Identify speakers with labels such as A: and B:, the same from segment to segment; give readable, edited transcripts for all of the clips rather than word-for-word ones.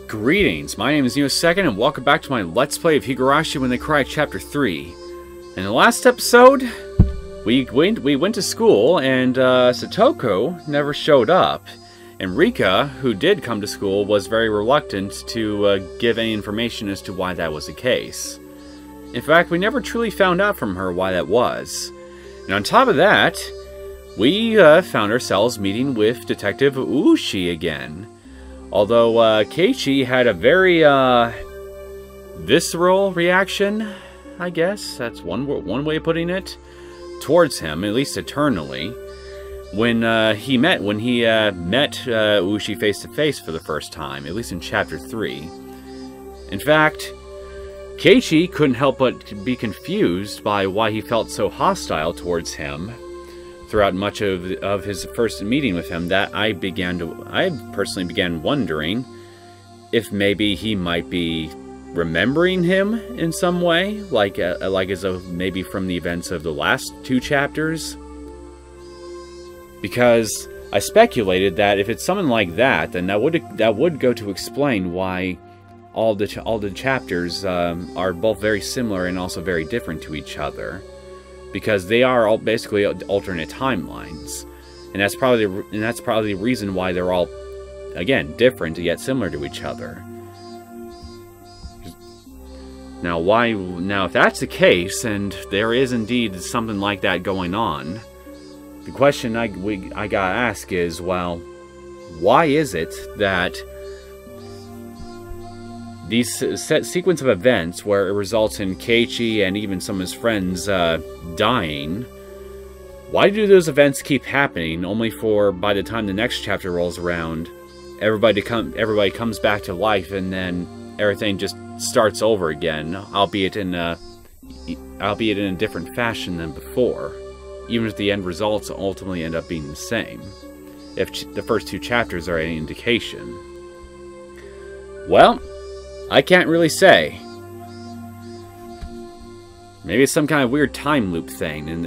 A: Greetings, my name is Neosekken, and welcome back to my Let's Play of Higurashi When They Cry Chapter 3. In the last episode, we went to school, and Satoko never showed up. And Rika, who did come to school, was very reluctant to give any information as to why that was the case. In fact, we never truly found out from her why that was. And on top of that, we found ourselves meeting with Detective Houujou again. Although Keiichi had a very visceral reaction, I guess that's one way of putting it, towards him, at least eternally, when he met Houujou face to face for the first time, at least in Chapter 3. In fact, Keiichi couldn't help but be confused by why he felt so hostile towards him throughout much of his first meeting with him, that I personally began wondering if maybe he might be remembering him in some way, like as though maybe from the events of the last two chapters. Because I speculated that if it's something like that, then that would go to explain why all the chapters are both very similar and also very different to each other. Because they are all basically alternate timelines, and that's probably the reason why they're all, again, different yet similar to each other. Now, if that's the case, and there is indeed something like that going on, the question I gotta ask is, well, why is it that these set sequence of events where it results in Keiichi and even some of his friends dying, why do those events keep happening, only for by the time the next chapter rolls around, everybody comes back to life, and then everything just starts over again, albeit in a different fashion than before, even if the end results ultimately end up being the same, if the first two chapters are any indication. Well, I can't really say. Maybe it's some kind of weird time loop thing, and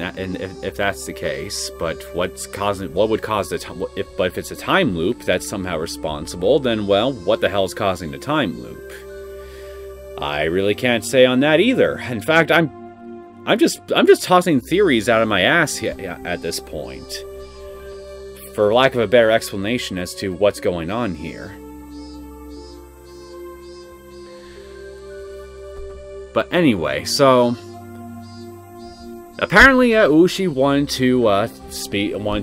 A: if that's the case, but if it's a time loop that's somehow responsible, then well, what the hell is causing the time loop? I really can't say on that either. In fact, I'm just tossing theories out of my ass here at this point, for lack of a better explanation as to what's going on here. But anyway, so apparently Houujou wanted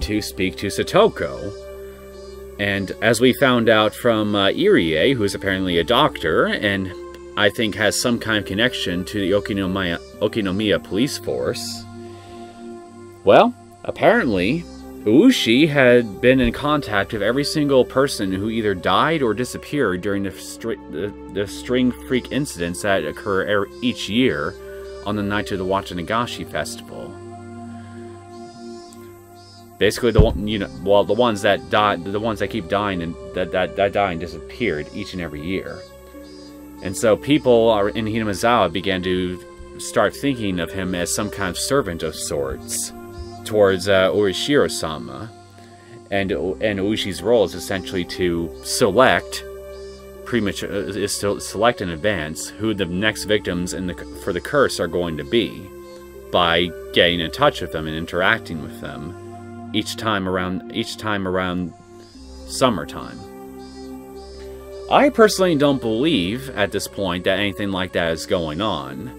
A: to speak to Satoko, and as we found out from Irie, who's apparently a doctor, and I think has some kind of connection to the Okinomiya police force. Well, apparently Houujou had been in contact with every single person who either died or disappeared during the string freak incidents that occur each year on the night of the Wachanagashi festival. Basically, the ones that died, the ones that keep dying and that die and disappeared each and every year. And so people in Hinamizawa began to start thinking of him as some kind of servant of sorts towards Orishiro-sama, and Houju's role is essentially to select in advance who the next victims for the curse are going to be, by getting in touch with them and interacting with them each time around summertime. I personally don't believe at this point that anything like that is going on,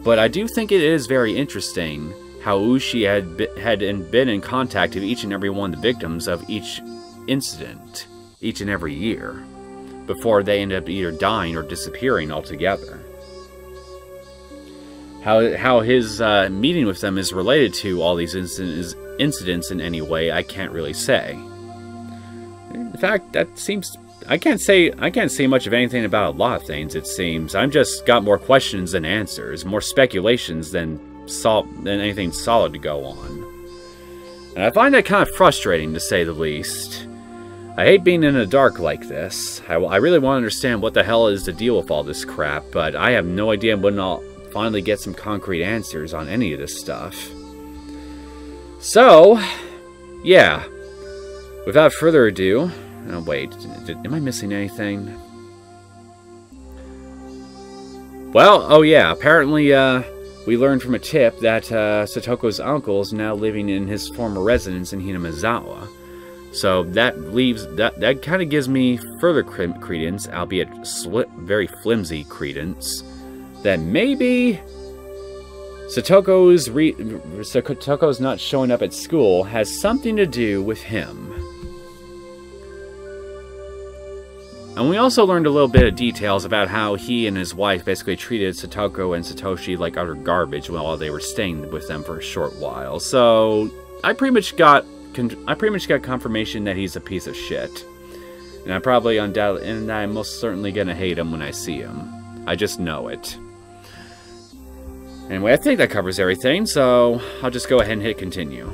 A: but I do think it is very interesting how Houujou had been in contact with each and every one of the victims of each incident, each and every year, before they ended up either dying or disappearing altogether. How his meeting with them is related to all these incidents in any way, I can't really say. In fact, that seems... I can't say much of anything about a lot of things, it seems. I've just got more questions than answers, more speculations than anything solid to go on. And I find that kind of frustrating, to say the least. I hate being in the dark like this. I really want to understand what the hell is the deal with all this crap, but I have no idea when I'll finally get some concrete answers on any of this stuff. So, yeah. Without further ado... Oh, wait. Am I missing anything? Well, oh yeah, apparently, we learned from a tip that, Satoko's uncle is now living in his former residence in Hinamizawa. So that leaves, that kind of gives me further credence, albeit very flimsy credence, that maybe Satoko's not showing up at school has something to do with him. And we also learned a little bit of details about how he and his wife basically treated Satoko and Satoshi like utter garbage while they were staying with them for a short while. So I pretty much got confirmation that he's a piece of shit. And I'm most certainly gonna hate him when I see him. I just know it. Anyway, I think that covers everything, so I'll just go ahead and hit continue.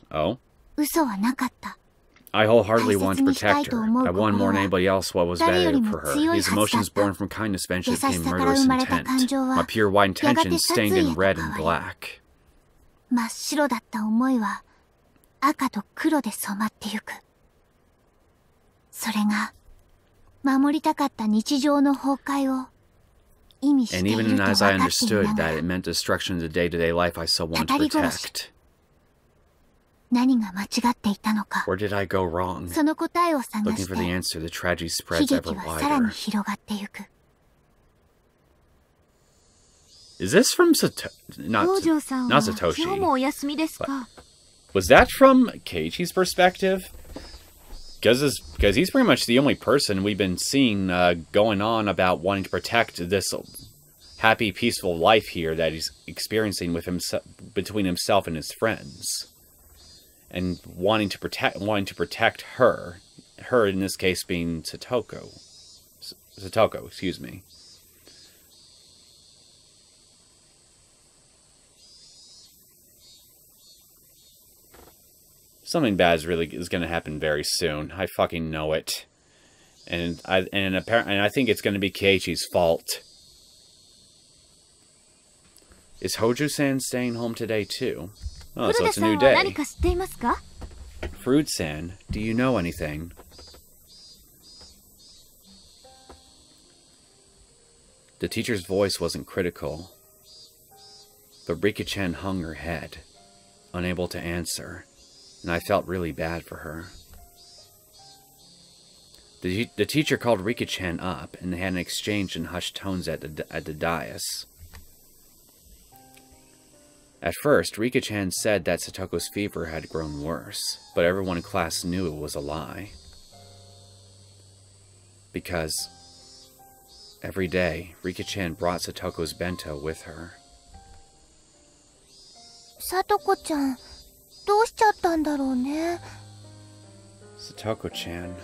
A: Oh? I wholeheartedly wanted to protect her. I wanted more than anybody else what was better for her. These emotions born from kindness eventually became murderous intent. My pure white intentions stained in red and black. And even as I understood that it meant destruction of the day-to-day life I so wanted to protect. Where did I go wrong? Looking for the answer, the tragedy spreads ever wider. Is this from not Satoshi? Was that from Keiichi's perspective? Because he's pretty much the only person we've been seeing going on about wanting to protect this happy, peaceful life here that he's experiencing with between himself and his friends. And wanting to protect her in this case being Satoko, excuse me. Something bad is going to happen very soon. I fucking know it, and I think it's going to be Keiichi's fault. Is Houjou-san staying home today too? Oh, so it's a new day. Fruit-san, do you know anything? The teacher's voice wasn't critical, but Rika-chan hung her head, unable to answer, and I felt really bad for her. The teacher called Rika-chan up, and they had an exchange in hushed tones at the dais. At first, Rika-chan said that Satoko's fever had grown worse, but everyone in class knew it was a lie. Because every day, Rika-chan brought Satoko's bento with her. Satoko-chan, Satoko-chan,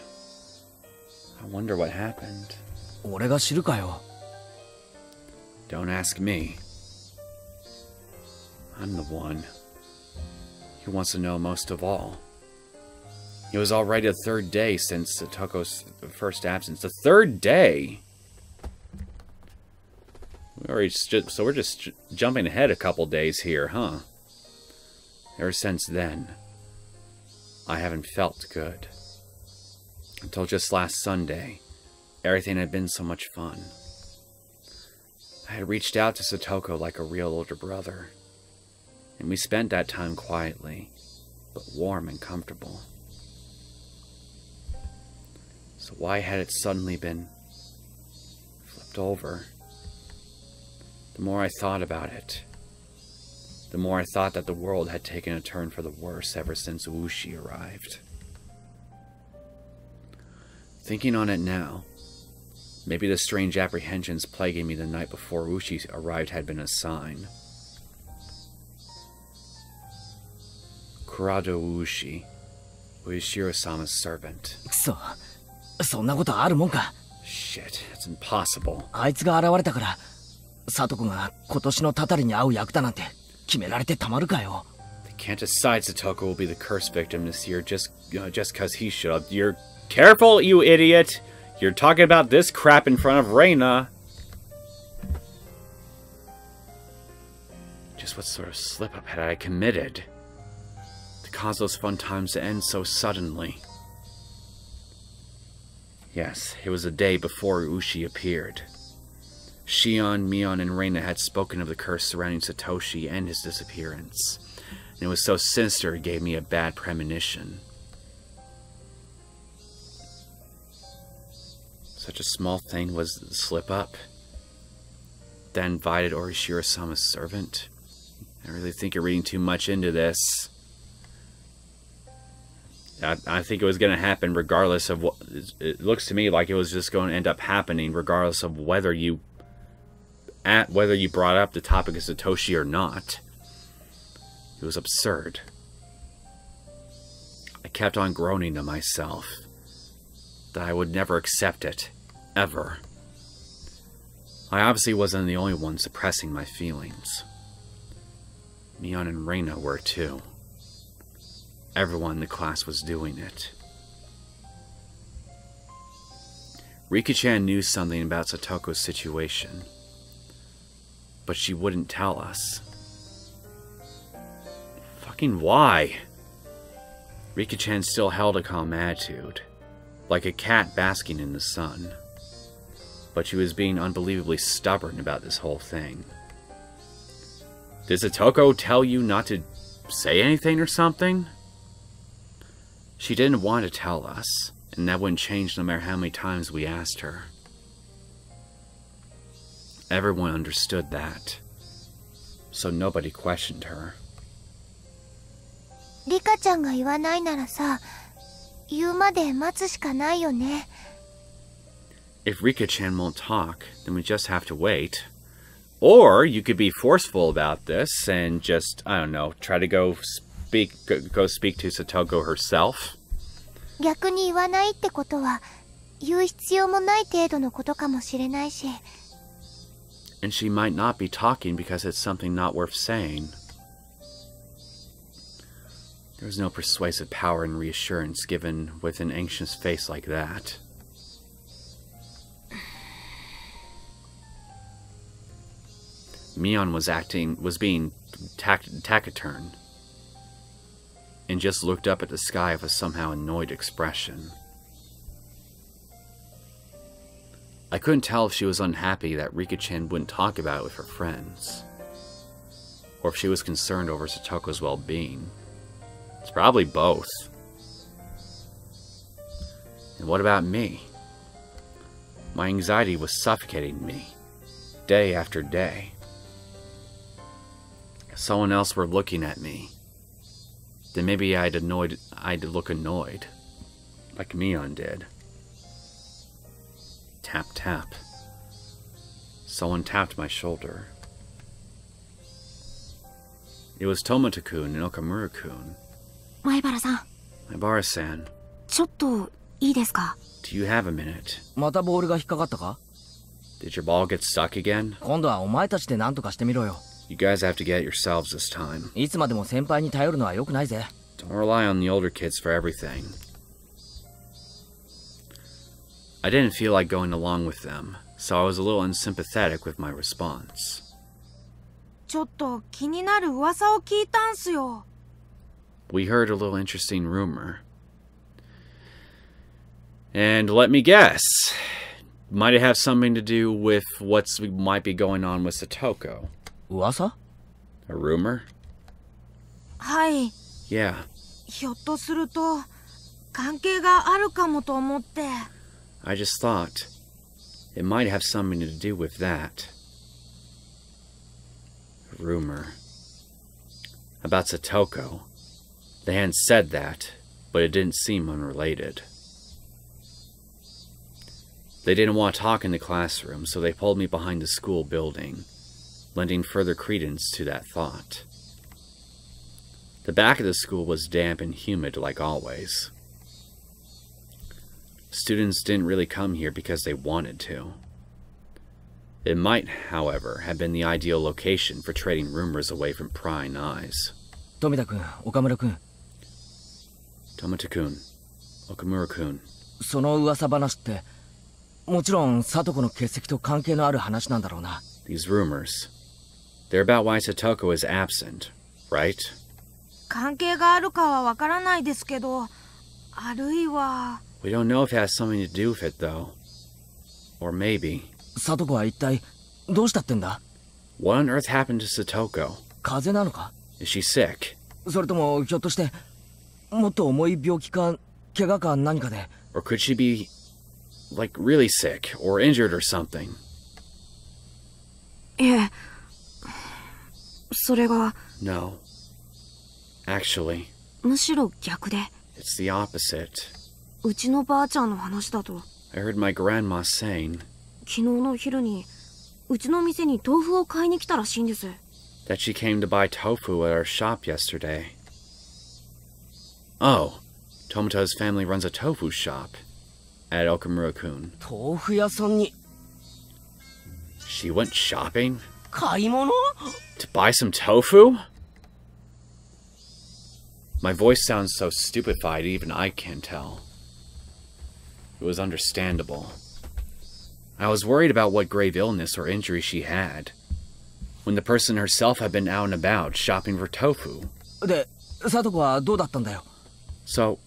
A: I wonder what happened. Don't ask me. I'm the one who wants to know most of all. It was already the third day since Satoko's first absence. The third day! So we're just jumping ahead a couple days here, huh? Ever since then, I haven't felt good. Until just last Sunday, everything had been so much fun. I had reached out to Satoko like a real older brother. And we spent that time quietly, but warm and comfortable. So why had it suddenly been flipped over? The more I thought about it, the more I thought that the world had taken a turn for the worse ever since Wushi arrived. Thinking on it now, maybe the strange apprehensions plaguing me the night before Wushi arrived had been a sign. Kurado Wushi, Ueshiro-sama's servant. Shit, it's impossible. They can't decide Satoko will be the curse victim this year just because he showed up. You're careful, you idiot! You're talking about this crap in front of Reina. Just what sort of slip-up had I committed to cause those fun times to end so suddenly? Yes, it was the day before Ushi appeared. Shion, Mion, and Reina had spoken of the curse surrounding Satoshi and his disappearance, and it was so sinister it gave me a bad premonition. Such a small thing was the slip up. That invited Orishiro-sama's servant. I really think you're reading too much into this. I think it was going to happen regardless of what... It looks to me like it was just going to end up happening regardless of whether you brought up the topic of Satoshi or not. It was absurd. I kept on groaning to myself that I would never accept it. Ever. I obviously wasn't the only one suppressing my feelings. Mion and Reina were too. Everyone in the class was doing it. Rika-chan knew something about Satoko's situation, but she wouldn't tell us. Fucking why? Rika-chan still held a calm attitude, like a cat basking in the sun. But she was being unbelievably stubborn about this whole thing. Did Satoko tell you not to say anything or something? She didn't want to tell us, and that wouldn't change no matter how many times we asked her. Everyone understood that, so nobody questioned her.
B: Rika-chan が言わないならさ、言うまで待つしかないよね。
A: If Rika-chan won't talk, then we just have to wait. Or you could be forceful about this and just, I don't know, try to go speak to Satoko herself.
B: 逆に言わないってことは、言う必要もない程度のことかもしれないし。
A: And she might not be talking because it's something not worth saying. There was no persuasive power and reassurance given with an anxious face like that. Mion was being taciturn, and just looked up at the sky with a somehow annoyed expression. I couldn't tell if she was unhappy that Rika-chan wouldn't talk about it with her friends, or if she was concerned over Satoko's well-being. It's probably both. And what about me? My anxiety was suffocating me, day after day. If someone else were looking at me, then maybe I'd look annoyed, like Mion did. Tap, tap. Someone tapped my shoulder. It was Tomoto-kun and Okamura-kun.
C: Maebara-san.
A: Maebara-san.
C: ちょっといいですか?
A: Do you have a minute?
D: またボールが引っかかったか?
A: Did your ball get stuck again?
D: 今度はお前たちで何とかしてみろよ。
A: You guys have to get it yourselves this time.
D: いつまでも先輩に頼るのは良くないぜ。
A: Don't rely on the older kids for everything. I didn't feel like going along with them, so I was a little unsympathetic with my response.
C: ちょっと気になる噂を聞いたんすよ。
A: We heard a little interesting rumor. And let me guess. Might it have something to do with what might be going on with Satoko?
D: 噂?
A: A rumor?
C: はい。
A: Yeah.
C: ひょっとすると関係があるかもと思って。
A: I just thought it might have something to do with that. A rumor. About Satoko. They hadn't said that, but it didn't seem unrelated. They didn't want to talk in the classroom, so they pulled me behind the school building, lending further credence to that thought. The back of the school was damp and humid like always. Students didn't really come here because they wanted to. It might, however, have been the ideal location for trading rumors away from prying eyes.
D: Tomita-kun, Okamura-kun.
A: Tomoto-kun, Okamura-kun.
D: その噂話って、もちろんサトコの欠席と関係のある話なんだろうな。
A: These rumors. They're about why Satoko is absent, right?
C: 関係があるかはわからないですけど、あるいは。
A: We don't know if it has something to do with it, though. Or maybe.
D: サトコは一体どうしたってんだ？
A: What on earth happened to Satoko?
D: 風邪なのか？
A: Is she sick?
D: それともひょっとしてもっと重い病気か怪我か何かで？
A: Or could she be, like, really sick or injured or something?
C: いえ、それが
A: No. Actually,
C: むしろ逆で、
A: it's the opposite.
C: うちのばあちゃんの話だと、
A: I heard my grandma saying
C: 昨日の昼にうちの店に豆腐を買いに来たらしいんです。
A: that she came to buy tofu at our shop yesterday. Oh, Tomoto's family runs a tofu shop at Okamura-kun.
D: 豆腐屋さんに
A: She went shopping
D: 買い物？
A: to buy some tofu? My voice sounds so stupefied even I can't tell. It was understandable. I was worried about what grave illness or injury she had, when the person herself had been out and about shopping for tofu.
D: で、サトコはどうだったんだよ？
A: So,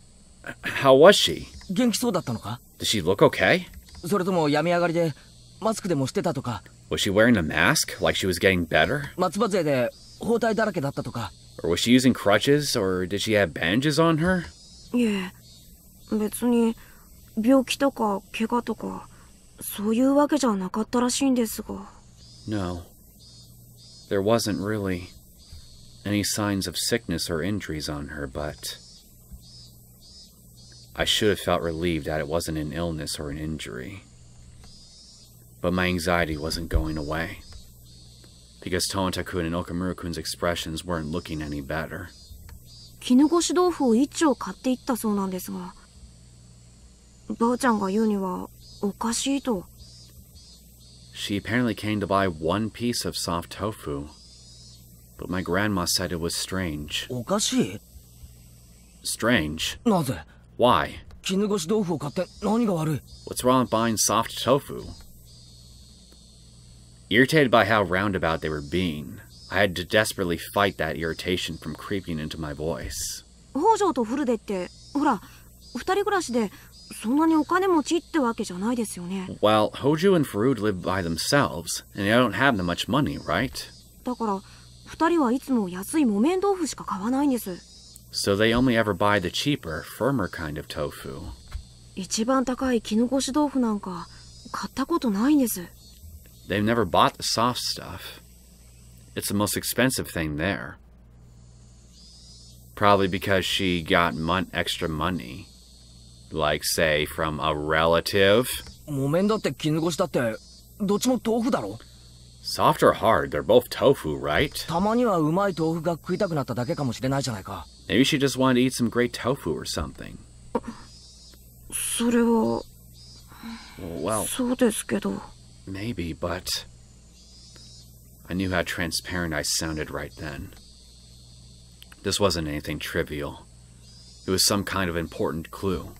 A: how was she?
D: 元気そうだったのか？
A: Did she look okay?
D: それとも病み上がりでマスクでもしてたとか？
A: Was she wearing a mask, like she was getting better?
D: 松葉杖で包帯だらけだったとか？
A: Or was she using crutches, or did she have bandages on her?
C: いえ、別に病気とか怪我とかそういうわけじゃなかったらしいんですが。
A: No. There wasn't really any signs of sickness or injuries on her, but I should have felt relieved that it wasn't an illness or an injury. But my anxiety wasn't going away, because Tomoto-kun and Okamura-kun's expressions weren't looking any better.
C: 絹ごし豆腐を一丁買っていったそうなんですが、ばあちゃんが言うにはおかしいと。
A: She apparently came to buy one piece of soft tofu, but my grandma said it was strange.
D: おかしい？
A: Strange?
D: なぜ？
A: Why?
D: 絹ごし豆腐を買って何が悪い？
A: What's wrong with buying soft tofu? Irritated by how roundabout they were being, I had to desperately fight that irritation from creeping into my voice.
C: 北条とフルデってほら二人暮らしでそんなにお金持ちってわけじゃないですよね。
A: Well, Houjou and Furude live by themselves, and they don't have that much money, right?
C: だから二人はいつも安い木綿豆腐しか買わないんです。
A: So they only ever buy the cheaper, firmer kind of tofu.
C: 一番高い絹ごし豆腐なんか買ったことないんです。
A: They've never bought the soft stuff. It's the most expensive thing there. Probably because she got extra money. Like, say, from a relative.
D: 木綿だって絹ごしだってどっちも豆腐だろ？
A: Soft or hard, they're both tofu, right?
D: たまにはうまい豆腐が食いたくなっただけかもしれないじゃないか。
A: Maybe she just wanted to eat some great tofu or something.
C: それは
A: Well,
C: そうですけど。
A: maybe, but I knew how transparent I sounded right then. This wasn't anything trivial. It was some kind of important clue.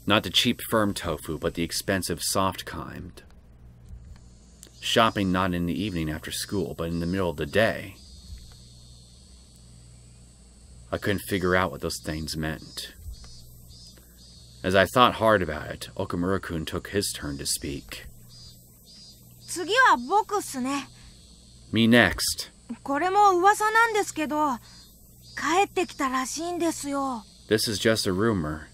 A: Not the cheap firm tofu, but the expensive soft kind. Shopping not in the evening after school, but in the middle of the day. I couldn't figure out what those things meant. As I thought hard about it, Okamura-kun took his turn to speak.
C: 次は僕っすね。
A: Me next.
C: これも噂なんですけど、帰ってきたらしいんですよ。
A: This is just a rumor.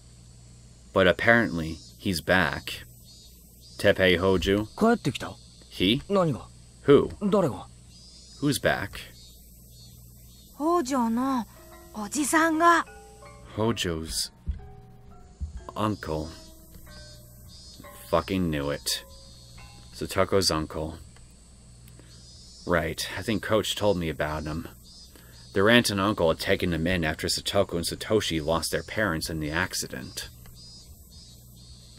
A: But apparently, he's back. Teppei Houjou?
D: 帰ってきた？
A: He?
D: 何が？
A: Who?
D: 誰が？
A: Who's back?
C: 北条のおじさんが。
A: Houjou's uncle. Fucking knew it. Satoko's uncle. Right, I think Coach told me about him. Their aunt and uncle had taken him in after Satoko and Satoshi lost their parents in the accident.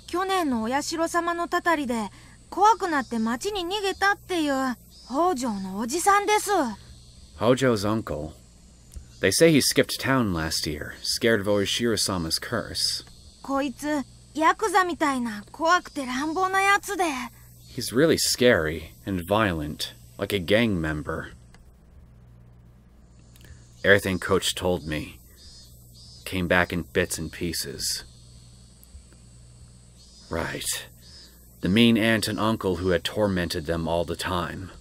C: 去年のお社様のたたりで怖くなって町に逃げたっていう北条のおじさんです。
A: Hojo's uncle. They say he skipped town last year, scared of Oishiro-sama's curse.
C: こいつヤクザみたいな怖くて乱暴なやつで。
A: He's really scary and violent, like a gang member. Everything Coach told me came back in bits and pieces. Right. The mean aunt and uncle who had tormented them all the time.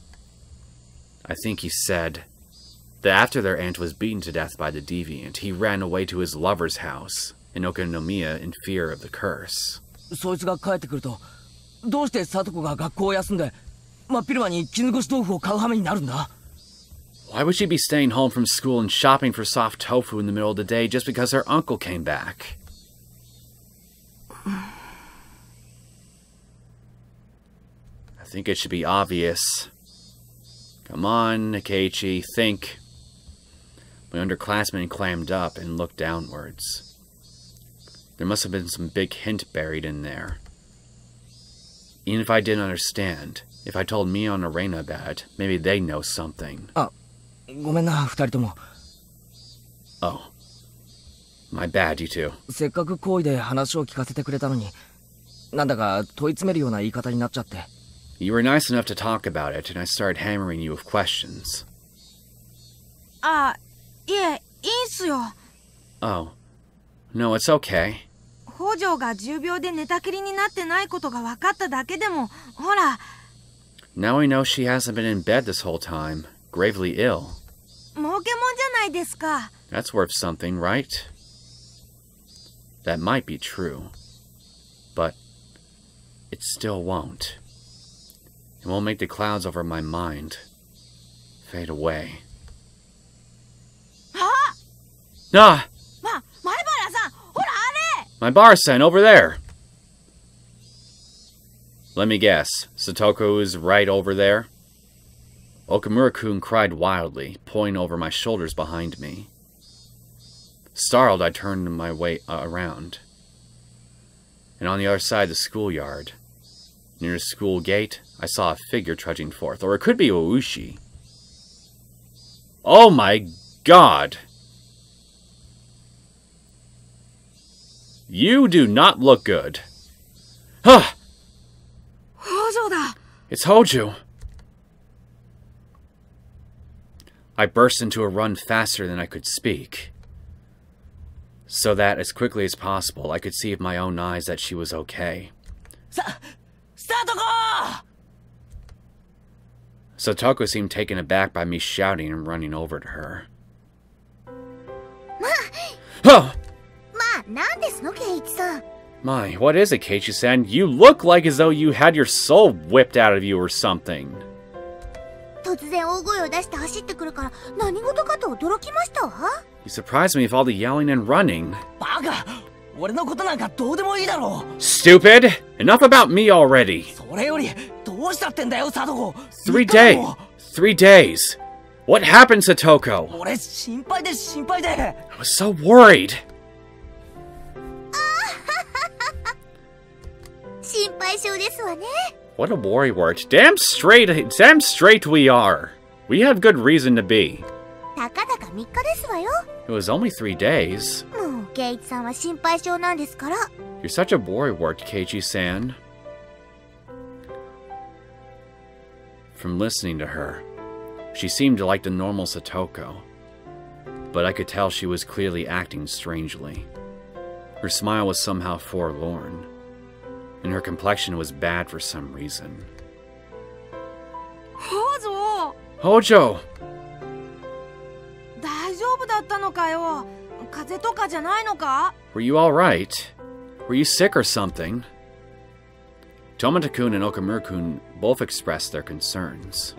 A: I think he said that after their aunt was beaten to death by the deviant, he ran away to his lover's house in Okonomiya in fear of the curse.
D: そいつが帰ってくると、どうして聡子が学校を休んで真っ昼間に絹ごし豆腐を買う羽目になるんだ?
A: Why would she be staying home from school and shopping for soft tofu in the middle of the day just because her uncle came back? I think it should be obvious. Come on, Keiichi, think. My underclassmen clammed up and looked downwards. There must have been some big hint buried in there. Even if I didn't understand, if I told Mio and Arena about it, maybe they know something.
D: ごめんな、二人とも。
A: Oh. My bad, you two.
D: せっかく好意で話を聞かせてくれたのに、なんだか問い詰めるような言い方になっちゃって。
A: You were nice enough to talk about it, and I started hammering you with questions.
C: いえ、いいっすよ。
A: Oh. No, it's okay.
C: 北条が重病で寝たきりになってないことが分かっただけでも、ほら。
A: Now we know she hasn't been in bed this whole time, gravely ill.
C: 儲けもんじゃないですか。
A: That's worth something, right? That might be true. But it still won't. It won't make the clouds over my mind fade away. Ah!
C: 前原さん、ほらあれ!
A: My bar-sen over there! Let me guess. Satoko is right over there? Okamura-kun cried wildly, pulling over my shoulders behind me. Startled, I turned my way around. And on the other side of the schoolyard, near the school gate, I saw a figure trudging forth. Or it could be Oushi. Oh my god! You do not look good. Huh! It's Houjou. I burst into a run faster than I could speak, so that as quickly as possible I could see with my own eyes that she was okay.
D: Satoko!
A: Satoko seemed taken aback by me shouting and running over to her. Oh! My, what is it, Keiichi-san? You look like as though you had your soul whipped out of you or something. You surprised me with all the yelling and running. Stupid! Enough about me already. 3 days. What happened, Satoko? I was so worried. What a worry word. Damn straight we are. We have good reason to be. It was only 3 days. You're such a worry word, Keiichi-san. From listening to her, she seemed like the normal Satoko, but I could tell she was clearly acting strangely. Her smile was somehow forlorn, and her complexion was bad for some reason. Houjou!
C: 大丈夫だったのかよ。風邪とかじゃないのか?
A: Were you alright? Were you sick or something? Tomata-kun and Okamura-kun both expressed their concerns.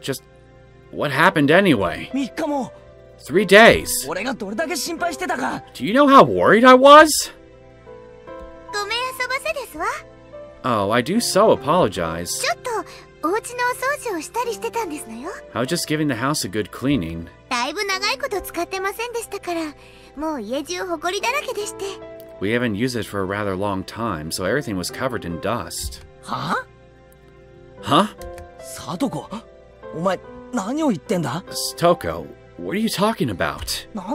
A: Just what happened anyway? 3 days. Do you know how worried I was? Oh, I do so apologize. I was just giving the house a good cleaning. We haven't used it for a rather long time, so everything was covered in dust.
D: Huh?
A: Huh?
D: Satoko,
A: Satoko, what are you talking about? Why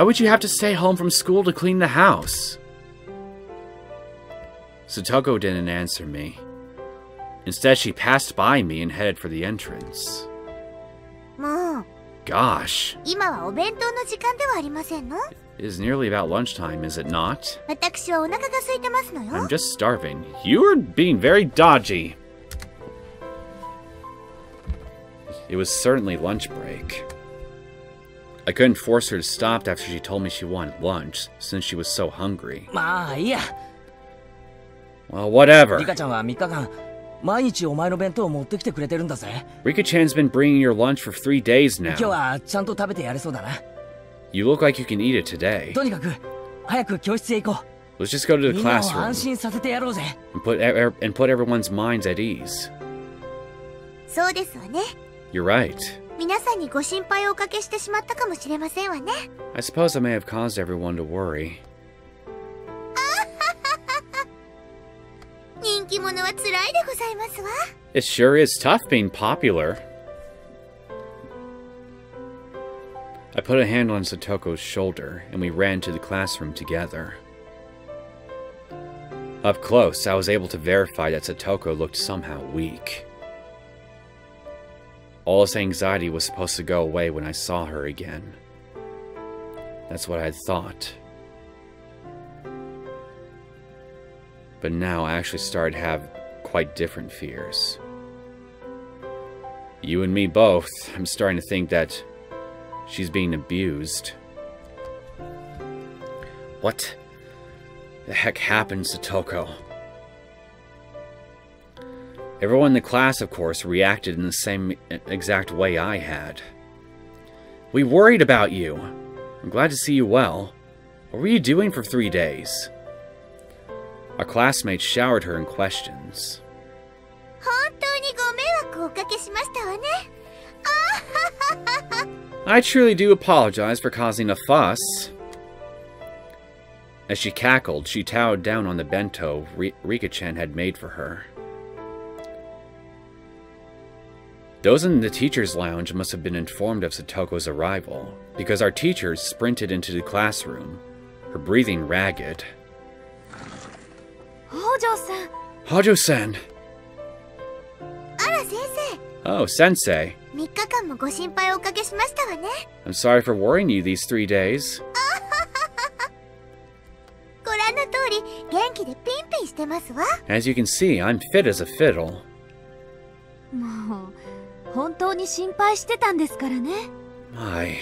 A: would you have to stay home from school to clean the house? Satoko didn't answer me. Instead, she passed by me and headed for the entrance. gosh.
B: 今はお弁当の時間ではありませんの？
A: It is nearly about lunchtime, is it not?
B: 私はお腹が空いてますのよ。
A: I'm just starving. You are being very dodgy. It was certainly lunch break. I couldn't force her to stop after she told me she wanted lunch, since she was so hungry.
D: まあいいや。
A: Well, whatever.
D: リカちゃんは3日間毎日お前の弁当を持ってきてくれてるんだぜ。
A: Rika-chan's been bringing your lunch for 3 days
D: 今日
A: now.
D: はちゃんと食べてやれそうだな。
A: You look like you can eat it today.
D: とにかく早く教室へ行こ
A: Let's just go to
D: う。
A: the
D: みんなを
A: classroom
D: 安心させてやろうぜ。
A: and put everyone's minds at ease.
B: そうですわね。
A: You're right.
B: 皆さんにご心配をおかけしてしまったかもしれませんわね。
A: I suppose I may have caused everyone to worry.
B: 人気者は辛いでございますわ。
A: It sure is tough being popular. I put a hand on Satoko's shoulder, and we ran to the classroom together. Up close, I was able to verify that Satoko looked somehow weak. All this anxiety was supposed to go away when I saw her again. That's what I had thought. But now I actually started to have quite different fears. You and me both. I'm starting to think that she's being abused. What the heck happened, Satoko? Everyone in the class, of course, reacted in the same exact way I had. We worried about you. I'm glad to see you well. What were you doing for 3 days? Our classmates showered her in questions.
B: 本当にご迷惑をおかけしましたわね。
A: I truly do apologize for causing a fuss. As she cackled, she towered down on the bento Rika-chan had made for her. Those in the teacher's lounge must have been informed of Satoko's arrival, because our teacher sprinted into the classroom, her breathing ragged.
C: 北条さん。
A: Houjou-san!
B: あら先生。
A: Oh, sensei.
B: 3日間もご心配をおかけしましたわね。
A: I'm sorry for worrying you these 3 days.
B: ご覧の通り、元気でピンピンしてますわ。
A: As you can see, I'm fit as a fiddle.
C: もう本当に心配してたんですからね。
A: I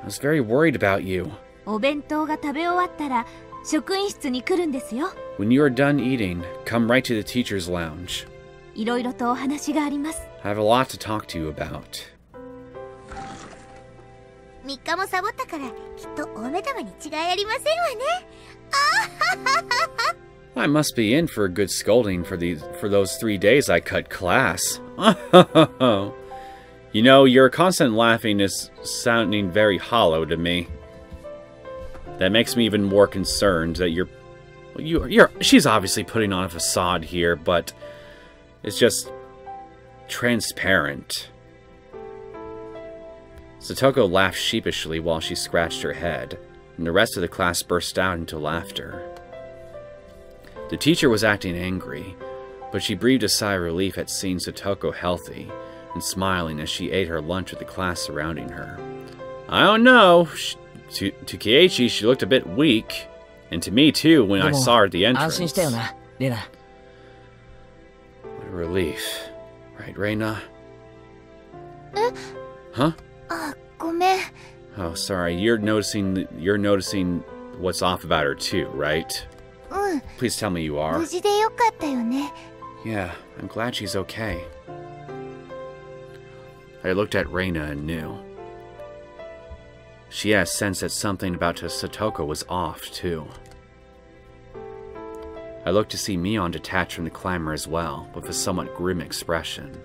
A: was very worried about you.
C: お弁当が食べ終わったら職員室に来るんですよ。
A: When you are done eating, come right to the teacher's lounge.
C: いろいろとお話があります。
A: I have a lot to talk to you about.
B: 3日もサボったからきっと大目玉に違いありませんわね。
A: I must be in for a good scolding for those 3 days I cut class. You know, your constant laughing is sounding very hollow to me. That makes me even more concerned that she's obviously putting on a facade here, but it's just transparent. Satoko laughed sheepishly while she scratched her head, and the rest of the class burst out into laughter. The teacher was acting angry, but she breathed a sigh of relief at seeing Satoko healthy and smiling as she ate her lunch with the class surrounding her. I don't know. To Keiichi, she looked a bit weak, and to me too when I saw her at the entrance. What a relief. Right, Reina? Huh?
B: あ、ごめん。
A: Oh, sorry. You're noticing what's off about her too, right?
B: うん。
A: Please tell me you
B: 無
A: are.
B: 事でよかったよね。
A: Yeah, I'm glad she's okay. I looked at Reina and knew. She had a sense that something about Satoko was off, too. I looked to see Mion detached from the clamor as well, with a somewhat grim expression.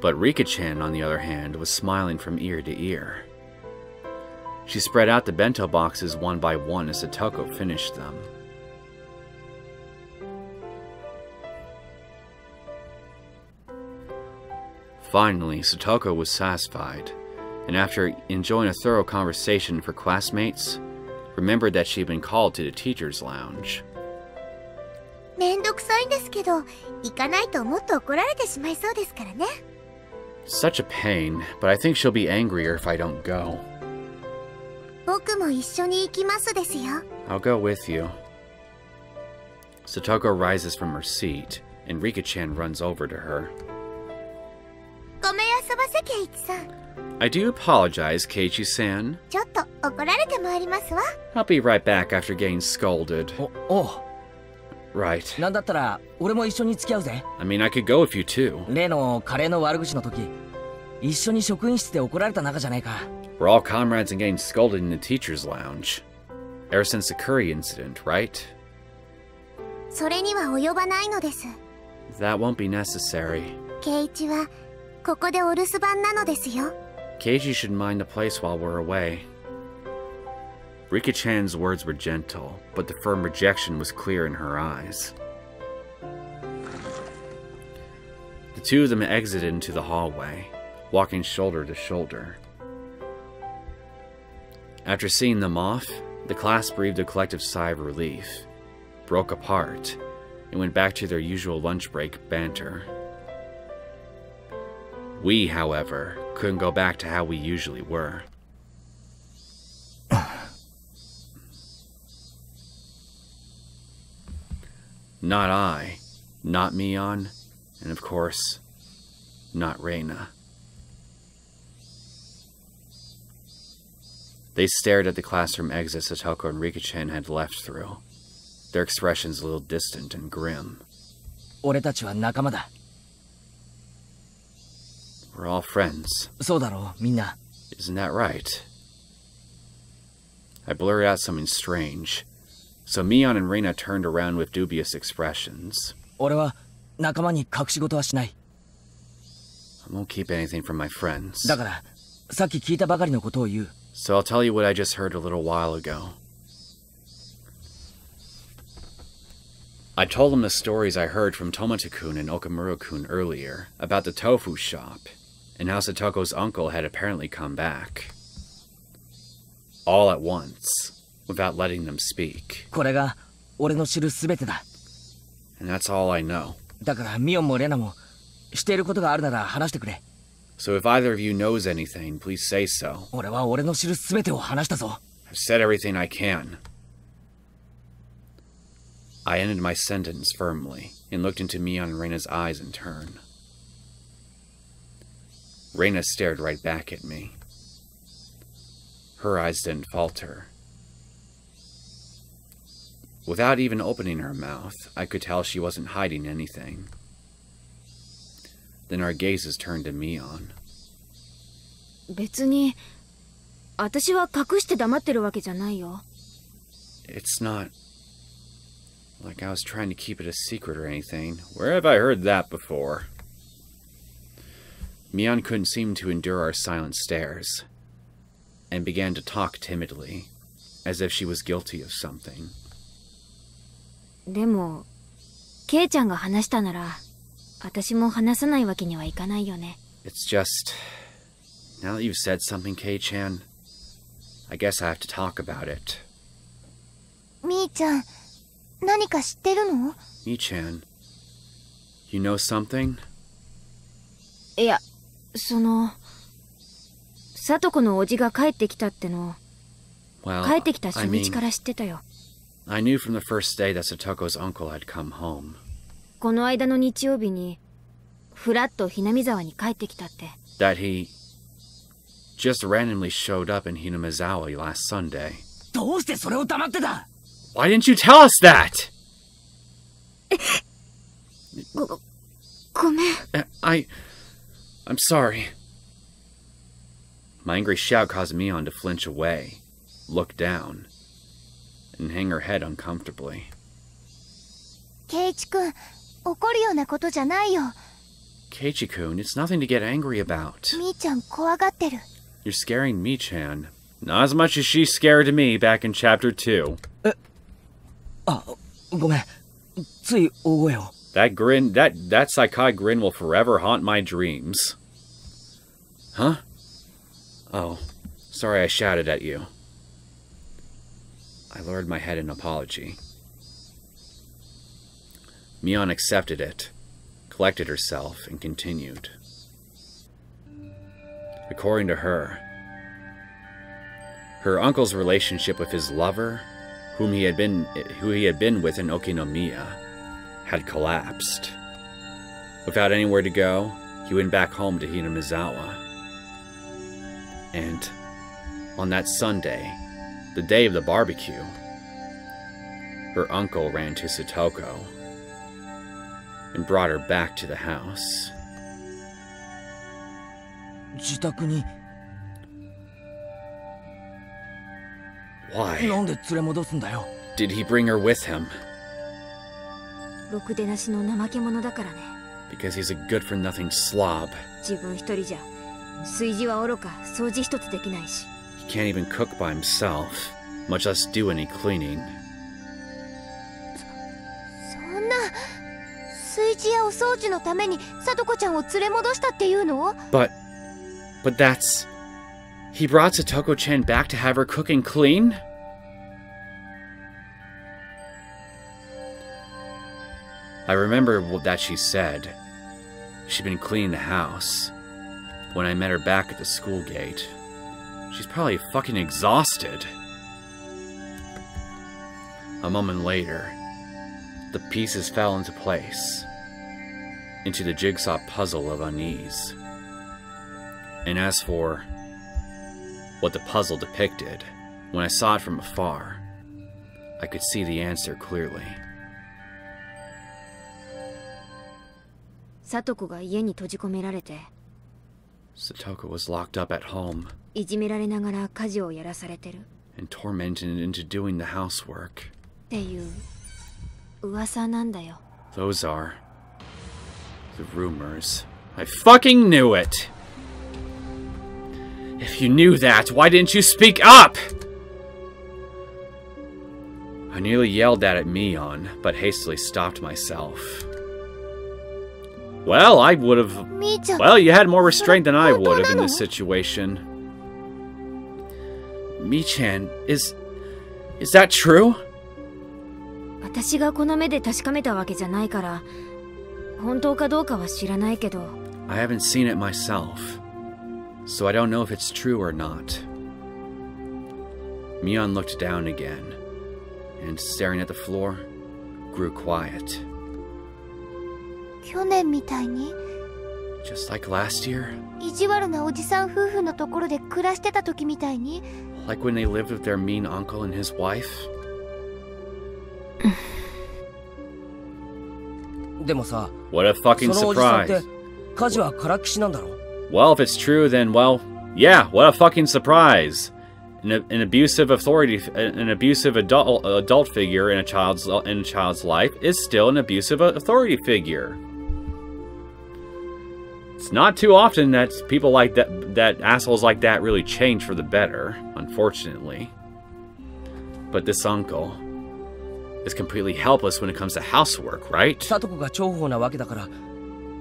A: But Rika-chan, on the other hand, was smiling from ear to ear. She spread out the bento boxes one by one as Satoko finished them. Finally, Satoko was satisfied, and after enjoying a thorough conversation with her classmates, remembered that she had been called to the teacher's lounge.
B: めんどくさいんですけど、行かないともっと怒られてしまいそうですからね。
A: Such a pain, but I think she'll be angrier if I don't go.
B: 僕も一緒に行きますですよ。
A: I'll go with you. Satoko rises from her seat, and Rika-chan runs over to her.
B: ごめんあそばせケイチさん。
A: I do apologize, Keiichi-san.
B: ちょっと怒られてまいりますわ。
A: I'll be right back after getting scolded.
D: おう。
A: Right.
D: なんだったら俺も一緒に付き合うぜ。
A: I mean, I could go with you too.
D: 例のカレーの悪口の時、一緒に職員室で怒られた仲じゃないか。
A: We're all comrades in getting scolded in the teacher's lounge. Ever since the curry incident, right?
B: それには及ばないのです。
A: That won't be necessary.
B: ケイチはここでお留守番なのですよ。
A: Keiichi should mind the place while we're away. Rika-chan's words were gentle, but the firm rejection was clear in her eyes. The two of them exited into the hallway, walking shoulder to shoulder. After seeing them off, the class breathed a collective sigh of relief, broke apart, and went back to their usual lunch break banter. We, however, couldn't go back to how we usually were. Not I, not Mion, and of course, not Reina. They stared at the classroom exit Satoko and Rika-chan had left through, their expressions a little distant and grim.
D: 俺たちは仲間だ。
A: We're all friends.
D: そうだろう、みんな。
A: Isn't that right? I blurted out something strange, so Mion and Reina turned around with dubious expressions.
D: 俺は仲間に隠し事はしない。
A: I won't keep anything from my friends.
D: だから、さっき聞いたばかりのことを言う。
A: So I'll tell you what I just heard a little while ago. I told him the stories I heard from Tomoto-kun and Okamura-kun earlier about the tofu shop, and how Satoko's uncle had apparently come back. All at once, without letting them speak.
D: これが俺の知るすべてだ。
A: And that's all I know.
D: だからミオンもレナもしていることがあるなら話してくれ。
A: So if either of you knows anything, please say so.
D: 俺は俺の知るすべてを話したぞ。
A: I've said everything I can. I ended my sentence firmly, and looked into Mion and Reina's eyes in turn. Reina stared right back at me. Her eyes didn't falter. Without even opening her mouth, I could tell she wasn't hiding anything. Then our gazes turned to Mion.
E: 別に私は隠して黙ってるわけじゃないよ。
A: It's not like I was trying to keep it a secret or anything. Where have I heard that before? Mion couldn't seem to endure our silent stares, and began to talk timidly, as if she was guilty of something.
E: でもケイちゃんが話したなら私も話さないわけにはいかないよね。
A: It's just, now that you've said something, Kei-chan, I guess I have to talk about it.
B: みーちゃん、何か知ってるの？
A: Mi-chan, you know something?
E: いや、聡子のおじが帰ってきたっての、
A: Well,
E: 帰ってきた初
A: I
E: 日
A: mean,
E: から知ってたよ。
A: I knew from the first day that Satoko's uncle had come home.
E: この間の日曜日にふらっとひなみ沢に帰ってきたって。
A: That he just randomly showed up in Hinamizawa last Sunday.
D: どうしてそれを黙ってた？
A: Why didn't you tell us that?
E: ごめん。
A: I'm sorry. My angry shout caused Mion to flinch away, look down, and hang her head uncomfortably.
B: ケイチ君、怒るようなことじゃないよ。
A: Keiichi-kun, it's nothing to get angry about.
B: みーちゃん怖がってる。
A: You're scaring Mi-chan. Not as much as she scared me back in Chapter 2.
D: あ、ごめん。つい大声を。
A: That grin, that psychotic grin will forever haunt my dreams. Huh? Oh, sorry I shouted at you. I lowered my head in apology. Mion accepted it, collected herself, and continued. According to her, her uncle's relationship with his lover, who he had been with in Okinomiya, had collapsed. Without anywhere to go, he went back home to Hinamizawa. And on that Sunday, the day of the barbecue, her uncle ran to Satoko and brought her back to the house.
D: 自宅に
A: Why
D: なんで連れ戻すんだよ
A: did he bring her with him?
E: ろくでなしの怠け者だからね。
A: Because he's a good-for-nothing slob.
E: 自分一人じゃ炊事は愚か掃除一つできないし。
A: He can't even cook by himself, much less do any cleaning.
B: そんな炊事やお掃除のためにさとこちゃんを連れ戻したっていうの？
A: But that's... He brought Satoko-chan back to have her cook and clean? I remember that she said she'd been cleaning the house when I met her back at the school gate. She's probably fucking exhausted. A moment later, the pieces fell into place, into the jigsaw puzzle of unease. And as for what the puzzle depicted, when I saw it from afar, I could see the answer clearly.
E: さとこが家に閉じ込められて、
A: Satoko was locked up at home
E: いじめられながら家事をやらされてる
A: and tormented into doing the housework.
E: っていう噂なんだよ。
A: Those are the rumors. I fucking knew it! If you knew that, why didn't you speak up? I nearly yelled that at Mion, but hastily stopped myself. Well, I would have... Well, you had more restraint than I would have in this situation. Mi-chan, is that true?
E: 私がこの目で確かめたわけじゃないから、本当かどうかは知らないけど。
A: I haven't seen it myself, so I don't know if it's true or not. Mion looked down again, and staring at the floor, grew quiet.
B: 去年みたいに
A: Just like last year?
B: 意地悪なおじさん夫婦のところで暮らしてた時みたいに
A: Like when they lived with their mean uncle and his wife?
D: でもさ
A: What a fucking
D: そのおじさんって
A: surprise.
D: 家事はからっきしなんだろ
A: Well, if it's true, then, well, yeah, what a fucking surprise. An abusive authority, an abusive adult figure in a child's life is still an abusive authority figure. It's not too often that people like that assholes like that really change for the better, unfortunately. But this uncle is completely helpless when it comes to housework, right?
D: サトコが重宝なわけだから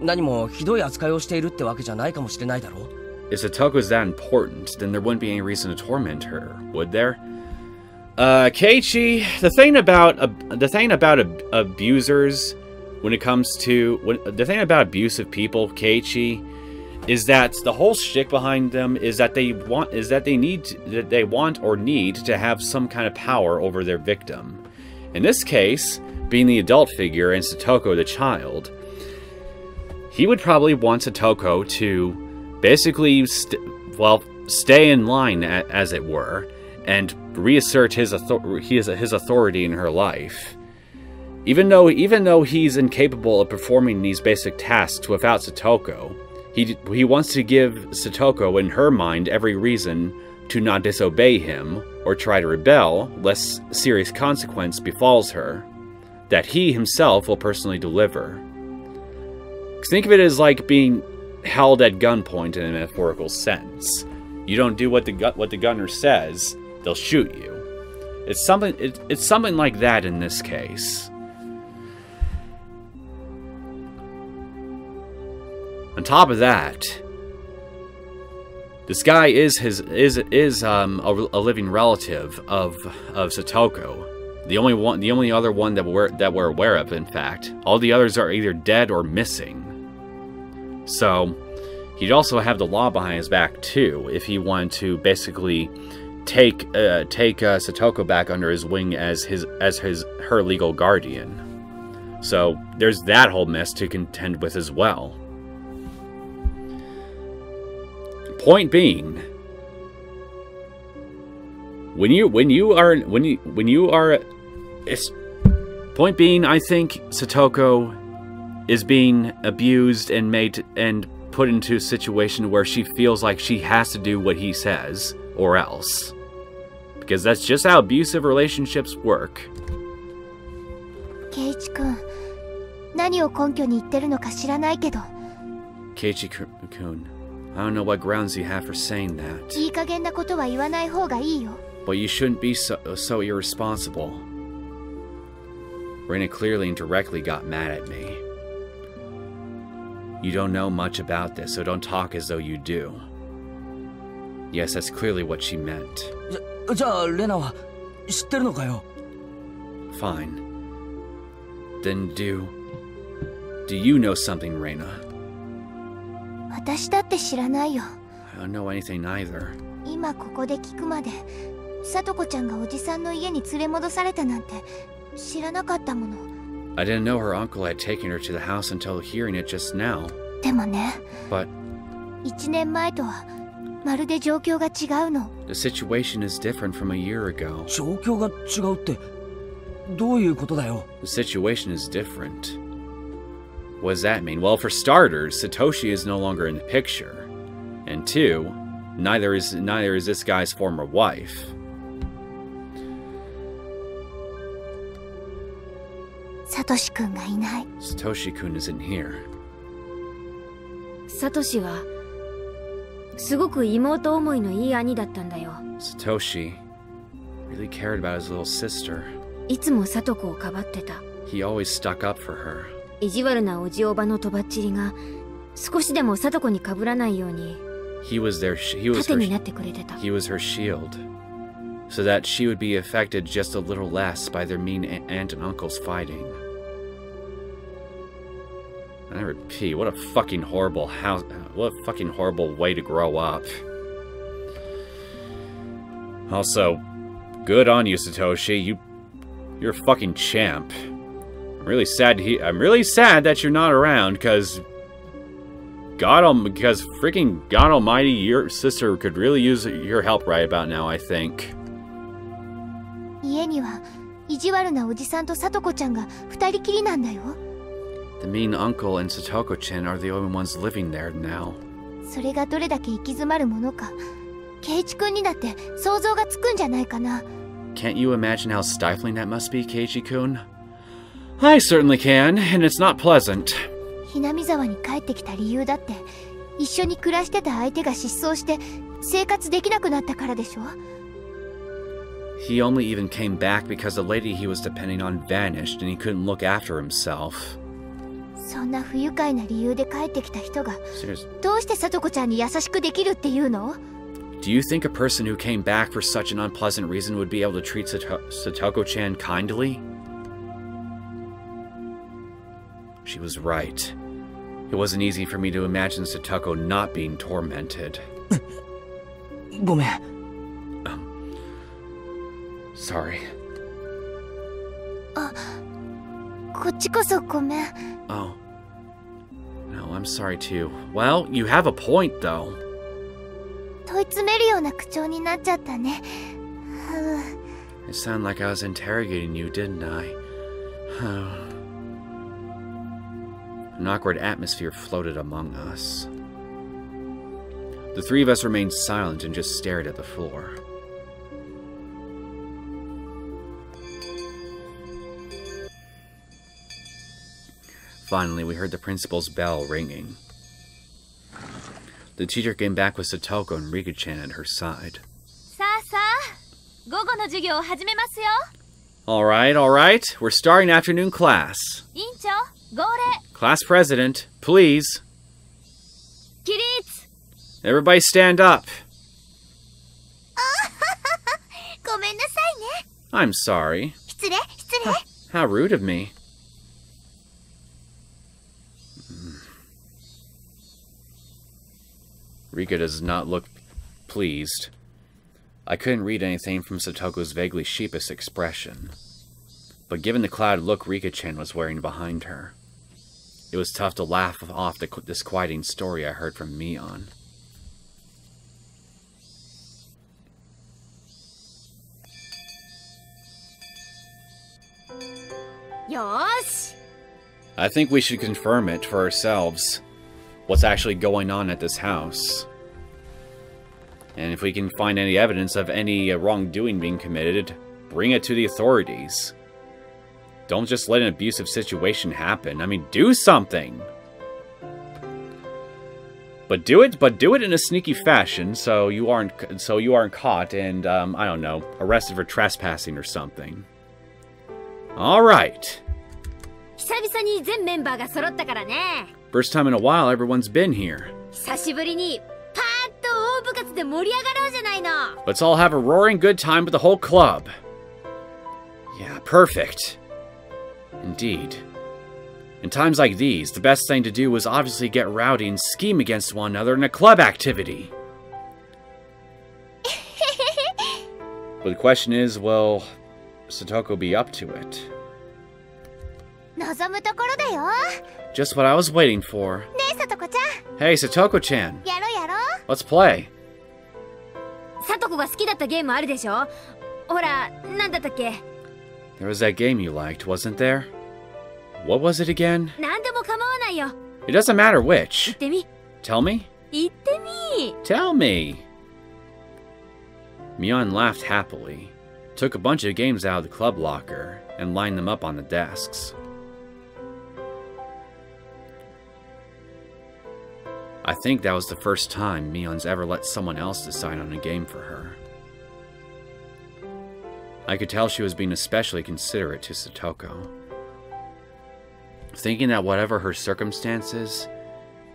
D: 何もひどい扱いをしているってわけじゃないかもしれないだろ
A: If Satoko's that important, then there wouldn't be any reason to torment her, would there? Keiichi, the thing about abusers, when it comes to the thing about abusive people, Keiichi, is that the whole shtick behind them is that they want or need to have some kind of power over their victim. In this case, being the adult figure and Satoko the child, he would probably want Satoko to basically, stay in line, as it were, and reassert his authority in her life. Even though he's incapable of performing these basic tasks without Satoko, he wants to give Satoko, in her mind, every reason to not disobey him or try to rebel, lest serious consequence befalls her, that he himself will personally deliver. Think of it as like being held at gunpoint in a metaphorical sense. You don't do what the gunner says, they'll shoot you. It's something like that in this case. On top of that, this guy is a living relative of Satoko, The only other one that we're aware of, in fact. All the others are either dead or missing. So, he'd also have the law behind his back, too, if he wanted to basically take Satoko back under his wing as her legal guardian. So, there's that whole mess to contend with as well. Point being, point being, I think Satoko is being abused and put into a situation where she feels like she has to do what he says, or else. Because that's just how abusive relationships work.
B: Keiichi-kun, 何を根拠に言ってるのか知らないけど。
A: Keiichi-kun, I don't know what grounds you have for saying that.
B: いい加減なことは言わない方がいいよ。
A: But you shouldn't be so irresponsible. Reina clearly and directly got mad at me. You don't know much about this, so don't talk as though you do. Yes, that's clearly what she meant.
D: じゃあレナは知ってるのかよ。
A: Fine. Then do you know something, Reina?
B: 私だって知らないよ。
A: I don't know anything either.
B: 今ここで聞くまで、さとこちゃんがおじさんの家に連れ戻されたなんて知らなかったもの。
A: I didn't know her uncle had taken her to the house until hearing it just now.
B: でもね、
A: But
B: 1年前とはまるで状況が違うの。
A: the situation is different from a year ago.
D: 状況が違うってどういうことだよ。
A: The situation is different. What does that mean? Well, for starters, Satoshi is no longer in the picture. And two, neither is this guy's former wife.
B: サトシ君がいない。
A: Satoshi-kun isn't here.
E: サトシはすごく妹思いのいい兄だったんだよ。
A: Satoshi really cared about his little sister.
E: いつもサトコをかばってた。
A: He always stuck up for her.
E: 意地悪なおじおばのとばっちりが少しでもサトコにかぶらないように
A: He was
E: 盾になってくれてた。
A: He was her shield, so that she would be affected just a little less by their mean aunt and uncle's fighting. I repeat, what a fucking horrible way to grow up. Also, good on you, Satoshi. You're a fucking champ. I'm really sad that you're not around, because freaking God Almighty, your sister could really use your help right about now, I think.
B: 家には意地悪なおじさんとさとこちゃんが2人きりなんだよ。
A: The mean uncle and Satoko-chan are the only ones living there now.
B: それがどれだけ行き詰まるものか、ケイチ君にだって想像がつくんじゃないかな。
A: Can't you imagine how stifling that must be, Keiichi-kun? I certainly can, and it's not pleasant.
B: ひなみ沢に帰ってきた理由だって、一緒に暮らしてた相手が失踪して生活できなくなったからでしょ。
A: He only even came back because the lady he was depending on vanished and he couldn't look after himself.
B: そんな不愉快な理由で帰ってきた人が
A: Seriously.
B: どうしてさとこちゃんに優しくできるっていうの？
A: Do you think a person who came back for such an unpleasant reason would be able to treat Satoko-chan kindly? She was right. It wasn't easy for me to imagine Satoko not being tormented.
D: ごめん。
A: Sorry.
B: こっちこそごめん。
A: Oh. No, I'm sorry too. Well, you have a point, though.
B: 問い詰めるような口調になっちゃったね。
A: It sounded like I was interrogating you, didn't I? An awkward atmosphere floated among us. The three of us remained silent and just stared at the floor. Finally, we heard the principal's bell ringing. The teacher came back with Satoko and Rika-chan at her side.
E: さあさあ、午後の授業を始めますよ。
A: Alright, we're starting afternoon class.
E: 委員長、号令。
A: Class president, please.
E: 起立。
A: Everybody stand up.
B: ごめんなさいね。
A: I'm sorry. How rude of me. Rika does not look pleased. I couldn't read anything from Satoko's vaguely sheepish expression. But given the clouded look Rika-chan was wearing behind her, it was tough to laugh off the disquieting story I heard from Mion. I think we should confirm it for ourselves. What's actually going on at this house. And if we can find any evidence of any wrongdoing being committed, bring it to the authorities. Don't just let an abusive situation happen. I mean, do something. But do it in a sneaky fashion so you aren't caught and I don't know, arrested for trespassing or something. All right. First time in a while everyone's been here. Let's all have a roaring good time with the whole club. Yeah, perfect. Indeed. In times like these, the best thing to do is obviously get rowdy and scheme against one another in a club activity. But the question is, will Satoko be up to it? Just what I was waiting for. Hey, Satoko-chan. Let's play. There was that game you liked, wasn't there? What was it again? It doesn't matter which. Tell me? Tell me! Mion laughed happily, took a bunch of games out of the club locker, and lined them up on the desks. I think that was the first time Mion's ever let someone else decide on a game for her. I could tell she was being especially considerate to Satoko. Thinking that whatever her circumstances,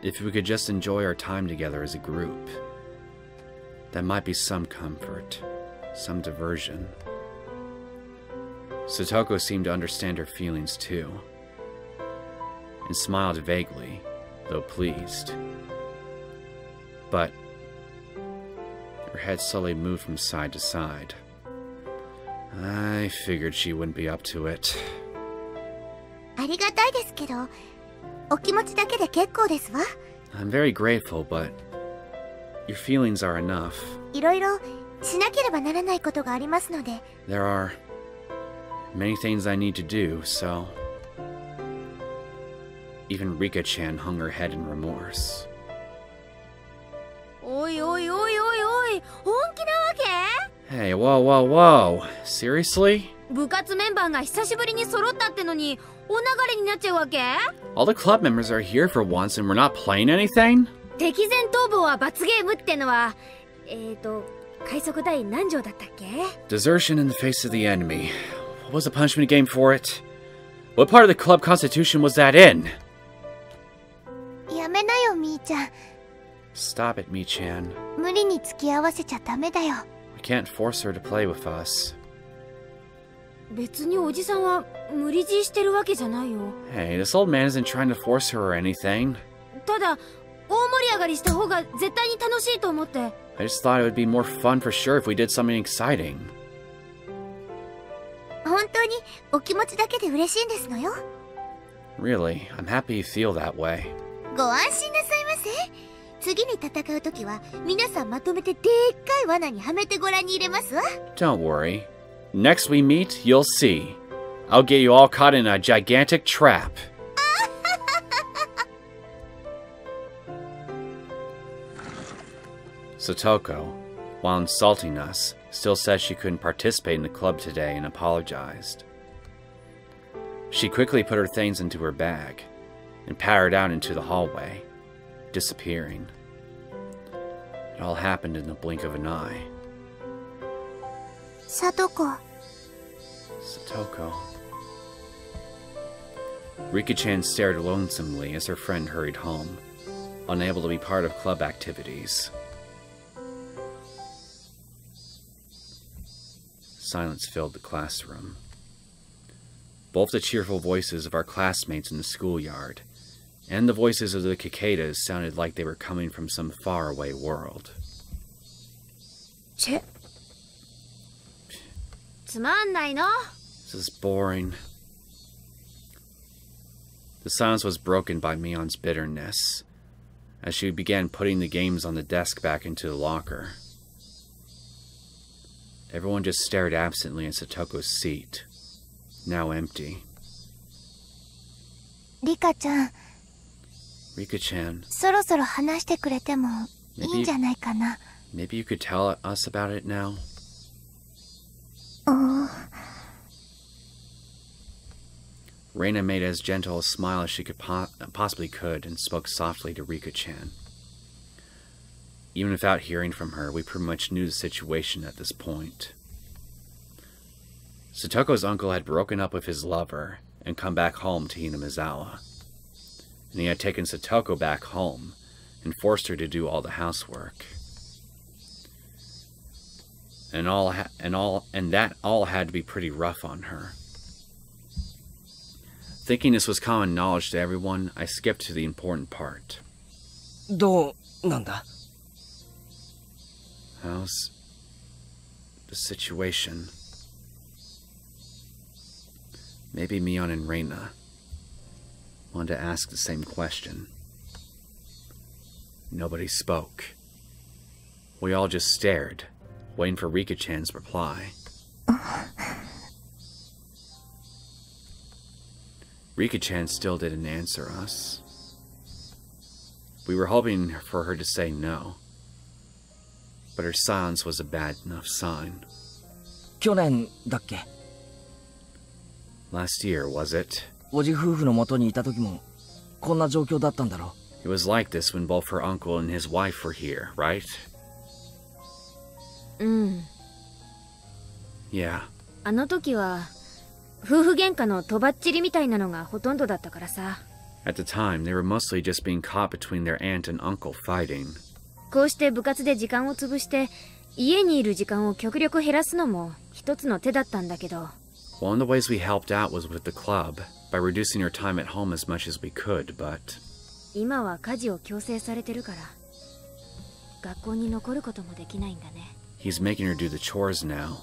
A: if we could just enjoy our time together as a group, that might be some comfort, some diversion. Satoko seemed to understand her feelings too, and smiled vaguely, though pleased. But her head slowly moved from side to side. I figured she wouldn't be up to it. I'm very grateful, but your feelings are enough. There are many things I need to do, so... Even Rika-chan hung her head in remorse. Hey, whoa. Seriously? All the club members are here for once and we're not playing anything? Desertion in the face of the enemy. What was the punishment game for it? What part of the club constitution was that in? Stop it, Mi-chan. We can't force her to play with us. Hey, this old man isn't trying to force her or anything. I just thought it would be more fun for sure if we did something exciting. Really, I'm happy you feel that way. Don't worry. Next we meet, you'll see. I'll get you all caught in a gigantic trap. Satoko, while insulting us, still said she couldn't participate in the club today and apologized. She quickly put her things into her bag and pattered out into the hallway, disappearing. It all happened in the blink of an eye. Satoko. Rika-chan stared lonesomely as her friend hurried home, unable to be part of club activities. Silence filled the classroom. Both the cheerful voices of our classmates in the schoolyard and the voices of the cicadas sounded like they were coming from some faraway world.
E: つまんないの?
A: This is boring. The silence was broken by Mion's bitterness as she began putting the games on the desk back into the locker. Everyone just stared absently at Satoko's seat, now empty.
B: Rika-chan.
A: Rika-chan.
B: そろそろ話してくれてもいいんじゃないかな。
A: Maybe you could tell us about it now? Reina made as gentle a smile as she could possibly could and spoke softly to Rika-chan. Even without hearing from her, we pretty much knew the situation at this point. Satoko's uncle had broken up with his lover and come back home to Hinamizawa. And he had taken Satoko back home and forced her to do all the housework. And that all had to be pretty rough on her. Thinking this was common knowledge to everyone, I skipped to the important part.
D: どうなんだ?
A: How's the situation? Maybe Mion and Reina wanted to ask the same question. Nobody spoke. We all just stared, waiting for Rika-chan's reply. Rika-chan still didn't answer us. We were hoping for her to say no, but her silence was a bad enough sign.
D: 去年だっけ?
A: Last year, was it?
D: おじ夫婦の元にいた時もこんな状況だったんだろう?
A: It was like this when both her uncle and his wife were here, right? Yeah.
E: あの時は夫婦喧嘩のとばっちりみたいなのがほとんどだったからさ。
A: At the time, they were mostly just being caught between their aunt and uncle fighting.
E: こうして部活で時間を潰して家にいる時間を極力減らすのも一つの手だったんだけど。
A: One of the ways we helped out was with the club, by reducing our time at home as much as we could, but...
E: 今は家事を強制されてるから学校に残ることもできないんだね。
A: He's making her do the chores now,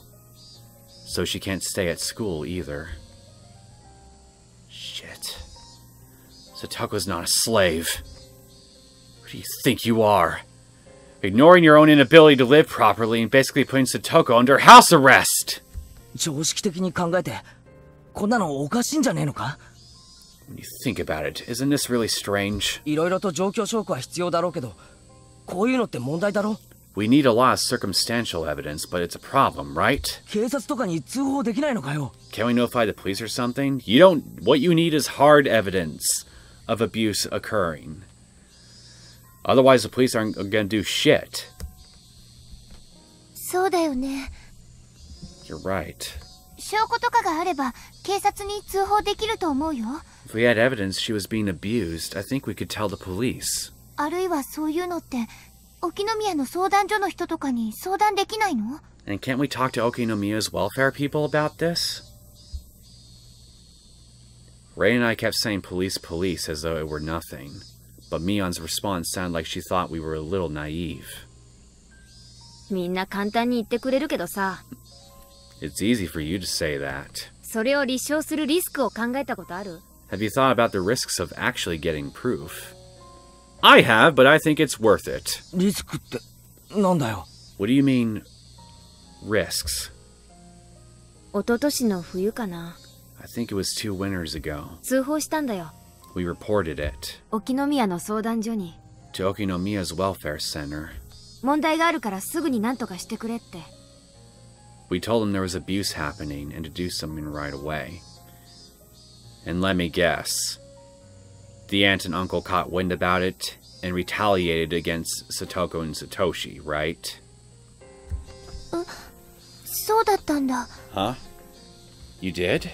A: so she can't stay at school either. Shit. Satoko's not a slave. Who do you think you are? Ignoring your own inability to live properly and basically putting Satoko under house arrest!
D: 常識的に考えてこんなのおかしいんじゃねえのか?
A: When you think about it, isn't this really strange?
D: いろいろと状況証拠は必要だろうけど、こういうのって問題だろ?
A: We need a lot of circumstantial evidence, but it's a problem, right?
D: 警察とかに通報できないのかよ?
A: Can we notify the police or something? What you need is hard evidence of abuse occurring. Otherwise, the police aren't gonna do shit.
B: そうだよね。
A: You're right.
B: 証拠とかがあれば警察に通報できると思うよ。
A: If we had evidence she was being abused, I think we could tell the police.
B: あるいはそういうのって沖宮の相談所の人とかに相談できないの?
A: And can't we talk to Okinomiya's welfare people about this? Ray and I kept saying police, police as though it were nothing, but Mion's response sounded like she thought we were a little naive.
E: みんな簡単に言ってくれるけどさ。
A: It's easy for you to say that.
E: それを立証するリスクを考えたことある?
A: Have you thought about the risks of actually getting proof? I have, but I think it's worth it.
D: リスクってなんだよ?
A: What do you mean, risks?
E: 一昨年の冬かな。
A: I think it was 2 winters ago.
E: 通報したんだよ。
A: We reported it.
E: 沖宮の相談所に。
A: To Okinomiya's welfare center.
E: 問題があるからすぐに何とかしてくれって。
A: We told them there was abuse happening and to do something right away. And let me guess. The aunt and uncle caught wind about it and retaliated against Satoko and Satoshi, right?
B: そうだったんだ。
A: Huh? You did?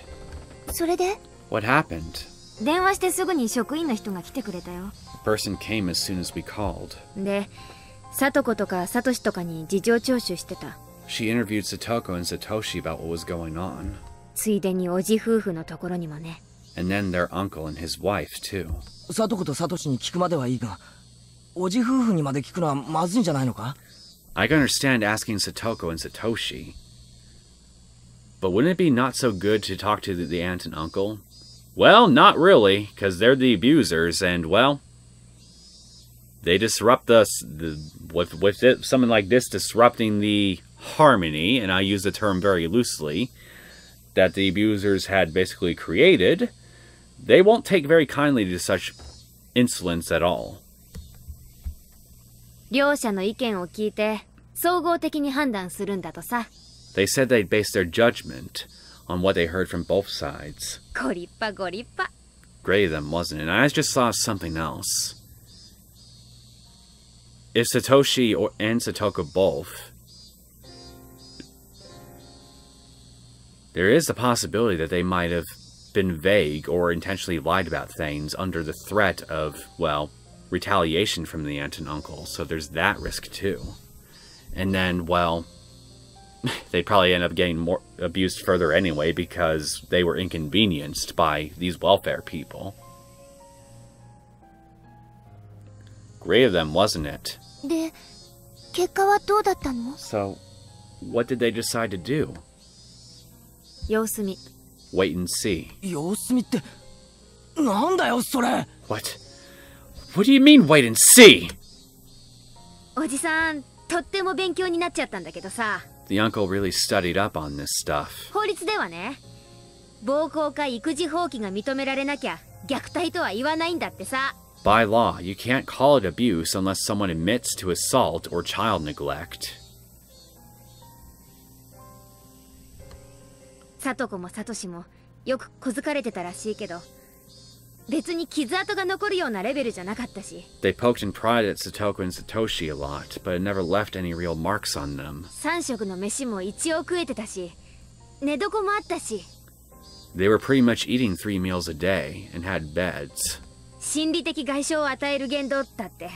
B: それで?
A: What happened?
E: 電話してすぐに職員の人が来てくれたよ。
A: The person came as soon as we called.
E: で、Satokoとかサトシとかに事情聴取してた。
A: She interviewed Satoko and Satoshi about what was going on.
E: ついでにおじ夫婦のところにもね。
A: And then their uncle and his wife, too.
D: サトコとサトシに聞くまではいいが、おじ夫婦にまで聞くのはまずいんじゃないのか？
A: I can understand asking Satoko and Satoshi. But wouldn't it be not so good to talk to the aunt and uncle? Well, not really, because they're the abusers, and, well, they disrupt with something like this disrupting the harmony, and I use the term very loosely, that the abusers had basically created. They won't take very kindly to such insolence at all.
E: 両者の意見を聞いて総合的に判断するんだとさ。
A: They said they'd base their judgment on what they heard from both sides.
E: ご立派ご立派。
A: Great of them, wasn't it? And I just saw something else. If Satoshi and Satoko both, there is a possibility that they might have been vague or intentionally lied about things under the threat of, well, retaliation from the aunt and uncle, so there's that risk too. And then, well, they'd probably end up getting more abused further anyway because they were inconvenienced by these welfare people. Great of them, wasn't it?
B: で、結果はどうだったの？
A: So, what did they decide to do?
E: 様子見。
A: Wait and see.
D: 様子見って、なんだよそれ。
A: What? What do you mean, wait and see?
E: おじさん、とっても勉強になっちゃったんだけどさ。
A: The uncle really studied up on this stuff.
E: 法律ではね、暴行か育児放棄が認められなきゃ虐待とは言わないんだってさ。
A: By law, you can't call it abuse unless someone admits to assault or child neglect.
E: サトコもサトシもよく小づかれてたらしいけど、別に傷跡が残るようなレベルじゃなかったし。
A: They poked and pried at Satoko and Satoshi a lot, but it never left any real marks on them.
E: 3食の飯も一応食えてたし、寝床もあったし。
A: They were pretty much eating 3 meals a day and had beds.
E: 心理的外傷を与える言動だって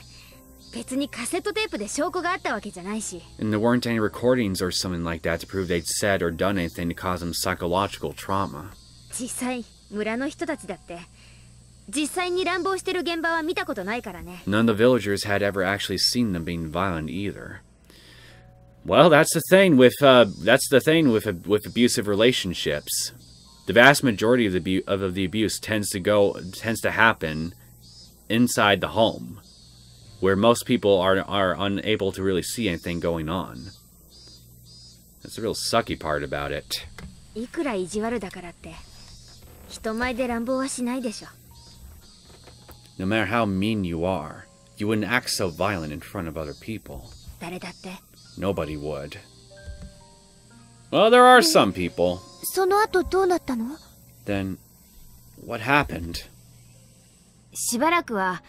E: 別にカセットテープで証拠があったわけじゃないし。
A: And there weren't any recordings or something like that to prove they'd said or done anything to cause them psychological trauma.
E: 実際村の人たちだって実際に乱暴してる現場は見たことないからね。
A: None of the villagers had ever actually seen them being violent either. Well, that's the thing with abusive relationships. The vast majority of the abuse tends to happen inside the home, where most people are unable to really see anything going on. That's the real sucky part about it.
E: いくら意地悪だからって人前で乱暴はしないでしょ。
A: No matter how mean you are, you wouldn't act so violent in front of other people.
E: 誰だって。
A: Nobody would. Well, there are some people.
B: その後どうなったの？
A: Then, what happened?
E: しばらくは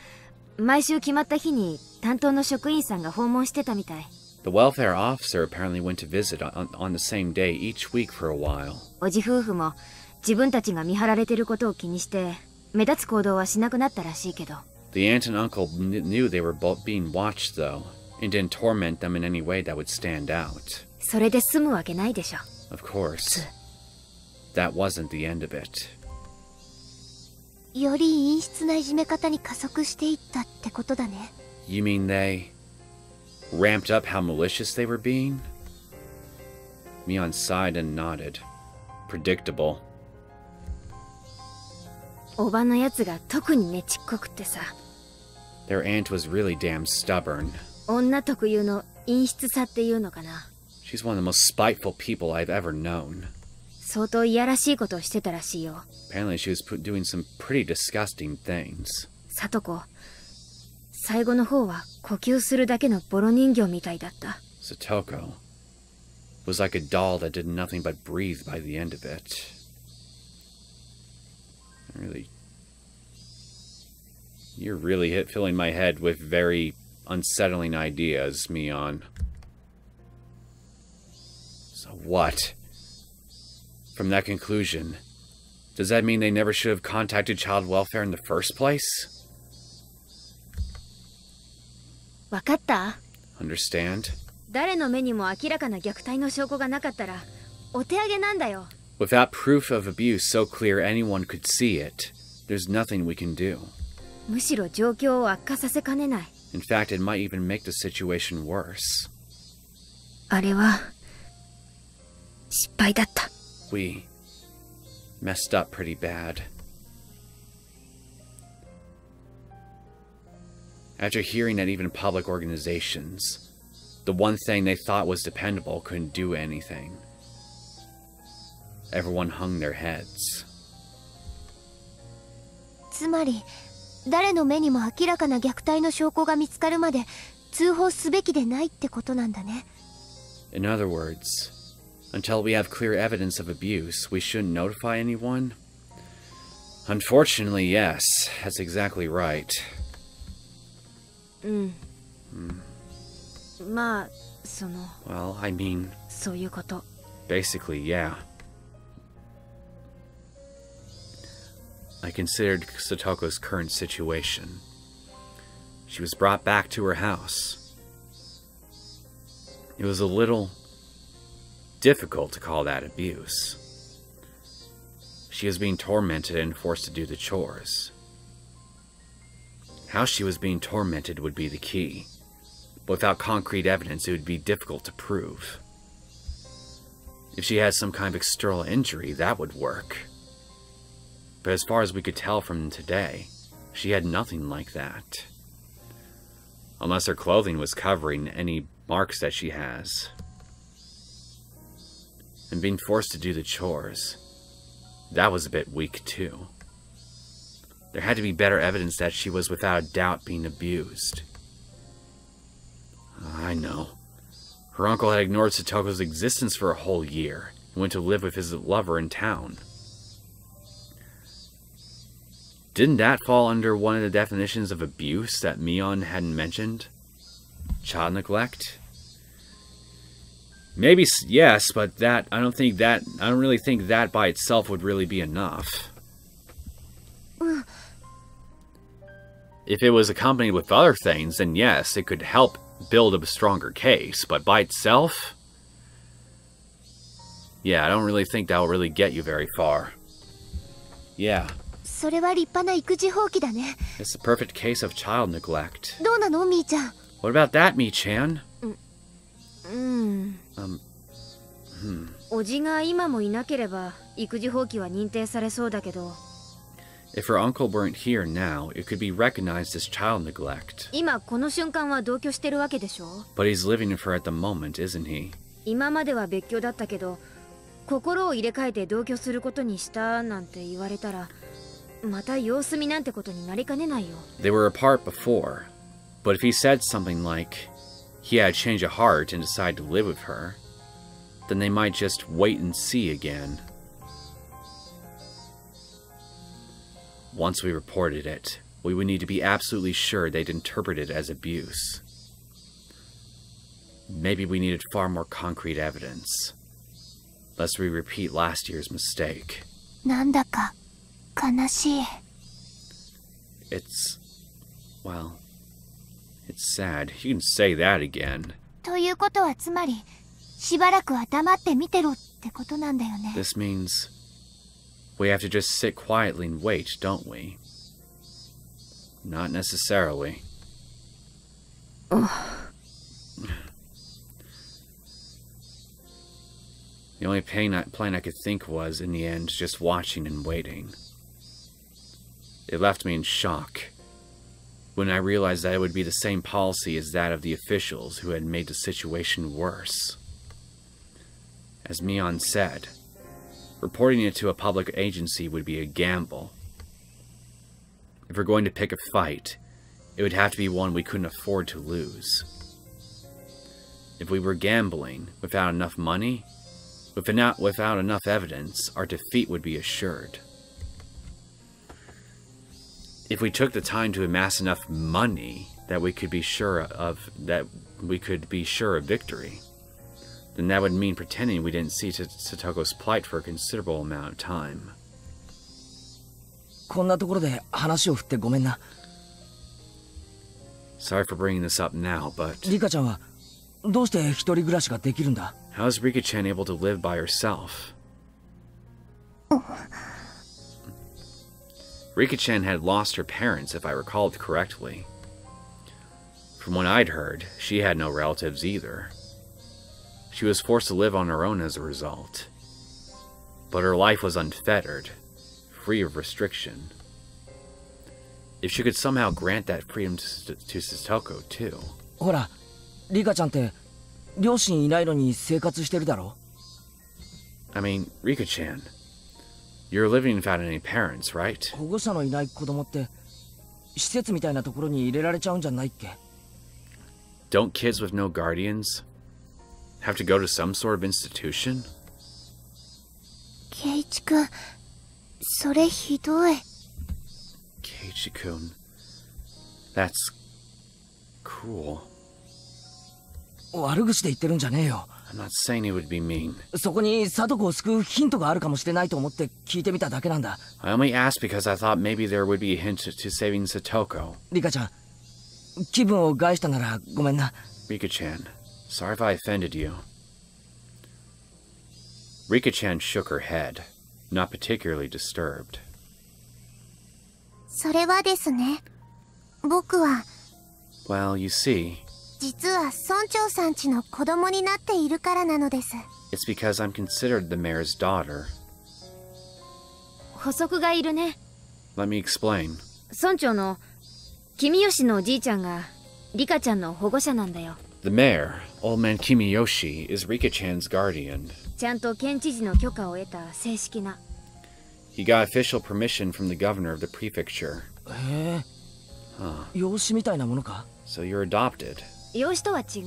E: 毎週決まった日に担当の職員さんが訪問してたみたい。
A: The welfare officer apparently went to visit on the same day each week for a while.
E: おじ夫婦も自分たちが見張られてることを気にして目立つ行動はしなくなったらしいけど。
A: The aunt and uncle knew they were both being watched, though, and didn't torment them in any way that would stand out.
E: それで済むわけないでしょ。
A: Of course. That wasn't the end of it.
B: より陰湿ないじめ方に加速していったってことだね。
A: You mean they ramped up how malicious they were being? Mion sighed and nodded. Predictable.
E: おばのやつが特にねちっこくってさ。
A: Their aunt was really damn stubborn.
E: 女特有の陰湿さっていうのかな。
A: She's one of the most spiteful people I've ever known.
E: 相当いやらしいことをしてたらしいよ。
A: Apparently she was doing some pretty disgusting things.
E: サトコ、最後の方は呼吸するだけのボロ人形みたいだった。
A: Satoko was like a doll that did nothing but breathe by the end of it. You're really filling my head with very unsettling ideas, Mion. So what? From that conclusion, does that mean they never should have contacted child welfare in the first place?
E: わかった？
A: Understand?
E: 誰の目にも明らかな虐待の証拠がなかったらお手上げなんだよ。
A: Without proof of abuse so clear anyone could see it, there's nothing we can do.
E: むしろ状況を悪化させかねない。
A: In fact, it might even make the situation worse.
E: あれは失敗だった。
A: We messed up pretty bad. After hearing that even public organizations, the one thing they thought was dependable, couldn't do anything, everyone hung their heads.
B: つまり誰の目にも明らかな虐待の証拠が見つかるまで通報すべきでないってことなんだね。
A: In other words, until we have clear evidence of abuse, we shouldn't notify anyone? Unfortunately, yes. That's exactly right.
E: まあ、その。
A: Well, I mean...
E: そういうこと。
A: Basically, yeah. I considered Satoko's current situation. She was brought back to her house. It was a little difficult to call that abuse. She was being tormented and forced to do the chores. How she was being tormented would be the key. But without concrete evidence, it would be difficult to prove. If she had some kind of external injury, that would work. But as far as we could tell from today, she had nothing like that. Unless her clothing was covering any marks that she has. And being forced to do the chores, that was a bit weak too. There had to be better evidence that she was without a doubt being abused. I know. Her uncle had ignored Satoko's existence for a whole year and went to live with his lover in town. Didn't that fall under one of the definitions of abuse that Mion hadn't mentioned? Child neglect? Maybe yes, but I don't really think that by itself would really be enough. If it was accompanied with other things, then yes, it could help build a stronger case, but by itself? Yeah, I don't really think that will really get you very far. Yeah.
B: それは立派な育児放棄だね。
A: It's the perfect case of child neglect.
B: どうなの、みーちゃん。
A: What about that, Mi-chan?
E: おじが今もいなければ育児放棄は認定されそうだけど。
A: If her uncle weren't here now, it could be recognized as child neglect.
E: 今この瞬間は同居してるわけでしょ。
A: But he's living with her at the moment, isn't he?
E: 今までは別居だったけど、心を入れ替えて同居することにしたなんて言われたら、また様子見なんてことになりかねないよ。
A: They were apart before, but if he said something like he had a change of heart and decided to live with her, then they might just wait and see again. Once we reported it, we would need to be absolutely sure they'd interpret it as abuse. Maybe we needed far more concrete evidence, lest we repeat last year's mistake.
B: なんだか悲しい。
A: Well, it's sad. You can say that again.
B: ということはつまり、しばらくは黙って見てろってことなんだよね。
A: This means we have to just sit quietly and wait, don't we? Not necessarily. The only plan I could think was, in the end, just watching and waiting. It left me in shock when I realized that it would be the same policy as that of the officials who had made the situation worse. As Mion said, reporting it to a public agency would be a gamble. If we're going to pick a fight, it would have to be one we couldn't afford to lose. If we were gambling without enough money, without enough evidence, our defeat would be assured. If we took the time to amass enough money that we could be sure of victory, then that would mean pretending we didn't see Satoko's plight for a considerable amount of time.
D: こんなところで話を振ってごめんな。
A: Sorry for bringing this up now, but
D: リカちゃんはどうして一人暮らしができるんだ？
A: how is Rika-chan able to live by herself? Rika-chan had lost her parents, if I recalled correctly. From what I'd heard, she had no relatives either. She was forced to live on her own as a result. But her life was unfettered, free of restriction. If she could somehow grant that freedom to Satoko, too.
D: ほら、リカちゃんって両親いないのに生活してるだろ?
A: I mean, Rika-chan, you're living without any parents, right?
D: 保護者のいない子供って施設みたいなところに入れられちゃうんじゃないっけ?
A: Don't kids with no guardians have to go to some sort of institution?
B: ケイチ君、それひどい。
A: Keiichi-kun, that's cruel.
D: 悪口で言ってるんじゃねえよ。
A: I'm not saying it would be mean.
D: そこにサトコを救うヒントがあるかもしれないと思って聞いてみただけなんだ。
A: I only asked because I thought maybe there would be a hint to saving Satoko.
D: リカちゃん、気分を害したならごめんな。
A: Rika-chan, sorry if I offended you. Rika-chan shook her head, not particularly disturbed.
B: それはですね、僕は
A: Well, you see,
B: 実は村長さん家の子供になっているからなのです。
A: it's because I'm considered the mayor's daughter.
E: 補足がいるね。
A: Let me explain.
E: 村長の君吉のおじいちゃんがリカちゃんの保護者なんだよ。
A: The mayor, Old Man Kimiyoshi, is Rika-chan's guardian.
E: ちゃんと県知事の許可を得た正式な。
A: He got official permission from the governor of the prefecture.
D: へえ、養子みたいなものか?
A: So you're adopted.
E: 養子とは違う。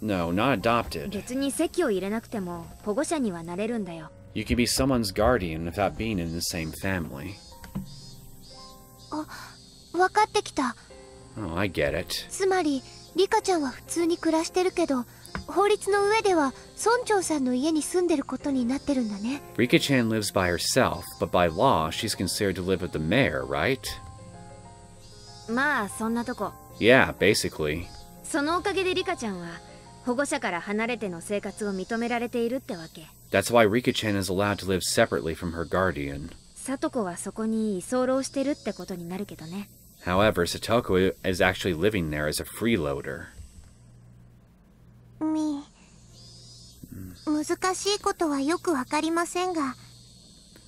A: No, not adopted.
E: 別に籍を入れなくても保護者にはなれるんだよ。
A: You can be someone's guardian without being in the same family.
B: あ、分かってきた。
A: Oh, I get it.
B: つまりリカちゃんは普通に暮らしてるけど、法律の上では村長さんの家に住んでることになってるんだね。
A: Rika-chan lives by herself, but by law, she's considered to live with the mayor, right?
E: まあそんなとこ。
A: Yeah, basically.
E: そのおかげでリカちゃんは保護者から離れての生活を認められているってわけ。
A: That's why Rika-chan is allowed to live separately from her guardian.
E: サトコはそこに居候してるってことになるけどね。
A: However, Satoko is actually living there as a freeloader.
B: 難しいことはよくわかりませんが、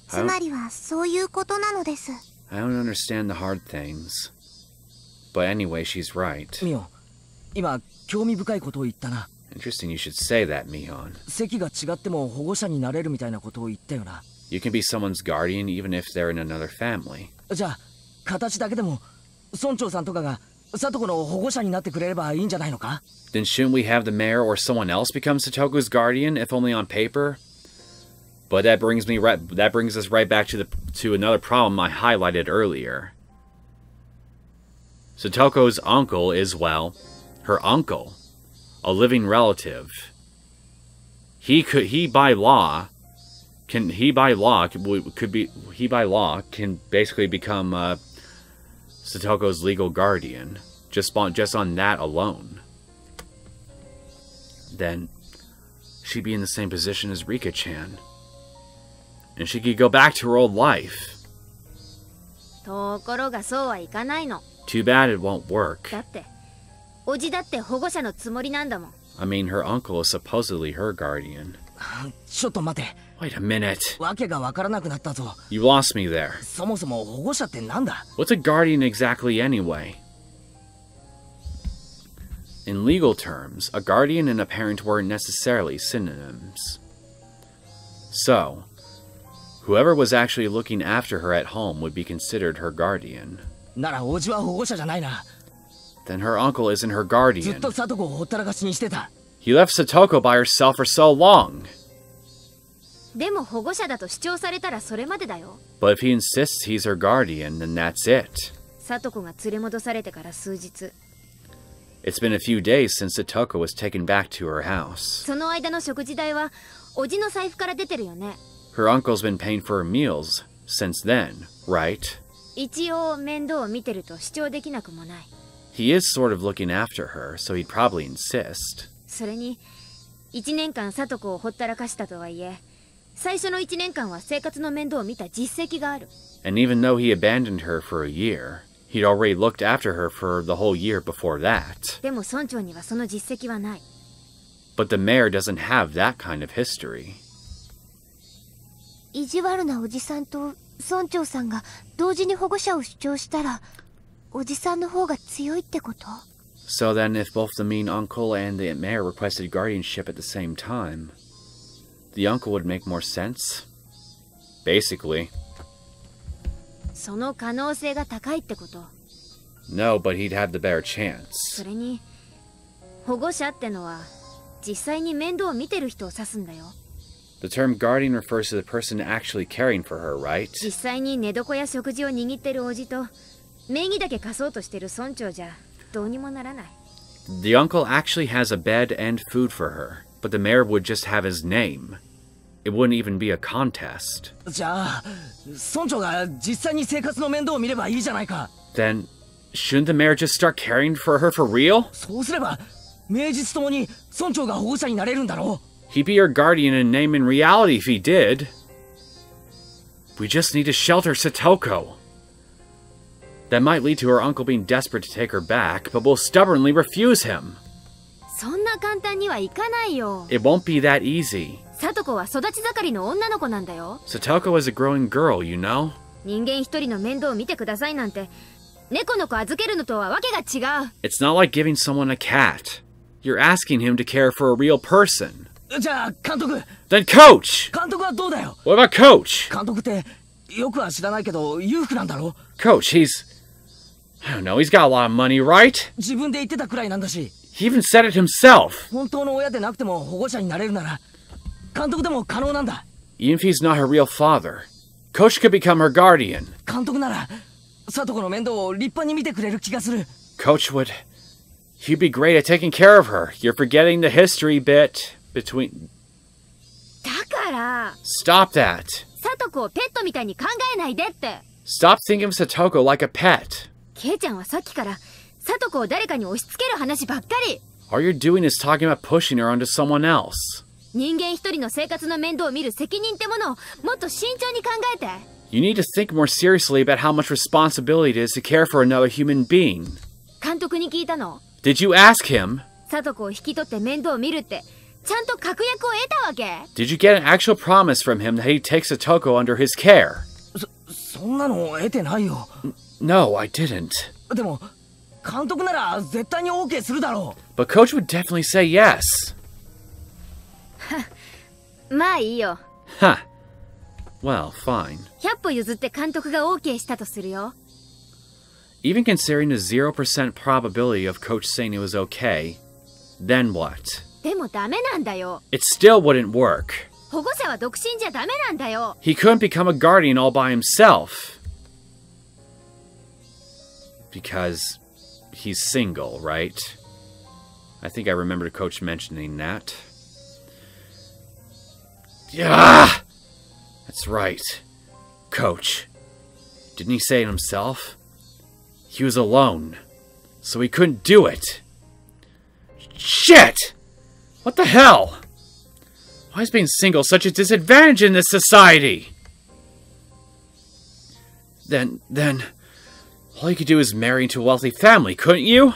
B: つまりはそういうことなのです。
A: I don't understand the hard things. But anyway, she's right.
D: ミオ、今興味深いことを言ったな。
A: Interesting you should say that, Mihon.
D: 席が違っても保護者になれるみたいなことを言ったよな。
A: You can be someone's guardian even if they're in another family.
D: じゃあ形だけでも村長さんとかがサトコの保護者になってくれればいいんじゃないのか?
A: Then shouldn't we have the mayor or someone else become Satoko's guardian, if only on paper? But that brings us right back to another problem I highlighted earlier. Satoko's uncle is, well, her uncle, a living relative. He by law can basically become Satoko's legal guardian just on that alone. Then she'd be in the same position as Rika-chan, and she could go back to her old life.
E: ところがそうはいかないの。
A: Too bad it won't work.
E: だっておじだって保護者のつもりなんだもん。
A: I mean, her uncle is supposedly her guardian.
D: ちょっと待て。
A: Wait a minute.
D: わけがわからなくなったぞ。
A: You lost me there.
D: そもそも保護者ってなんだ?
A: What's a guardian exactly anyway? In legal terms, a guardian and a parent weren't necessarily synonyms. So, whoever was actually looking after her at home would be considered her guardian.
D: ならおじは保護者じゃないな。
A: Then her uncle isn't her
D: ずっ
A: guardian.
D: とサトコをほったらかしにしてた。
A: He left Satoko by herself for so long.
E: でも保護者だと主張されたらそれまでだよ。
A: But if he insists he's her guardian, then that's it.
E: サトコが連れ戻されてから数日。
A: It's been a few days since Satoko was taken back to her house.
E: その間の食事代はおじの財布から出てるよね。
A: Her uncle's been paying for her meals since then, right?
E: 一応面倒を見てると主張できなくもない。
A: He is sort of looking after her, so he'd probably insist.
E: それに1年間サトコをほったらかしたとはいえ、最初の1年間は生活の面倒を見た実績がある。
A: And even though he abandoned her for a year, he'd already looked after her for the whole year before that.
E: でも村長にはその実績はない。
A: But the mayor doesn't have that kind of history.
B: 意地悪なおじさんと村長さんが同時に保護者を主張したら、おじさんの方が強いってこと？
A: So then, if both the mean uncle and the mayor requested guardianship at the same time, the uncle would make more sense? Basically.
E: その可能性が高いってこと。
A: No, but he'd have the better chance.
E: それに、保護者ってのは、実際に面倒を見てる人を指すんだよ。
A: The term guardian refers to the person actually caring for her, right?
E: 実際に寝床や食事を握ってるおじと、名義だけ貸そうとしてる村長じゃ、どうにもならない。
A: The uncle actually has a bed and food for her, but the mayor would just have his name. It wouldn't even be a contest.
D: じゃあ村長が実際に生活の面倒を見ればいいじゃないか。
A: Then, shouldn't the mayor just start caring for her for real?
D: そうすれば名実ともに村長が保護者になれるんだろう。
A: He'd be your guardian in name and reality if he did. We just need to shelter Satoko. That might lead to her uncle being desperate to take her back, but will stubbornly refuse him.
E: そんな簡単にはいかないよ。
A: It won't be that easy.
E: サトコは育ち盛りの女の子なんだよ。
A: Satoko is a growing girl, you know?
E: 人間一人の面倒を見てくださいなんて、猫の子預けるのとはわけが違う。
A: It's not like giving someone a cat. You're asking him to care for a real person.
D: じゃあ監督。
A: Then coach!
D: 監督はどうだよ。
A: What about coach?
D: 監督ってよくは知らないけど裕福なんだろ。
A: Coach, I don't know, he's got a lot of money, right?
D: 自分で言ってたくらいなんだし。
A: He even said it himself.
D: 本当の親でなくても保護者になれるなら監督でも可能なんだ。
A: Even if he's not her real father, Coach could become her guardian.
D: 監督ならサトコの面倒を立派に見てくれる気がする。
A: Coach he'd be great at taking care of her. You're forgetting the history bit between...
E: だから、
A: Stop that.
E: サトコをペットみたいに考えないでって。
A: Stop thinking of Satoko like a pet.
E: ケイちゃんはさっきからサトコを誰かに押し付ける話ばっかり。
A: All you're doing is talking about pushing her onto someone else.
E: 人間一人の生活の面倒を見る責任ってものをもっと慎重に考えて。
A: You need to think more seriously about how much responsibility it is to care for another human being.
E: 監督に聞いたの。
A: Did you ask him?
E: サトコを引き取って面倒を見るってちゃんと確約を得たわけ？
A: Did you get an actual promise from him that he'd take Satoko under his care?
D: そんなの得てないよ。
A: No, I didn't.
D: でも監督なら絶対に OK するだろう。
A: But Coach would definitely say yes.
E: まあいいよ。
A: Huh. Well, fine.
E: 100歩譲って監督が OK したとするよ。
A: Even considering the 0% probability of Coach saying it was okay, then what?
E: でもダメなんだよ。
A: It still wouldn't work.
E: 保護者は独身じゃダメなんだよ。
A: He couldn't become a guardian all by himself. Because he's single, right? I think I remember Coach mentioning that. Yeah! That's right. Coach. Didn't he say it himself? He was alone, so he couldn't do it. Shit! What the hell? Why is being single such a disadvantage in this society? Then, all you could do is marry into a wealthy family, couldn't you?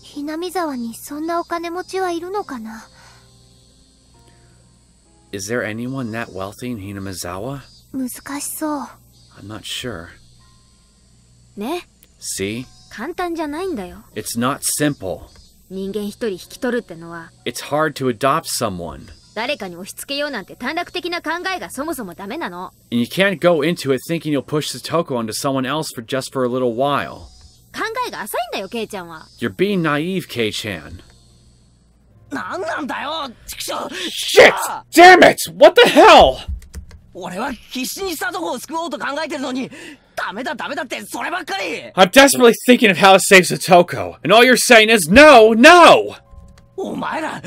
B: ひなみ沢にそんなお金持ちはいるのかな？
A: Is there anyone that wealthy in Hinamizawa?
B: 難しそう。
A: I'm not sure.
E: ね。
A: See?
E: 簡単じゃないんだよ。
A: It's not simple.
E: 人間一人引き取るってのは。
A: It's hard to adopt someone.
E: 誰かに押し付けようなんて短絡的な考えがそもそもダメなの。
A: And you can't go into it thinking you'll push Satoko onto someone else for just for a little while.
E: 考えが浅いんだよ、ケイちゃんは。
A: You're being naive, Kei-chan.
D: なんなんだよ、畜生。
A: Shit! Damn it! What the hell?
D: 俺は必死にサトコを救おうと考えてるのに、ダメだってそればっかり。
A: I'm desperately thinking of how to save Satoko, and all you're saying is no, no!
D: お前ら、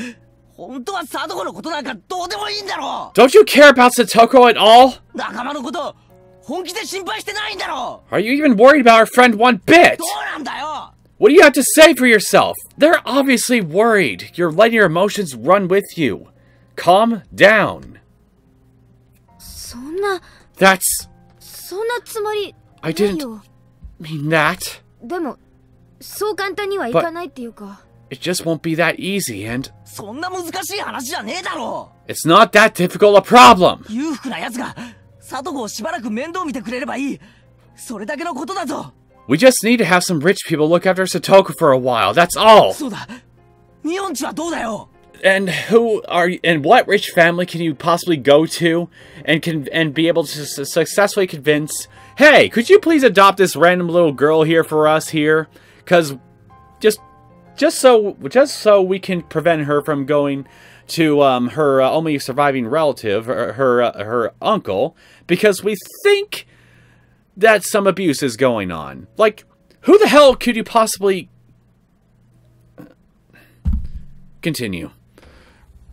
D: 本当はサトコのことなんかどうでもいいんだろ。
A: Don't you care about Satoko at all?
D: 仲間のこと、本気で心配してないんだろ。
A: Are you even worried about our friend one bit?
D: どうなんだよ。
A: What do you have to say for yourself? They're obviously worried. You're letting your emotions run with you. Calm down.
C: そんな
A: That's...
C: そんなつもり
A: I
C: ない
A: didn't
C: よ。
A: mean that.
C: でもそう簡単にはいかないっていうか。
A: It just won't be that easy, and
D: そんな難しい話じゃねえだろ
A: it's not that difficult a problem.
D: 裕福な奴がサトコをしばらく面倒見てくれればいい。それだけのことだぞ。
A: We just need to have some rich people look after Satoko for a while, that's all.
D: そうだ。ミオンチはどうだよ。
A: And what rich family can you possibly go to and be able to successfully convince, hey, could you please adopt this random little girl here for us here? Because just so we can prevent her from going to her only surviving relative, her uncle, because we think that some abuse is going on. Like, who the hell could you possibly... Continue.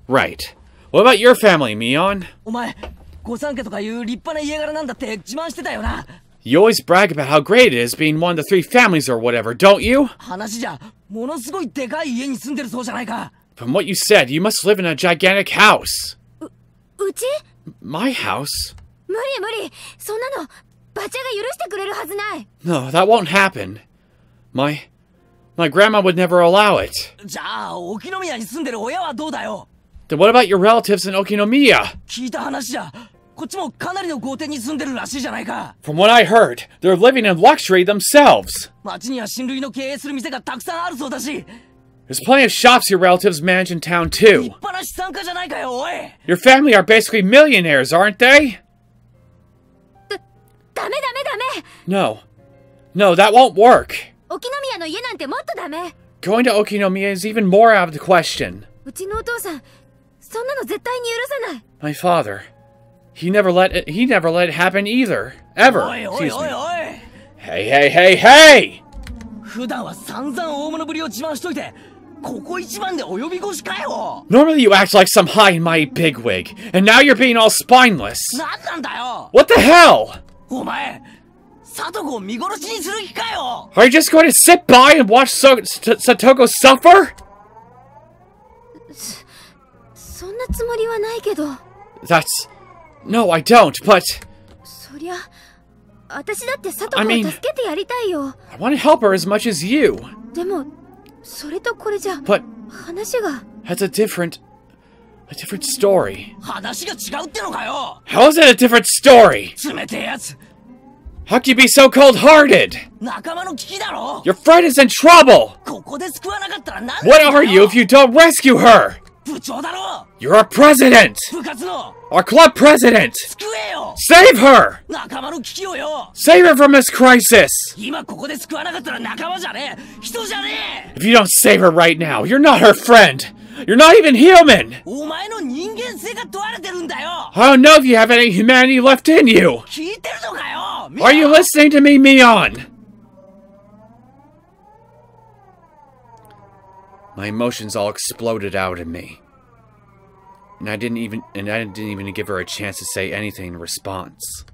A: Right. What about your family, Mion?
D: お前、御三家とかいう立派な家柄なんだって自慢してたよな。
A: You always brag about how great it is being one of the 3 families or whatever, don't you?
D: 話じゃ、ものすごいでかい家に住んでるそうじゃないか。
A: From what you said, you must live in a gigantic house.
C: うち
A: My house?
C: 無理。そんなのバチャが許してくれるはずない。
A: No, that won't happen. My grandma would never allow it.
D: じゃあ、沖宮に住んでる親はどうだよ。
A: Then what about your relatives in Okinomiya?
D: 聞いた話じゃ、こっちもかなりの豪邸に住んでるらしいじゃないか。
A: From what I heard, they're living in luxury themselves.
D: 町には親類の経営する店がたくさんあるそうだし。
A: There's plenty of shops your relatives manage in town
D: 立
A: too.
D: 派な資産家じゃないかよ、おい。
A: Your family are basically millionaires, aren't they?
C: ダメ。
A: No, that won't work.
C: 沖宮の家なんてもっとダメ。
A: Going to Okinomiya is even more out of the question.
C: うちのお父さん、そんなの絶対に許さない。
A: My father, he never let it happen either. Ever.
D: おいおい
A: Excuse
D: おい
A: me.
D: おい。
A: Hey!
D: 普段は散々大物ぶりを自慢しといて、ここ一番で及び腰かよ。
A: Normally you act like some high and mighty bigwig, and now you're being all spineless.
D: なんなんだよ。
A: What the hell?
D: お前、サトコを見殺しにする気かよ。
A: Are you just going to sit by and watch Satoko suffer?
C: そんなつもりはないけど。
A: No, I don't, but
C: そりゃ、私だってサトコを助けてやりたいよ。
A: I want to help her as much as you.
C: でも、それとこれじゃ、
A: But
C: 話が。
A: that's a different story.
D: 話が違うってのかよ。
A: How is it a different story?
D: 冷てえやつ。
A: How can you be so cold-hearted?
D: 仲間の危機だろ。
A: Your friend is in trouble!
D: ここで救わなかったら何
A: What are you if you don't rescue her?
D: 部長だろ。
A: You're our president!
D: 部活の
A: Our club president!
D: 救えよ。
A: Save her!
D: 仲間の危機をよ。
A: Save her from this crisis!
D: 今ここで救わなかったら仲間じゃねえ。人じゃねえ。
A: If you don't save her right now, you're not her friend! You're not even human!
D: お前の人間性が問われてるんだよ。
A: I don't know if you have any humanity left in you!
D: 聞いてるのかよ。
A: Are you listening to me, Mion? My emotions all exploded out in me. And I didn't even give her a chance to say anything in response.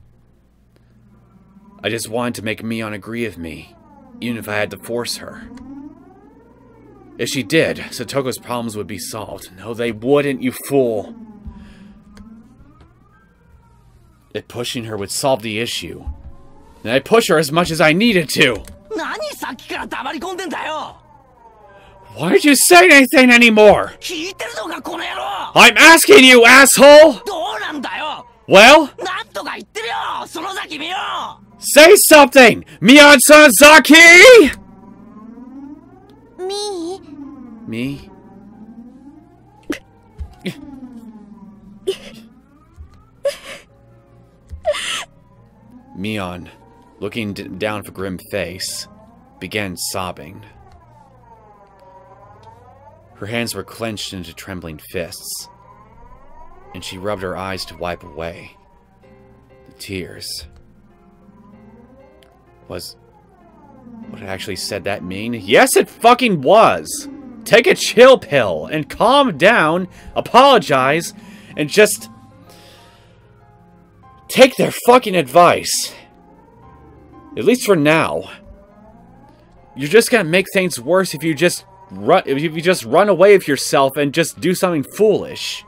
A: I just wanted to make Mion agree with me, even if I had to force her. If she did, Satoko's problems would be solved. No, they wouldn't, you fool. If pushing her would solve the issue, then I'd push her as much as I needed to.
D: 何さっきから黙り込んでんだよ。
A: Why didn't you say anything anymore?
D: 聞いてるのかこの野郎。
A: I'm asking you, asshole!
D: どうなんだよ。
A: Well?
D: なんとか言ってるよ。その先見よ。
A: Say something! Mion Sazaki! Me? Mion, looking down with a grim face, began sobbing. Her hands were clenched into trembling fists, and she rubbed her eyes to wipe away the tears. What I actually said that mean? Yes, it fucking was! Take a chill pill and calm down, apologize, and just take their fucking advice. At least for now. You're just gonna make things worse if you just run away with yourself and just do something foolish.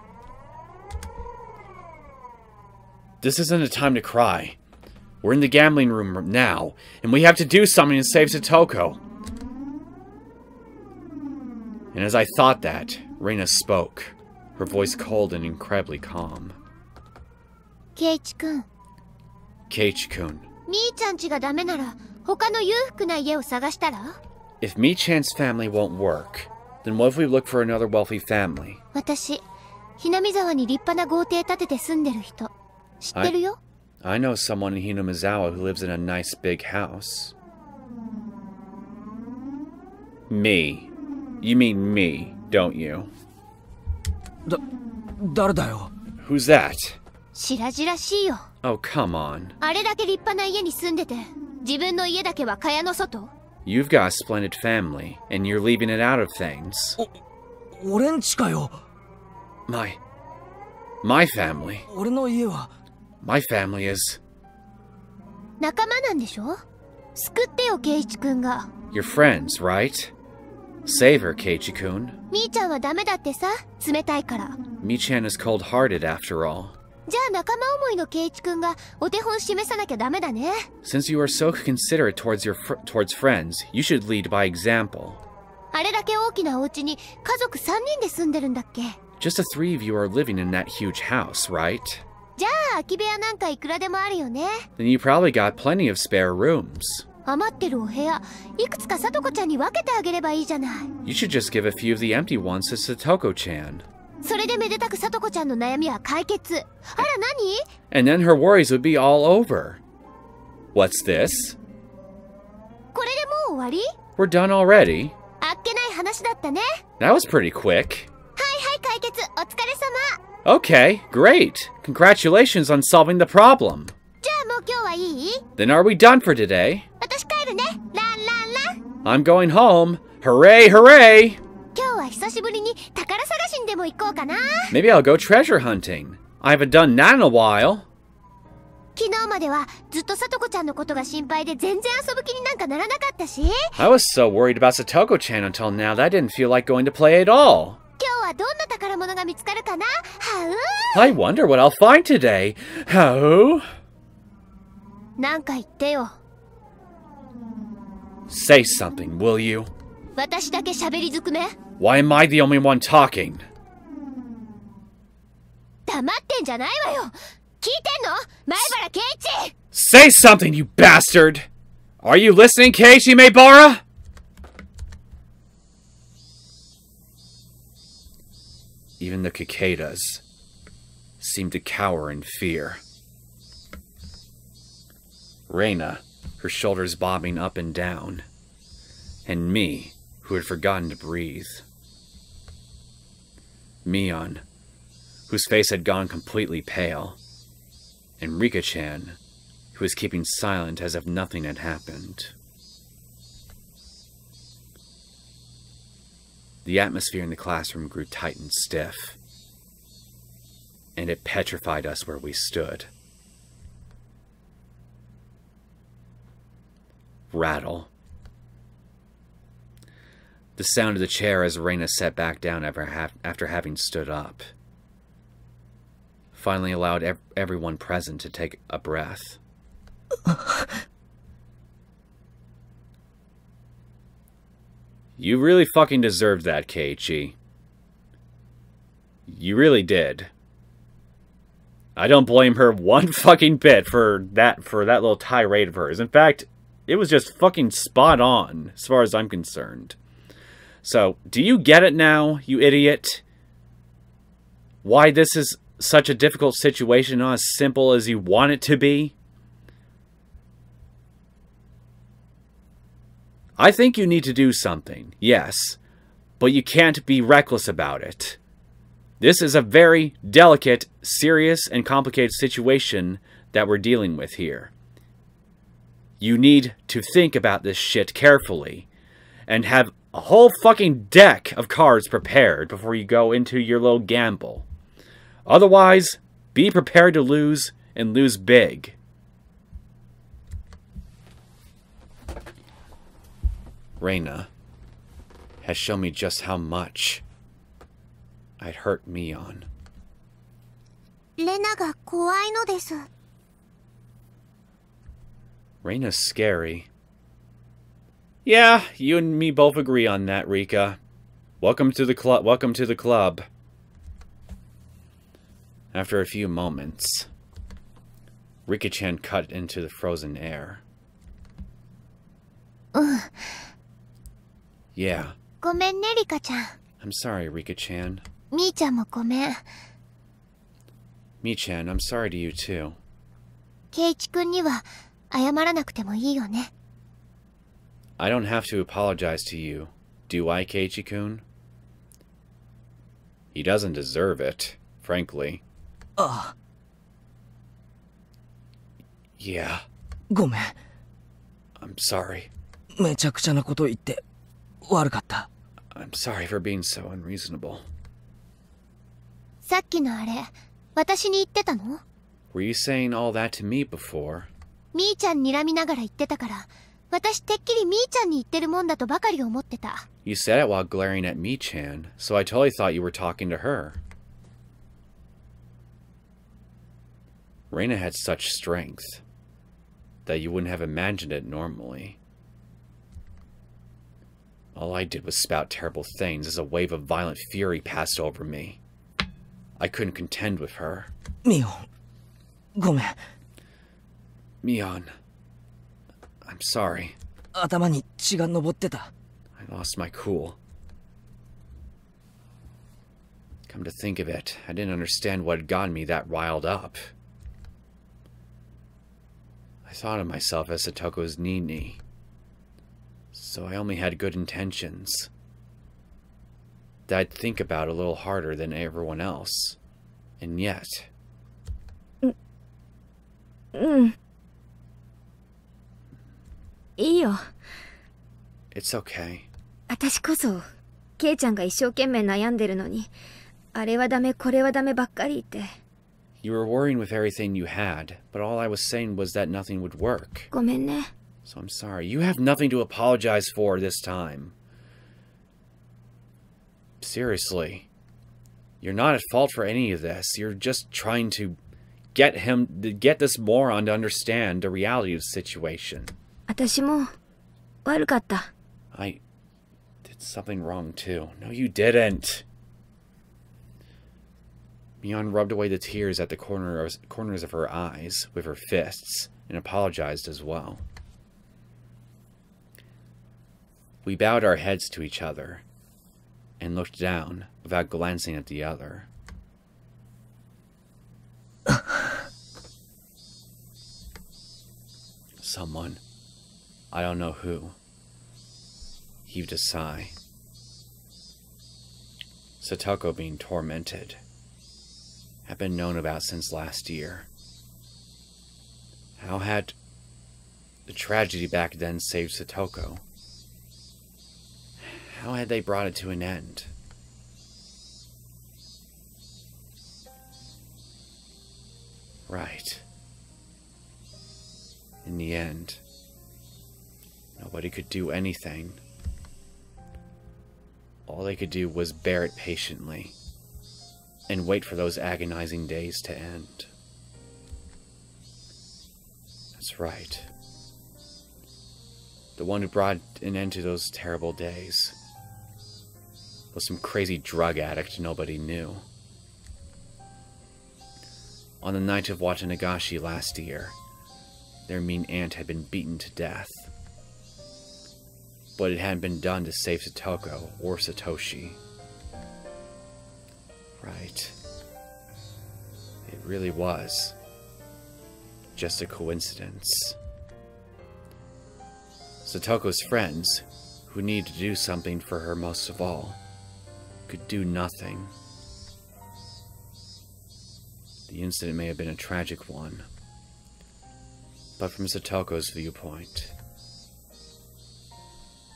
A: This isn't a time to cry. We're in the gambling room now, and we have to do something to save Satoko. And as I thought that, Reina spoke, her voice cold and incredibly calm.
B: Keiichi-kun.
A: Keiichi-kun.
B: みーちゃん家がダメなら他の裕福な家を探したら
A: If Mi-chan's family won't work, then what if we look for another wealthy family?
B: 私、ひなみ沢に立派な豪邸建てて住んでる人。知ってるよ
A: I know someone in Hinamizawa who lives in a nice big house. Me. You mean me, don't you?
D: 誰だよ
A: Who's that?
B: 白々しいよ。
A: Oh, come on.
B: あれだけ立派な家に住んでて、自分の家だけは蚊帳の外
A: You've got a splendid family, and you're leaving it out of things.
D: 俺んちかよ
A: My family.
D: 俺の家は
A: My family is...
B: 仲間なんでしょ救ってよ、ケイイチ君が。
A: Your friends, right? Save her, Keiichi-kun.
B: みーちゃんはダメだってさ、冷たいから。
A: Mi-chan is cold-hearted after all.
B: じゃあ仲間思いのケイイチ君がお手本示さなきゃダメだね。
A: Since you are so considerate towards friends, you should lead by example.
B: あれだけ大きなお家に家族3人で住んでるんだっけ
A: Just the three of you are living in that huge house, right?
B: じゃあ空き部屋なんかいくらでもあるよね。
A: Then you probably got plenty of spare rooms.
B: 余ってるお部屋、いくつかさとこちゃんに分けてあげればいいじゃない。
A: You should just give a few of the empty ones to Satoko-chan.
B: それでめでたくさとこちゃんの悩みは解決。あら何
A: And then her worries would be all over. What's this?
B: これでもう終わり
A: We're done already?
B: あっけない話だったね。
A: That was pretty quick.
B: はいはい解決、お疲れ様。
A: Okay, great. Congratulations on solving the problem.
B: じゃあもう今日はいい
A: Then are we done for today?
B: 私帰るね。ランランラン。
A: I'm going home. Hooray, hooray!
B: 今日は久しぶりに宝探しにでも行こうかな。
A: Maybe I'll go treasure hunting. I haven't done that in a while.
B: 昨日まではずっとさとこちゃんのことが心配で全然遊ぶ気になんかならなかったし。
A: I was so worried about Satoko-chan until now that I didn't feel like going to play at all.
B: 今日はどんな宝物が見つかるかな。はう
A: I wonder what I'll find today. How?
B: なんか言ってよ。
A: Say something, will you?
B: 私だけ喋りずくめ
A: Why am I the only one talking?
B: 黙ってんじゃないわよ。聞いてんの前原圭一。
A: Say something, you bastard! Are you listening, Keiichi Maebara? Even the cicadas seemed to cower in fear. Reina, her shoulders bobbing up and down, and me, who had forgotten to breathe. Mion, whose face had gone completely pale, and Rika-chan, who was keeping silent as if nothing had happened. The atmosphere in the classroom grew tight and stiff, and it petrified us where we stood. Rattle. The sound of the chair as Reina sat back down after having stood up finally allowed everyone present to take a breath. You really fucking deserved that, Keiichi. You really did. I don't blame her one fucking bit for that little tirade of hers. In fact, it was just fucking spot on, as far as I'm concerned. So, do you get it now, you idiot? Why this is such a difficult situation, not as simple as you want it to be? I think you need to do something, yes, but you can't be reckless about it. This is a very delicate, serious, and complicated situation that we're dealing with here. You need to think about this shit carefully, and have a whole fucking deck of cards prepared before you go into your little gamble. Otherwise, be prepared to lose, and lose big. Reina has shown me just how much I'd hurt Mion.
B: レナが怖いのです。
A: Reina's scary. Yeah, you and me both agree on that, Rika. Welcome to the club. Welcome to the club. After a few moments, Rika-chan cut into the frozen air. Yeah.
B: ごめんね、リカちゃん。
A: I'm sorry, Rika-chan.
B: みーちゃんもごめん。
A: Mi-chan, I'm sorry to you too.
B: ケイチ君には謝らなくてもいいよね。
A: I don't have to apologize to you, do I, Keiichi-kun? He doesn't deserve it, frankly. Yeah.
D: ごめん。
A: I'm sorry.
D: めちゃくちゃなこと言って悪かった。
A: I'm sorry for being so unreasonable.
B: さっきのあれ、私に言ってたの？
A: Were you saying all that to me before?
B: みーちゃん睨みながら言ってたから、私てっきりみーちゃんに言ってるもんだとばかり思ってた。
A: You said it while glaring at Mi-chan, so I totally thought you were talking to her. Reina had such strength that you wouldn't have imagined it normally. All I did was spout terrible things as a wave of violent fury passed over me. I couldn't contend with her.
D: ミオン、ごめん。
A: Mion, I'm sorry.
D: 頭に血が上ってた。
A: I lost my cool. Come to think of it, I didn't understand what had gotten me that riled up. I thought of myself as Satoko's Nini, so I only had good intentions. That I'd think about a little harder than everyone else. And yet...
E: いいよ。
A: It's okay.
E: 私こそケイちゃんが一生懸命悩んでるのに、あれはダメこれはダメばっかり言って。
A: You were worrying with everything you had, but all I was saying was that nothing would work.
E: ごめんね。
A: So I'm sorry. You have nothing to apologize for this time. Seriously. You're not at fault for any of this. You're just trying to get this moron to understand the reality of the situation.
E: 私も悪かった。
A: I did something wrong too. No, you didn't. Mion rubbed away the tears at the corners of her eyes with her fists and apologized as well. We bowed our heads to each other and looked down without glancing at the other. Someone, I don't know who, heaved a sigh. Satoko being tormented had been known about since last year. How had the tragedy back then saved Satoko? How had they brought it to an end? Right. In the end, nobody could do anything. All they could do was bear it patiently and wait for those agonizing days to end. That's right. The one who brought an end to those terrible days was some crazy drug addict nobody knew. On the night of Watanagashi last year, their mean aunt had been beaten to death. But it hadn't been done to save Satoko or Satoshi. Right. It really was just a coincidence. Satoko's friends, who needed to do something for her most of all, could do nothing. The incident may have been a tragic one, but from Satoko's viewpoint,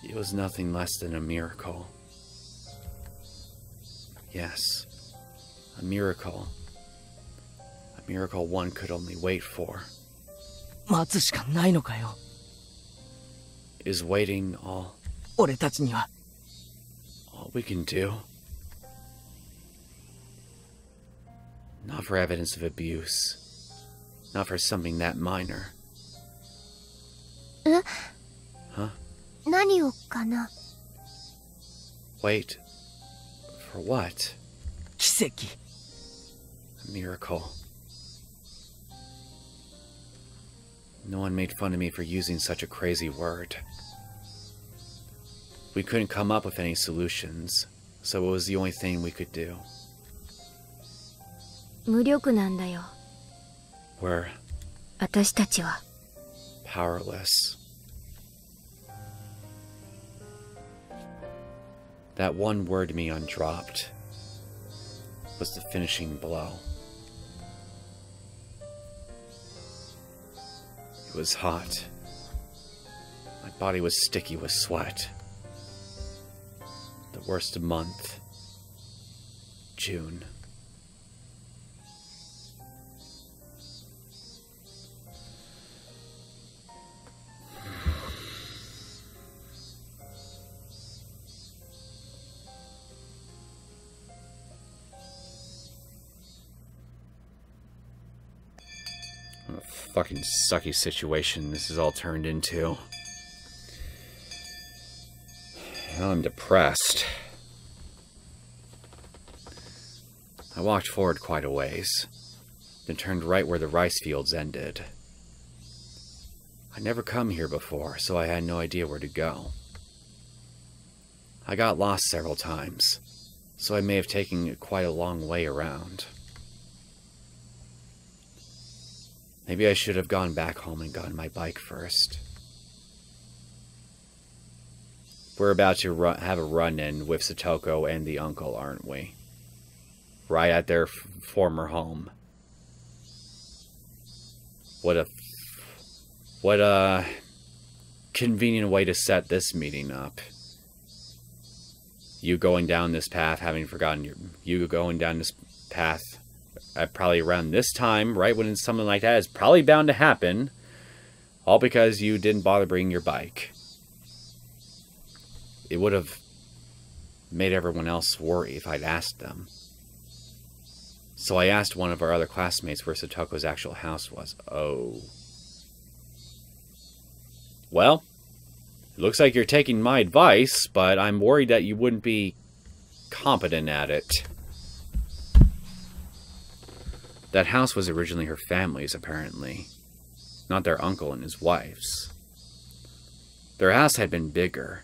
A: it was nothing less than a miracle. Yes, a miracle. A miracle one could only wait for.
D: 待つしかないのかよ。
A: Is waiting all
D: 俺たちには。
A: we can do? Not for evidence of abuse. Not for something that minor.
B: え
A: Huh?
B: 何をかな
A: Wait. For what?
D: 奇跡。
A: A miracle. No one made fun of me for using such a crazy word. We couldn't come up with any solutions, so it was the only thing we could do.
E: 無力なんだよ。
A: We're
E: 私たちは。
A: powerless. That one word Mion dropped was the finishing blow. It was hot. My body was sticky with sweat. The worst month. June. What a fucking sucky situation this is all turned into. Now I'm depressed. I walked forward quite a ways, then turned right where the rice fields ended. I'd never come here before, so I had no idea where to go. I got lost several times, so I may have taken quite a long way around. Maybe I should have gone back home and gotten my bike first. We're about to have a run-in with Satoko and the uncle, aren't we? Right at their former home. What a convenient way to set this meeting up. You going down this path, having forgotten you going down this path at probably around this time, right when something like that is probably bound to happen, all because you didn't bother bringing your bike. It would have made everyone else worry if I'd asked them. So I asked one of our other classmates where Satoko's actual house was. Oh. Well, it looks like you're taking my advice, but I'm worried that you wouldn't be competent at it. That house was originally her family's, apparently. Not their uncle and his wife's. Their house had been bigger,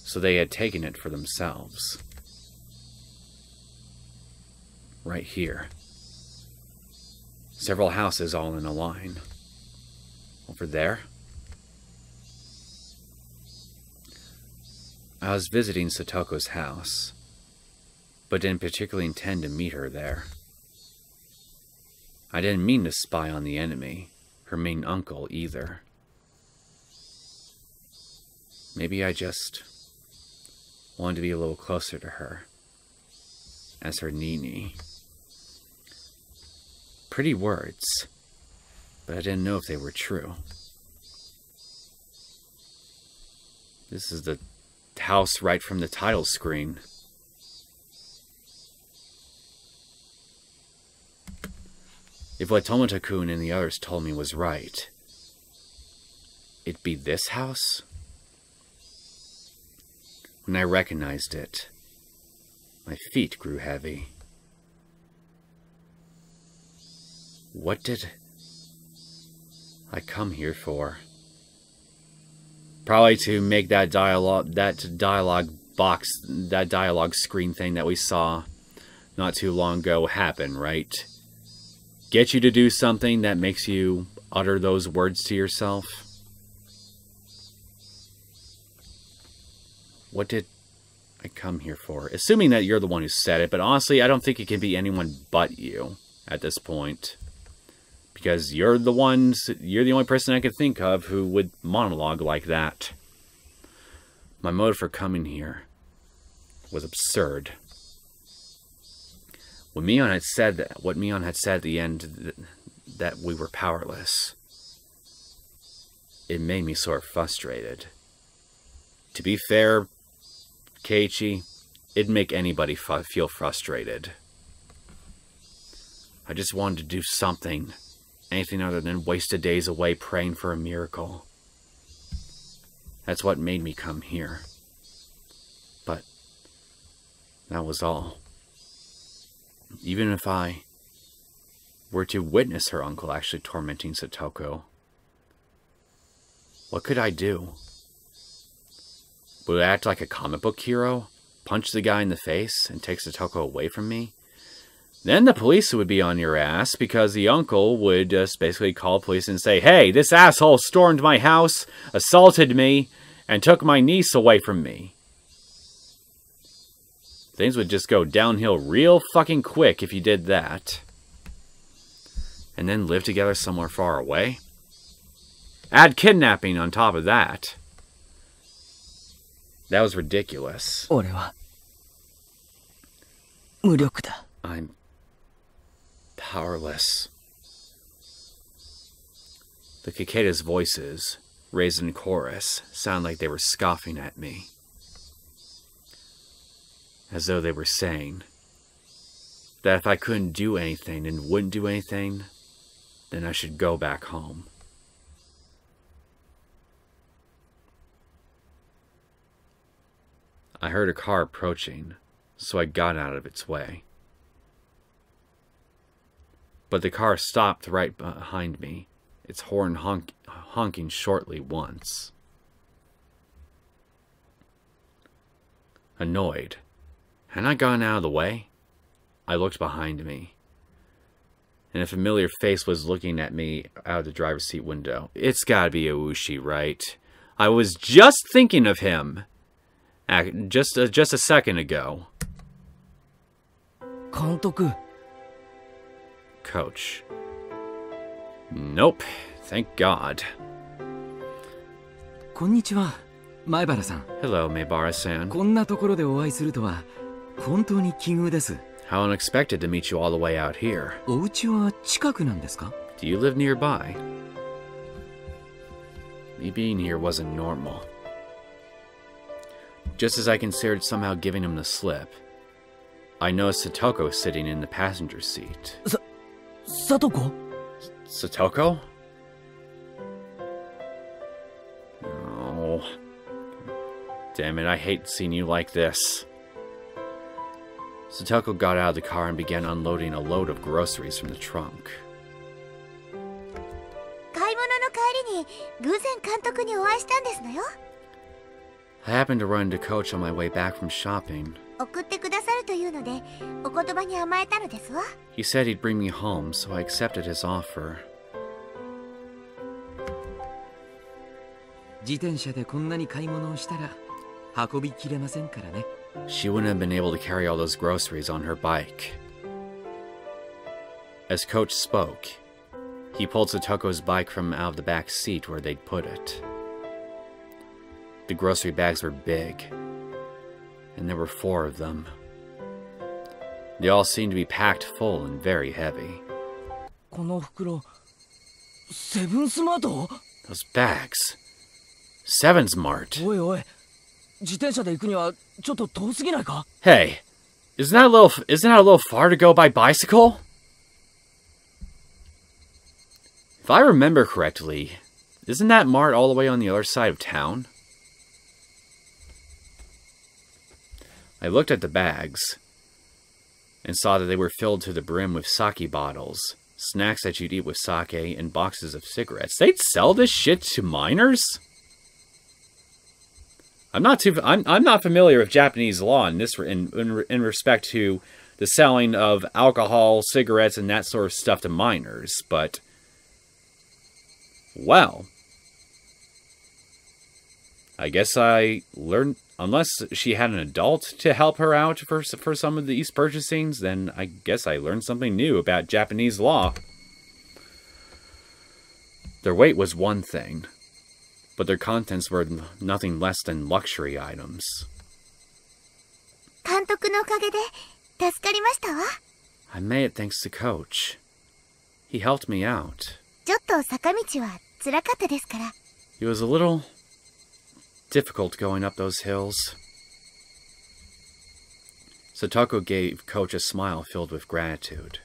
A: so they had taken it for themselves. Right here. Several houses all in a line. Over there. I was visiting Satoko's house, but didn't particularly intend to meet her there. I didn't mean to spy on the enemy, her main uncle, either. Maybe I just wanted to be a little closer to her, as her Nini. Pretty words, but I didn't know if they were true. This is the house right from the title screen. If what Tomoto-kun and the others told me was right, it'd be this house? When I recognized it, my feet grew heavy. What did I come here for? Probably to make that dialogue box, that dialogue screen thing that we saw not too long ago happen, right? Get you to do something that makes you utter those words to yourself. What did I come here for? Assuming that you're the one who said it, but honestly, I don't think it can be anyone but you at this point. Because you're the only person I could think of who would monologue like that. My motive for coming here was absurd. When Mion had said that, what Mion had said at the end, that we were powerless, it made me sort of frustrated. To be fair, Keiichi, it'd make anybody feel frustrated. I just wanted to do something. Anything other than waste a days away praying for a miracle. That's what made me come here. But that was all. Even if I were to witness her uncle actually tormenting Satoko, what could I do? Would I act like a comic book hero? Punch the guy in the face and take Satoko away from me? Then the police would be on your ass because the uncle would just basically call police and say, hey, this asshole stormed my house, assaulted me, and took my niece away from me. Things would just go downhill real fucking quick if you did that. And then live together somewhere far away. Add kidnapping on top of that. That was ridiculous. I'm powerless. The Cicada's voices, raised in chorus, sound like they were scoffing at me. As though they were saying that if I couldn't do anything and wouldn't do anything, then I should go back home. I heard a car approaching, so I got out of its way. But the car stopped right behind me, its horn honking shortly once. Annoyed, hadn't I gotten out of the way? I looked behind me, and a familiar face was looking at me out of the driver's seat window. It's gotta be Oushi, right? I was just thinking of him. Just a second ago. Coach. Nope. Thank God.
D: Konnichiwa, Maebara-san.
A: Hello, Maebara-san.
D: こんなところでお会いするとは本当に奇遇です。
A: How unexpected to meet you all the way out here.
D: お家は近くなんですか?
A: Do you live nearby? Me being here wasn't normal. Just as I considered somehow giving him the slip, I noticed Satoko sitting in the passenger seat.
D: Satoko?
A: Satoko? Oh. Damn it, I hate seeing you like this. Satoko got out of the car and began unloading a load of groceries from the trunk.
B: 買い物の帰りに偶然監督にお会いしたんですのよ。
A: I happened to run into Coach on my way back from shopping.
B: 送ってくださるというのでお言葉に甘えたのですわ。
A: He said he'd bring me home, so I accepted his offer.
D: 自転車でこんなに買い物をしたら運びきれませんからね。
A: She wouldn't have been able to carry all those groceries on her bike. As Coach spoke, he pulled Satoko's bike from out of the back seat where they'd put it. The grocery bags were big, and there were 4 of them. They all seemed to be packed full and very heavy.
D: この袋、セブンスマート?
A: Those bags. Seven Smart.
D: おいおい、自転車で行くにはちょっと遠すぎないか?
A: Hey, isn't that a little far to go by bicycle? If I remember correctly, isn't that mart all the way on the other side of town? I looked at the bags and saw that they were filled to the brim with sake bottles, snacks that you'd eat with sake, and boxes of cigarettes. They'd sell this shit to minors? I'm not familiar with Japanese law in this in respect to the selling of alcohol, cigarettes, and that sort of stuff to minors, but well, I guess I learned, unless she had an adult to help her out for some of these purchasings, then I guess I learned something new about Japanese law. Their weight was one thing, but their contents were nothing less than luxury items.
B: 監督のおかげで助かりましたわ。
A: I made it thanks to Coach. He helped me out.
B: ちょっと坂道は辛かったですから。
A: It was a little difficult going up those hills. Satoko gave Coach a smile filled with gratitude.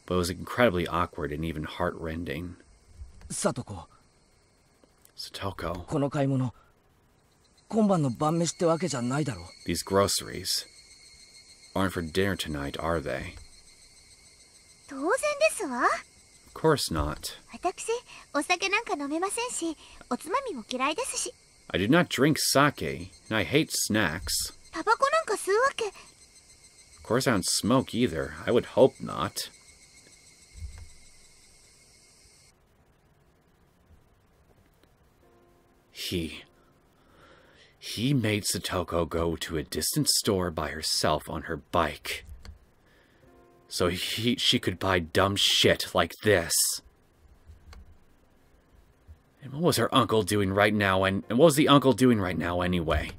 A: but it was incredibly awkward and even heart-rending.
D: Satoko.
A: Satoko.
D: この買い物、今晩の晩飯ってわけじゃないだろう。
A: These groceries aren't for dinner tonight, are they?
B: 当然ですわ。
A: Of course not.
B: 私、お酒なんか飲めませんし、おつまみも嫌いですし。
A: I do not drink sake, and I hate snacks.
B: タバコなんか吸うわけ。
A: Of course I don't smoke either. I would hope not. He made Satoko go to a distant store by herself on her bike. So she could buy dumb shit like this. And what was her uncle doing right now, and what was the uncle doing right now anyway?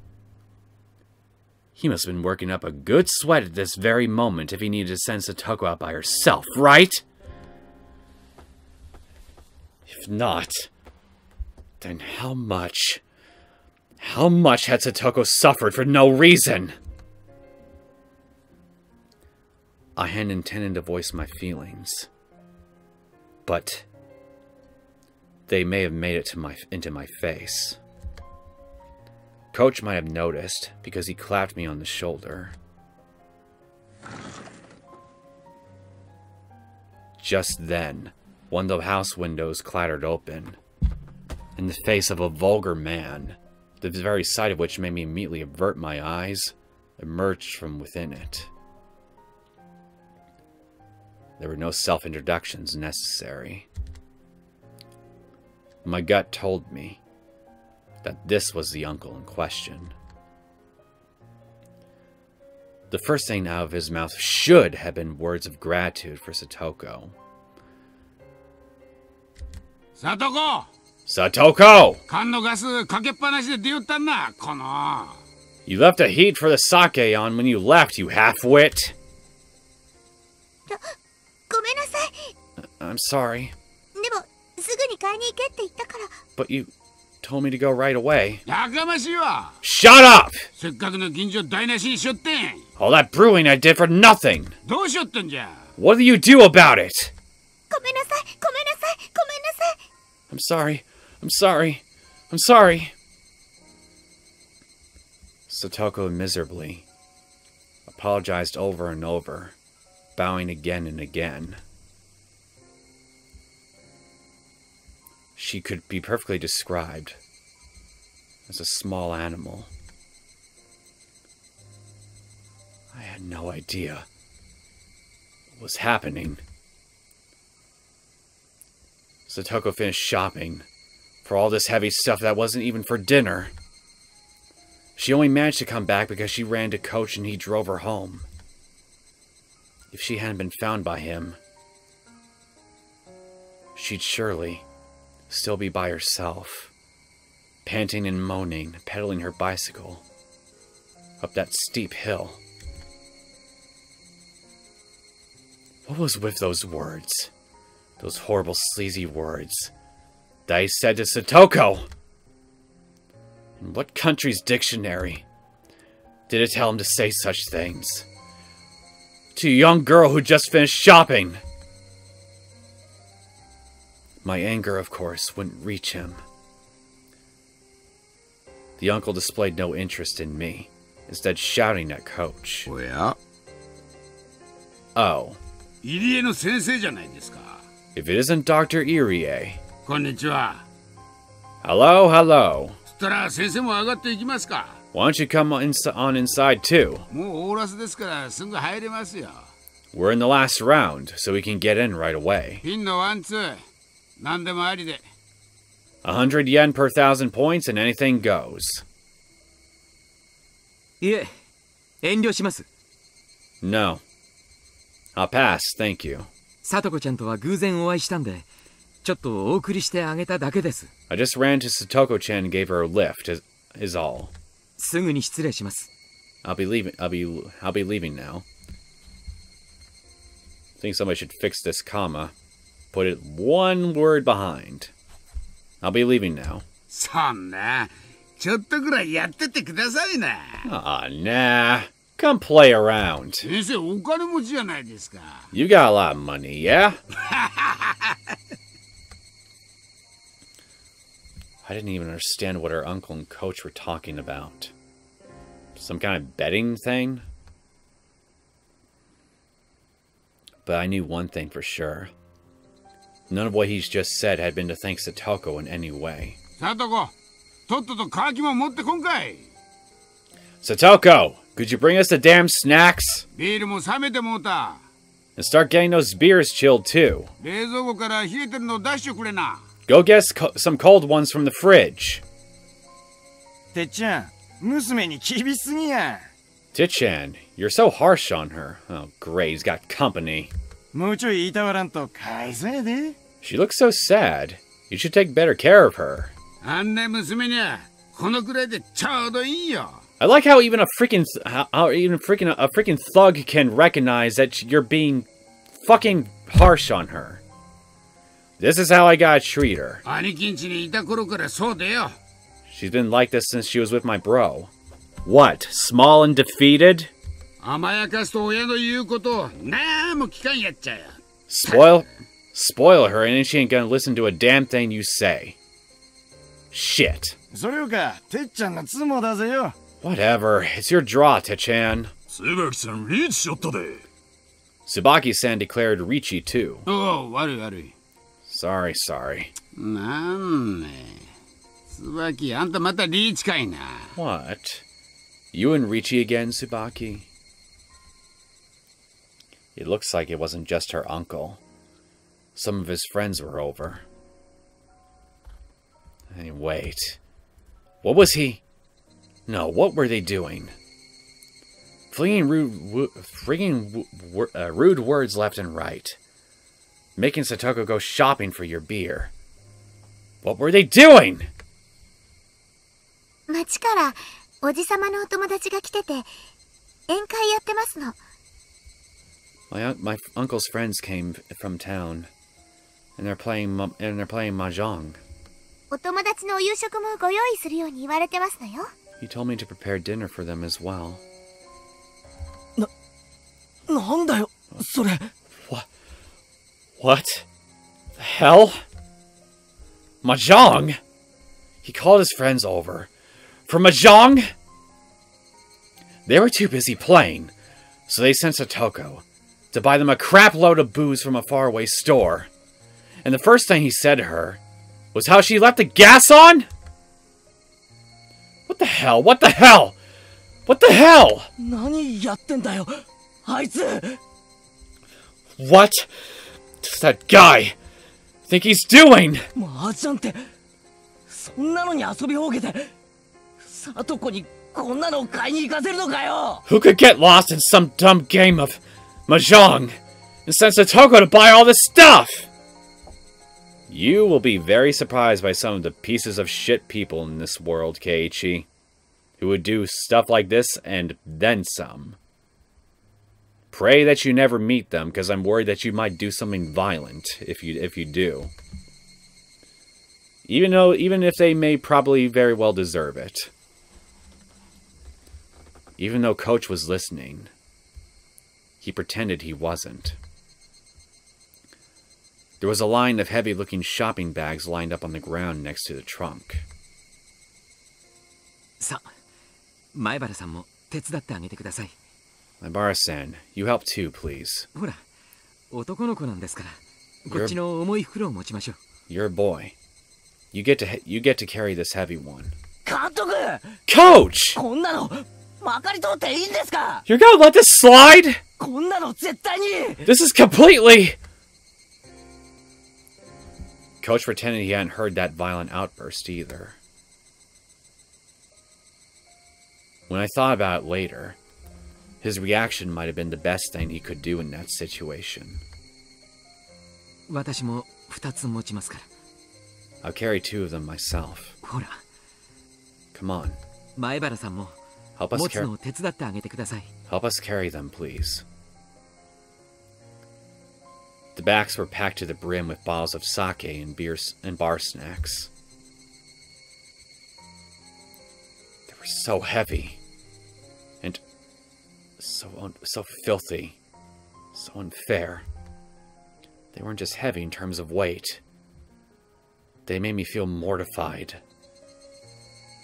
A: He must have been working up a good sweat at this very moment if he needed to send Satoko out by herself, right? If not, then how much had Satoko suffered for no reason? I hadn't intended to voice my feelings, but they may have made it into my face. Coach might have noticed, because he clapped me on the shoulder. Just then, one of the house windows clattered open, and the face of a vulgar man, the very sight of which made me immediately avert my eyes, emerged from within it. There were no self-introductions necessary. My gut told me that this was the uncle in question. The first thing out of his mouth should have been words of gratitude for Satoko.
F: Satoko!
A: Satoko!
F: 缶のガスかけっぱなしで出よったんな、この。
A: You left the heat for the sake on when you left, you half-wit!
B: ごめんなさい。
A: I'm sorry,
B: でも、すぐに買いに行けって言ったから。
A: but you told me to go right away.
F: やかましいわ。
A: Shut up!
F: せっかくの銀座台無しにしよってん。
A: All that brewing I did for nothing!
F: どうしよったんじゃ。
A: What do you do about it?
B: ごめんなさい。ごめんなさい。ごめんなさい。
A: I'm sorry. I'm sorry. I'm sorry. Satoko miserably apologized over and over, bowing again and again. She could be perfectly described as a small animal. I had no idea what was happening. Satoko finished shopping for all this heavy stuff that wasn't even for dinner. She only managed to come back because she ran to Coach and he drove her home. If she hadn't been found by him, she'd surely still be by herself, panting and moaning, pedaling her bicycle up that steep hill. What was with those words? Those horrible, sleazy words that he said to Satoko? In what country's dictionary did it tell him to say such things? To a young girl who just finished shopping. My anger, of course, wouldn't reach him. The uncle displayed no interest in me, instead shouting at Coach.
F: おや、
A: Oh,
F: 入江の先生じゃないですか。
A: if it isn't Dr. Irie.
F: こんにちは。
A: Hello, hello.
F: そしたら先生も上がっていきますか。
A: Why don't you come on inside too?
F: もうオーラスですからすぐ入れますよ。
A: We're in the last round, so we can get in right away.
F: ピンのワンツー、何でもありで。
A: 100 yen per 1,000 points and anything goes.
D: いえ、遠慮します。
A: No. I'll pass, thank you.
D: さとこちゃんとは偶然お会いしたんで、ちょっとお送りしてあげただけです。
A: I just ran to Satoko-chan and gave her a lift, is all.
D: すぐに失礼します。
A: I'll be leaving now. I think somebody should fix this comma. Put it one word behind. I'll be leaving now.
F: そんな、ちょっとぐらいやっててくださいな。
A: Ah, nah. Come play around.
F: 先生お金持ちじゃないですか。
A: You got a lot of money, yeah? I didn't even understand what her uncle and coach were talking about. Some kind of betting thing? But I knew one thing for sure. None of what he's just said had been to thank Satoko in any way.
F: Satoko, とっととカキも持ってこんかい。
A: Satoko, could you bring us the damn snacks?
F: ビールも冷めてもうた。
A: And start getting those beers chilled too.
F: 冷蔵庫から冷えてるの出してくれな。
A: Go get some cold ones from the fridge.
G: てっちゃん、娘に厳しすぎや。
A: Tichan, you're so harsh on her. Oh, great, he's got company.
G: もうちょい言いたわらんとかわいそうやで。
A: She looks so sad. You should take better care of her.
F: あんな娘にはこのくらいでちょうどいいよ。
A: I like how even a freaking thug can recognize that you're being fucking harsh on her. This is how I gotta treat her.
F: 兄貴んちにいた頃からそうだよ。
A: She's been like this since she was with my bro. What? Small and defeated?
F: 甘やかすと親の言うことをなんも聞かんやっちゃよ。
A: Spoil her and then she ain't gonna listen to a damn thing you say. Shit.
G: それよか、てっちゃんの妻だぜよ。
A: Whatever. It's your draw, Tichan.
H: 椿さんリーチしちゃったで。
A: Tsubaki-san declared Riichi too.
F: おお、悪い悪い。
A: Sorry.
F: なんね。椿、あんたまたリーチかいな。
A: What? You and Riichi again, Tsubaki? It looks like it wasn't just her uncle. Some of his friends were over. Hey, wait. What was he? No, what were they doing? Flinging rude words left and right. Making Satoko go shopping for your beer. What were they doing?
B: 町からおじさまのお友達が来てて宴会やってますの。
A: My uncle's friends came from town, and they're playing mahjong.
B: お友達のお夕食もご用意するように言われてますのよ。
A: He told me to prepare dinner for them as well.
D: なんだよ、それ。
A: What? The hell? Mahjong? He called his friends over. For mahjong? They were too busy playing, so they sent Satoko to buy them a crap load of booze from a faraway store. And the first thing he said to her was how she left the gas on? What the hell? What the hell? What the hell?
D: 何やってんだよ、あいつ。
A: What does that guy think he's doing?
D: 麻雀って、そんなのに遊びほうけて、サトコにこんなのを買いに行かせるのかよ。
A: Who could get lost in some dumb game of mahjong and send Satoko to buy all this stuff? You will be very surprised by some of the pieces of shit people in this world, Keiichi, who would do stuff like this and then some. Pray that you never meet them, because I'm worried that you might do something violent if you do. Even if they may probably very well deserve it. Even though Coach was listening, he pretended he wasn't. There was a line of heavy-looking shopping bags lined up on the ground next to the trunk.
I: さあ、前原さんも手伝ってあげてください。
A: Maibara-san, you help too, please.
I: ほら、男の子なんですから、こっちの重い袋を持ちましょう。
A: You're a boy. You get to carry this heavy one.
D: 監督!
A: Coach!
D: こんなのまかり通っていいんですか?
A: You're gonna let this slide?
D: こんなの絶対に!
A: This is completely... Coach pretended he hadn't heard that violent outburst either. When I thought about it later, his reaction might have been the best thing he could do in that situation.
I: 私も2つ持ちますから。
A: I'll carry 2 of them myself.
I: ほら。
A: Come on.
I: 前原さんも持つのを手伝ってあげてください。
A: Help us carry them, please. The backs were packed to the brim with bottles of sake and beers and bar snacks. They were so heavy. So filthy. So unfair. They weren't just heavy in terms of weight. They made me feel mortified.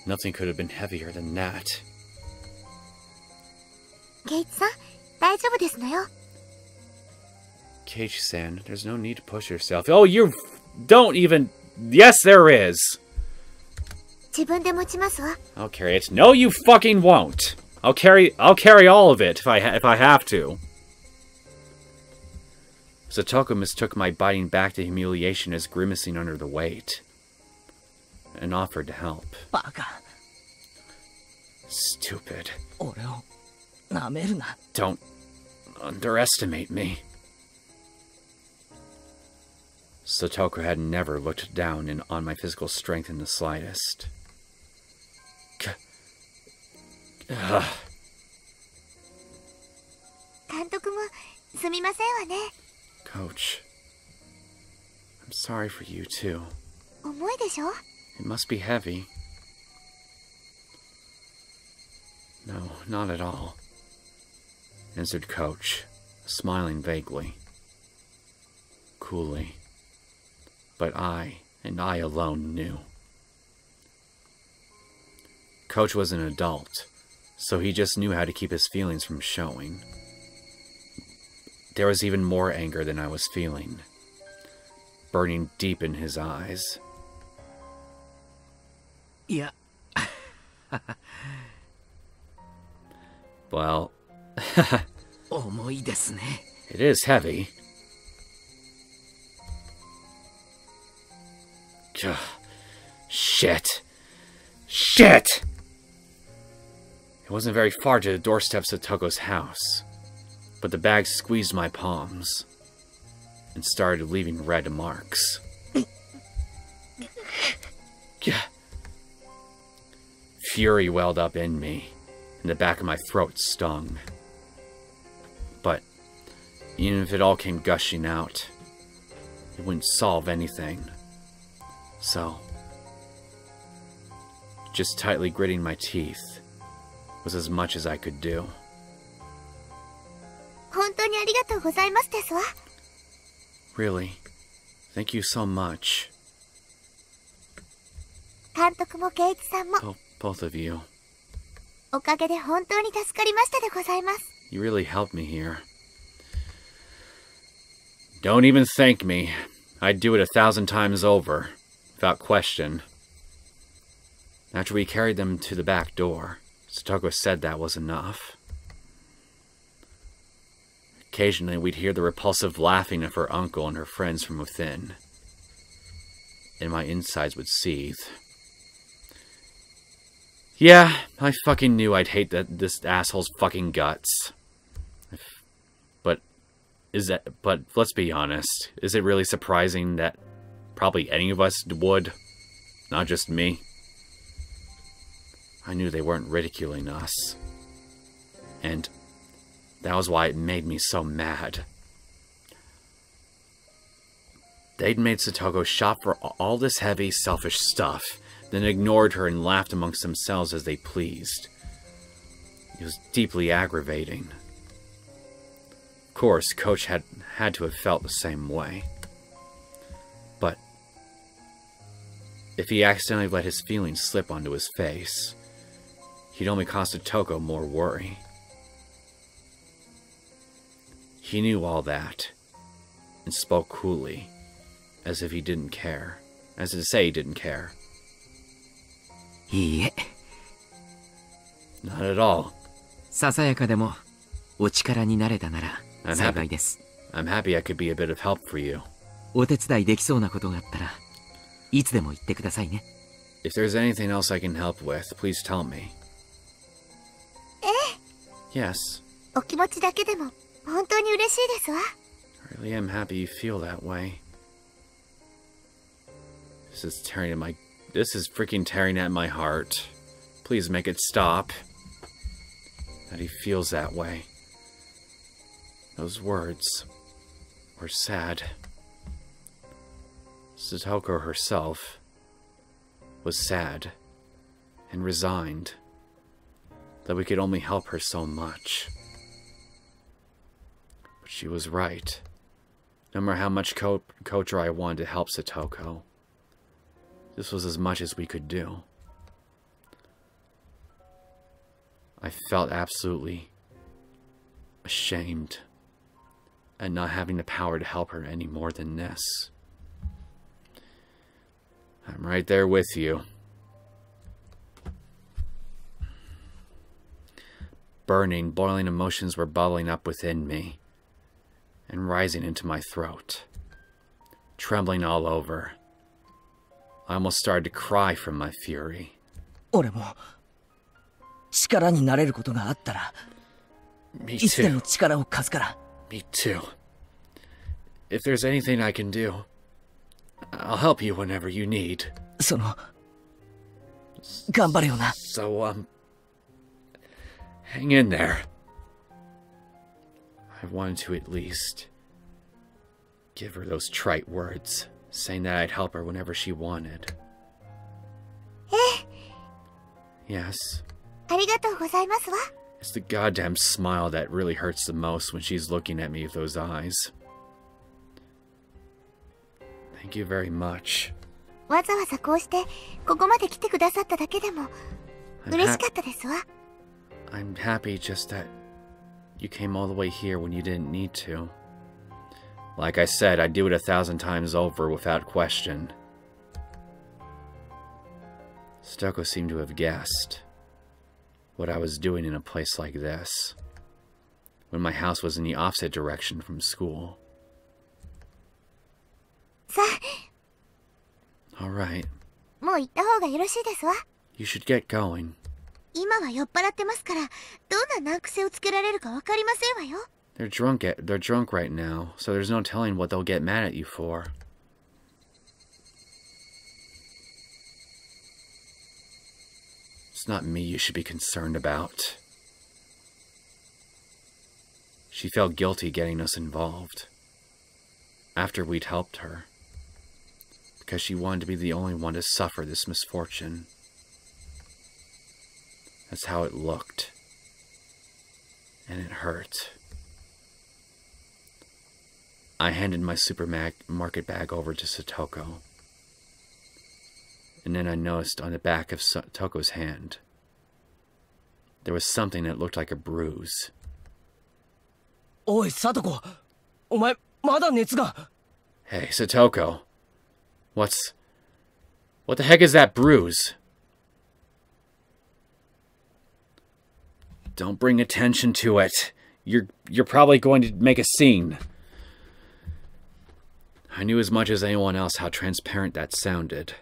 A: Nothing could have been heavier than that.
B: Keiichi-san, 大丈夫ですのよ。
A: Keiichi-san, there's no need to push yourself. Oh, you don't even... Yes, there is.
B: 自分で持ちますわ。
A: I'll carry it. No, you fucking won't. I'll carry all of it if I have to. Satoko mistook my biting back to humiliation as grimacing under the weight, and offered to help.
D: バカ。
A: Stupid.
D: 俺を舐めるな。
A: Don't underestimate me. Satoko had never looked down on my physical strength in the slightest. Ugh.
B: 監督もすみませんわね。
A: Coach, I'm sorry for you too.
B: 重いでしょ?
A: It must be heavy. No, not at all, answered Coach, smiling vaguely, coolly. But I alone knew. Coach was an adult, so he just knew how to keep his feelings from showing. There was even more anger than I was feeling, burning deep in his eyes.
I: Yeah.
A: Well,
I: 重いですね。
A: it is heavy. Ugh. Shit. Shit! It wasn't very far to the doorsteps of Toko's house, but the bag squeezed my palms and started leaving red marks. Fury welled up in me, and the back of my throat stung. But even if it all came gushing out, it wouldn't solve anything. So, just tightly gritting my teeth was as much as I could do.
B: 本当にありがとうございますですわ。
A: Really, thank you so much.
B: 監督も圭一さんも
A: Both of you.
B: おかげで本当に助かりましたでございます。
A: You really helped me here. Don't even thank me. I'd do it 1,000 times over, without question. After we carried them to the back door, Satoko said that was enough. Occasionally, we'd hear the repulsive laughing of her uncle and her friends from within, and my insides would seethe. Yeah, I fucking knew I'd hate this asshole's fucking guts. But let's be honest, is it really surprising that probably any of us would? Not just me. I knew they weren't ridiculing us. And that was why it made me so mad. They'd made Satoko shop for all this heavy, selfish stuff, then ignored her and laughed amongst themselves as they pleased. It was deeply aggravating. Of course, Coach had to have felt the same way. But if he accidentally let his feelings slip onto his face, he'd only cause Satoko more worry. He knew all that, and spoke coolly, as if he didn't care. As to say he didn't care.
I: いいえ。
A: Not at all.
I: ささやかでもお力になれたなら幸いです。
A: I'm happy I could be a bit of help for you.
I: お手伝いできそうなことがあったらいつでも言ってくださいね。
A: If there's anything else I can help with, please tell me.
B: ええ。
A: Yes.
B: お気持ちだけでも本当に嬉しいですわ。
A: I really am happy you feel that way. This is freaking tearing at my heart. Please make it stop. That he feels that way. Those words were sad. Satoko herself was sad and resigned that we could only help her so much. She was right. No matter how much Ch.3 I wanted to help Satoko, this was as much as we could do. I felt absolutely ashamed at not having the power to help her any more than this. I'm right there with you. Burning, boiling emotions were bubbling up within me and rising into my throat, trembling all over. I almost started to cry from my fury.
D: 俺も力になれることがあったら
A: Me
D: いつで
A: too.
D: も力を貸すから
A: Me too. If there's anything I can do, I'll help you whenever you need.
D: その頑張れよな
A: So, hang in there. I wanted to at least give her those trite words, saying that I'd help her whenever she wanted. Yes.
B: ありがとうございますわ。
A: It's the goddamn smile that really hurts the most when she's looking at me with those eyes. Thank you very much.
B: わざわざこうしてここまで来てくださっただけでも嬉しかったですわ。
A: I'm happy just that you came all the way here when you didn't need to. Like I said, I'd do it 1,000 times over without question. Satoko seemed to have guessed what I was doing in a place like this, when my house was in the opposite direction from school.
B: さ
A: Alright,
B: あ、もう行った方がよろしいですわ。
A: you should get going.
B: 今は酔っ払ってますから、どんな難癖をつけられるかわかりませんわよ。
A: They're drunk right now, so there's no telling what they'll get mad at you for. It's not me you should be concerned about. She felt guilty getting us involved after we'd helped her, because she wanted to be the only one to suffer this misfortune. That's how it looked, and it hurt. I handed my supermarket bag over to Satoko, and then I noticed on the back of Satoko's hand there was something that looked like a bruise.
D: おいサトコお前まだ熱が
A: Hey, Satoko. What the heck is that bruise? Don't bring attention to it. You're probably going to make a scene. I knew as much as anyone else how transparent that sounded.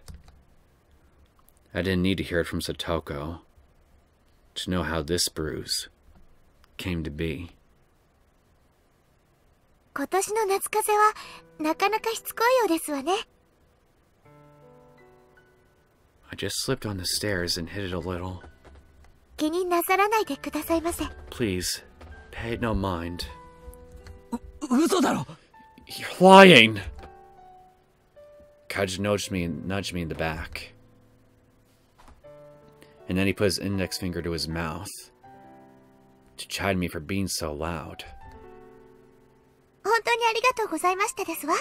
A: I didn't need to hear it from Satoko to know how this bruise came to be.
B: 今年の夏風邪はなかなかしつこいようですわね。
A: I just slipped on the stairs and hit it a little.
B: 気になさらないでくださいませ。
A: Please, pay it no mind.
D: 嘘だろ
A: You're lying! Keiichi nudged me in the back. And then he put his index finger to his mouth to chide me for being so loud.
B: 本当にありがとうございましたですわ。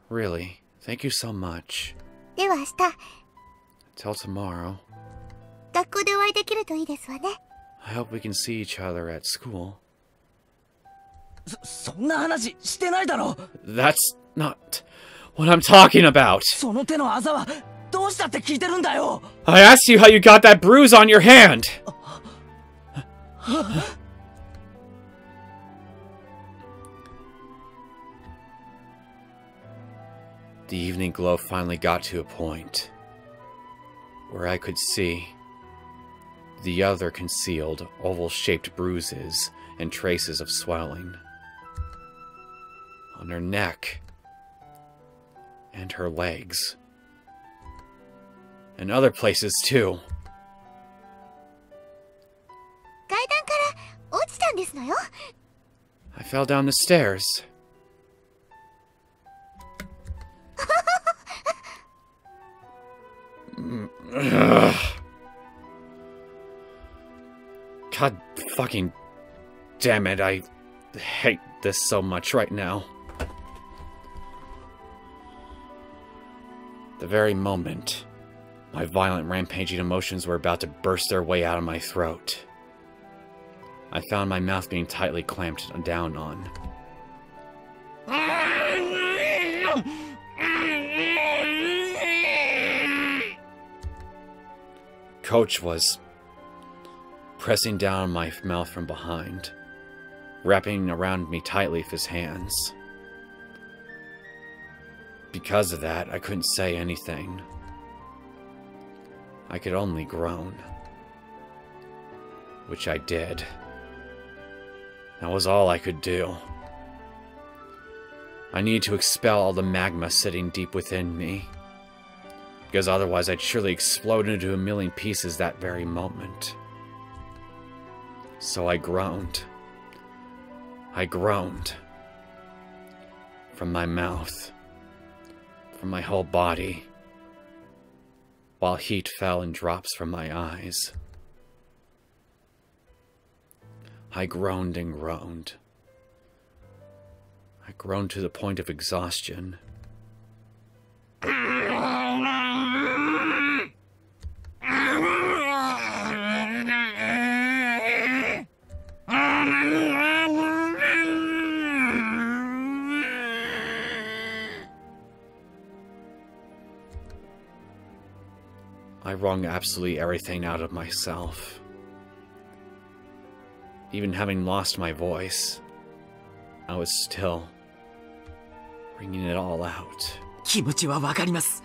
A: Really, thank you so much.
B: では明日、
A: Till tomorrow.
B: 学校でお会いできるといいですわね。
A: I hope we can see each other at school.
D: そんな話してないだろ
A: That's not what I'm talking about.
D: その手のあざはどうしたって聞いてるんだよ
A: I asked you how you got that bruise on your hand. The evening glow finally got to a point where I could see the other concealed oval-shaped bruises and traces of swelling on her neck and her legs and other places too.
B: 階段から落ちたんですのよ。
A: I fell down the stairs. Ugh. God fucking damn it, I hate this so much right now. The very moment my violent, rampaging emotions were about to burst their way out of my throat, I found my mouth being tightly clamped down on. Coach was pressing down on my mouth from behind, wrapping around me tightly with his hands. Because of that, I couldn't say anything. I could only groan. Which I did. That was all I could do. I needed to expel all the magma sitting deep within me, because otherwise I'd surely explode into a million pieces that very moment. So I groaned. I groaned. From my mouth. From my whole body. While heat fell in drops from my eyes. I groaned and groaned. I groaned to the point of exhaustion. I wrung absolutely everything out of myself. Even having lost my voice, I was still wringing it all out.
I: 気持ちはわかります。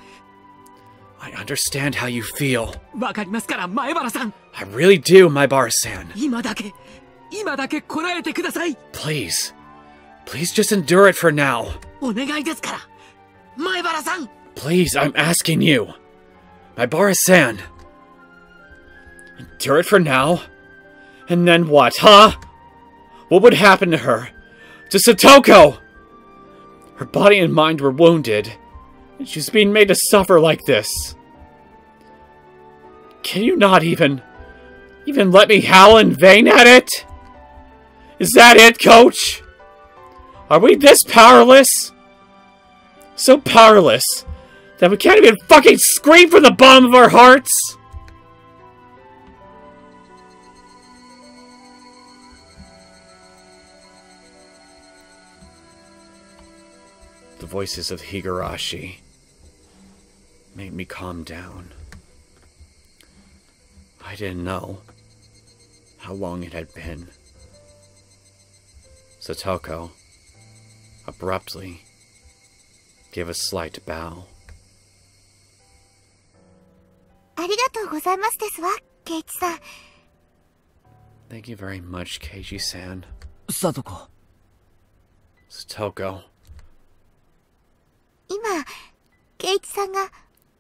A: I understand how you feel.
I: わかりますから、前原さん。
A: I really do, Maibara-san.
I: 今だけこらえてください。
A: Please. Please just endure it for now.
I: お願いですから、前原さん。
A: Please, I'm asking you. Maibara-san. Endure it for now? And then what, huh? What would happen to her? To Satoko? Her body and mind were wounded, and she's being made to suffer like this. Can you not even let me howl in vain at it? Is that it, Coach? Are we this powerless? So powerless that we can't even fucking scream from the bottom of our hearts? The voices of Higurashi made me calm down. I didn't know how long it had been. Satoko abruptly gave a slight bow.
B: ありがとうございますですわ、ケイチさん。
A: Thank you very much, Keiichi-san.
D: Satoko.
A: Satoko.
B: 今、ケイチさんが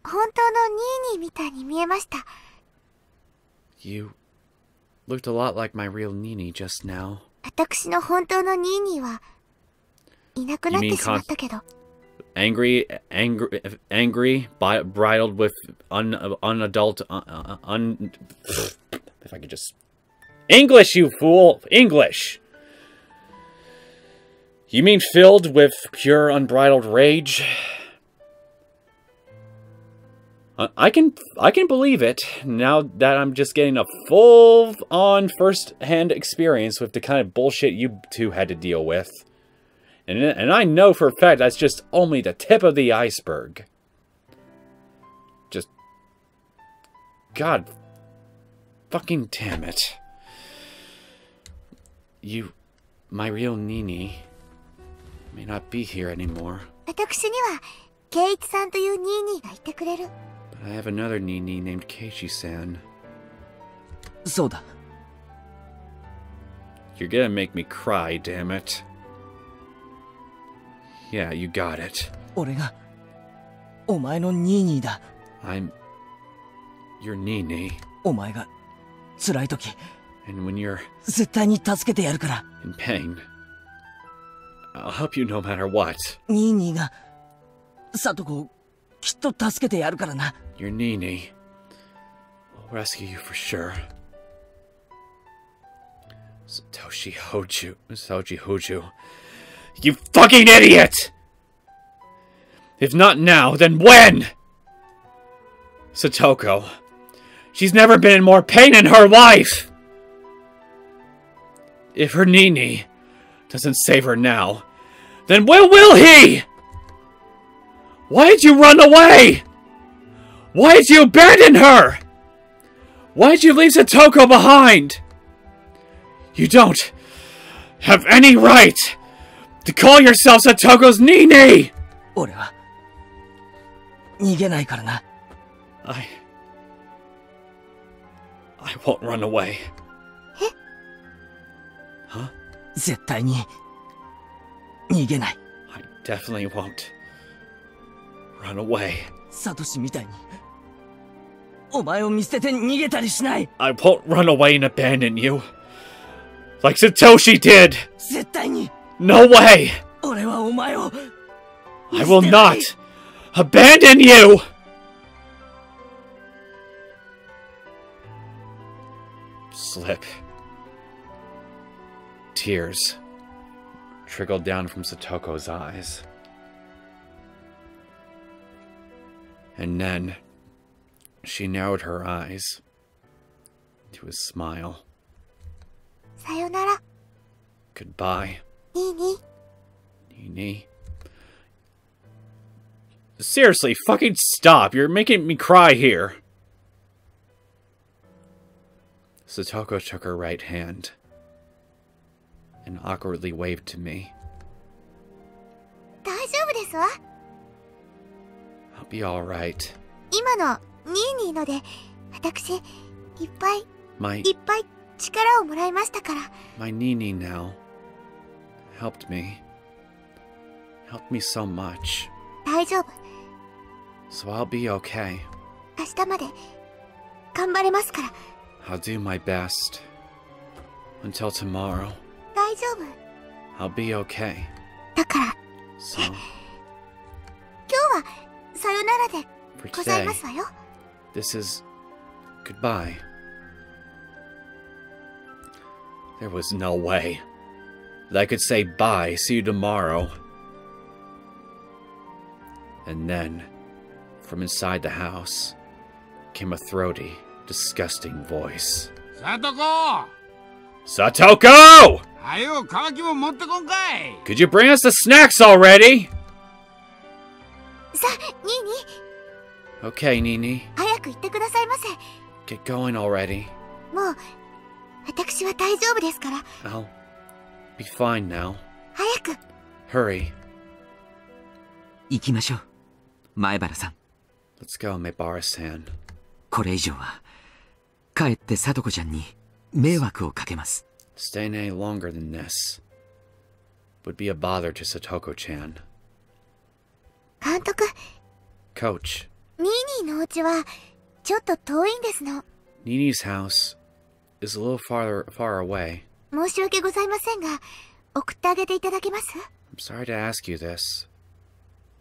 B: 本当のニーニーみたいに見えました。
A: You looked a lot like my real Nini just now.
B: 私の本当のニーニーはいなくなってしまったけど。
A: Angry, bridled with unadult, if I could just... English, you fool! English! You mean filled with pure, unbridled rage? I can believe it, now that I'm just getting a full-on first-hand experience with the kind of bullshit you two had to deal with. And I know for a fact that's just only the tip of the iceberg. Just... God fucking damn it. You... my real Nini... may not be here anymore.
B: 私にはケイチさんというニーニーがいてくれる。
A: But I have another Nini named Keiichi-san.
D: そうだ。
A: You're gonna make me cry, damn it. Yeah, you got it.
D: 俺がお前のニーニーだ。
A: I'm your Nini.
D: お前が辛い時、
A: And when you're
D: 絶対に助けてやるから。
A: in pain, I'll help you no matter what.
D: ニーニーがサトコをきっと助けてやるからな。
A: Your Nini will rescue you for sure. Satoshi Houjou. You fucking idiot! If not now, then when? Satoko. She's never been in more pain in her life! If her Nini doesn't save her now, then when will he? Why did you run away? Why did you abandon her? Why did you leave Satoko behind? You don't have any right to call yourself Satoko's Nini!
D: 俺は逃げないからな。
A: I won't run away. Huh?
D: 絶対に逃げない。
A: I definitely won't run away.
D: サトシみたいにお前を見捨てて逃げたりしない。
A: I won't run away and abandon you. Like Satoshi did.
D: 絶対に。
A: No way.
D: 俺はお前を
A: I will not abandon you. Slip. Tears trickled down from Satoko's eyes. And then she narrowed her eyes to a smile.
B: さよなら。
A: Goodbye,
B: ニーニー。
A: Nini. Seriously, fucking stop. You're making me cry here. Satoko took her right hand and awkwardly waved to me.
B: 大丈夫ですわ。
A: I'll be alright.
B: 今のニーニーので、私、いっぱい
A: My
B: いっぱい力をもらいましたから。
A: Nini now helped me. Helped me so much.
B: 大丈夫。
A: So I'll be okay.
B: 明日まで頑張れますから。
A: I'll do my best. Until tomorrow.
B: 大丈夫。
A: I'll be okay.
B: だから、
A: So,
B: 今日はさよならで
A: for
B: ござい
A: today,
B: ますわよ。
A: this is goodbye. There was no way that I could say bye, see you tomorrow. And then, from inside the house, came a throaty, disgusting voice.
F: サトコ
A: Satoko!
F: はよ乾きも持ってこんかい
A: Could you bring us the snacks already?
B: さあ、ニーニー、
A: Okay, Nini.
B: 早く行ってくださいませ。
A: Get going already.
B: もう、私は大丈夫ですから。
A: I'll be fine now.
B: 早く。
A: Hurry.
I: 行きましょう前原さん。
A: Let's go, Maibara-san.
I: これ以上はかえって聡子ちゃんに迷惑をかけます。
A: Staying any longer than this would be a bother to Satoko-chan.
B: 監督、
A: Coach,
B: ニーニーのお家はちょっと遠いんですの。
A: Nini's house is a little far away.
B: 申し訳ございませんが、送ってあげていただけます？
A: I'm sorry to ask you this,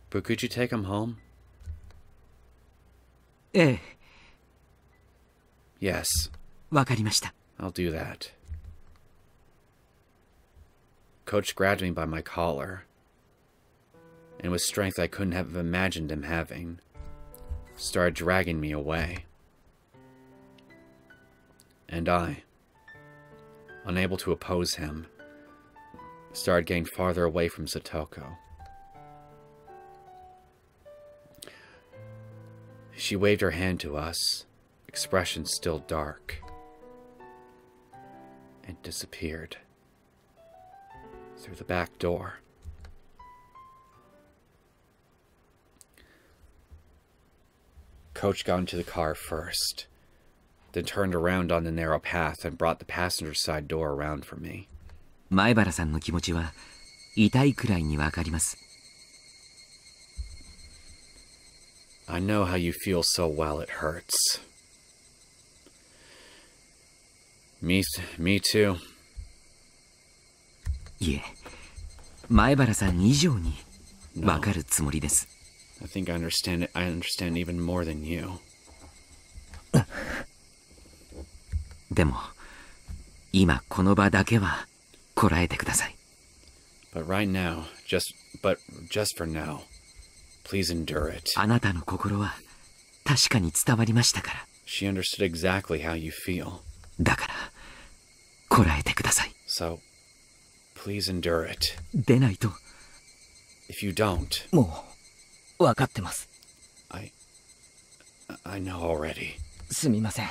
A: but could you take him home?
I: ええ、
A: Yes,
I: わかりました。
A: I'll do that. Coach grabbed me by my collar, and with strength I couldn't have imagined him having, started dragging me away. And I, unable to oppose him, started getting farther away from Satoko. She waved her hand to us, expression still dark, and disappeared through the back door. Coach got into the car first, then turned around on the narrow path and brought the passenger side door around for me.
I: 前原さんの気持ちは痛いくらいにわかります。
A: I know how you feel so well it hurts. Me too.
I: いえ、前原さん以上にわかるつもりです。
A: I think I understand it. I understand even more than you.
I: でも今この場だけはこらえてください。
A: But right now, just for now, please endure it.
I: あなたの心は確かに伝わりましたから。
A: She understood exactly how you feel.
I: だから、こらえてください。
A: So, please endure it.
I: でないと。
A: If you don't...
D: もう、わかってます。
A: I know already.
D: すみません。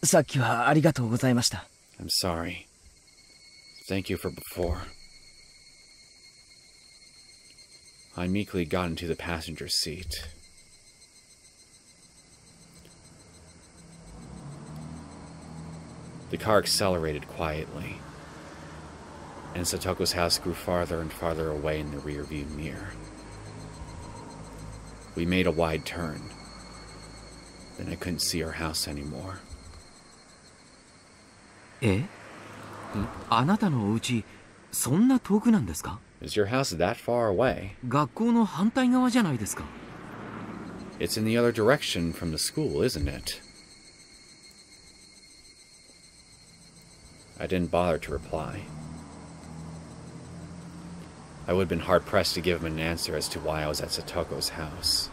D: さっきはありがとうございました。
A: I'm sorry. Thank you for before. I meekly got into the passenger seat. The car accelerated quietly, and Satoko's house grew farther and farther away in the rearview mirror. We made a wide turn. Then I couldn't see our house anymore.
I: え？あなたのお家、そんな遠くなんですか？
A: Is your house that far away?
I: 学校の反対側じゃないですか。
A: It's in the other direction from the school, isn't it? I didn't bother to reply. I would have been hard-pressed to give him an answer as to why I was at Satoko's house.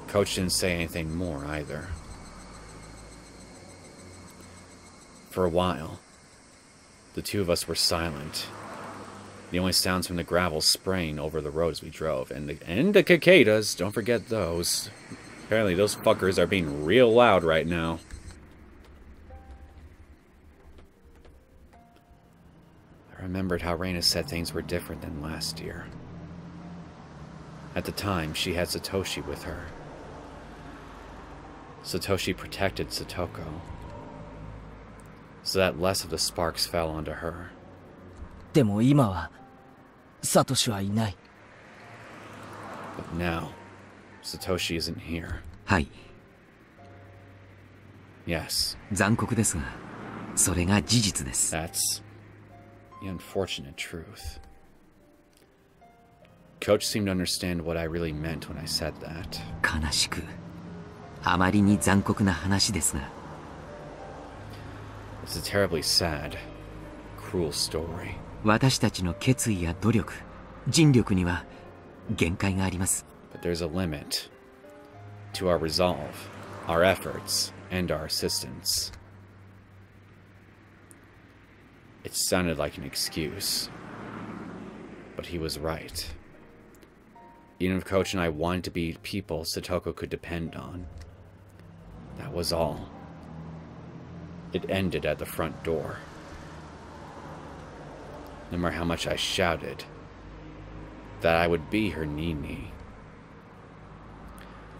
A: Coach didn't say anything more either. For a while, the two of us were silent. The only sounds from the gravel spraying over the roads we drove, and the cicadas, don't forget those. Apparently those fuckers are being real loud right now. I remembered how Reina said things were different than last year. At the time, she had Satoshi with her. Satoshi protected Satoko, so that less of the sparks fell onto her.
D: でも今は、サトシはいない。
A: But now, Satoshi isn't here.
I: はい。
A: Yes.
I: 残酷ですが、それが事実です。
A: That's the unfortunate truth. Coach seemed to understand what I really meant when I said that.
I: 悲しく、あまりに残酷な話ですが。
A: It's a terribly sad, cruel story.
I: 私たちの決意や努力、尽力には限界があります。
A: But there's a limit to our resolve, our efforts, and our assistance. It sounded like an excuse, but he was right. Even if Coach and I wanted to be people Satoko could depend on, that was all. It ended at the front door. No matter how much I shouted that I would be her Nini,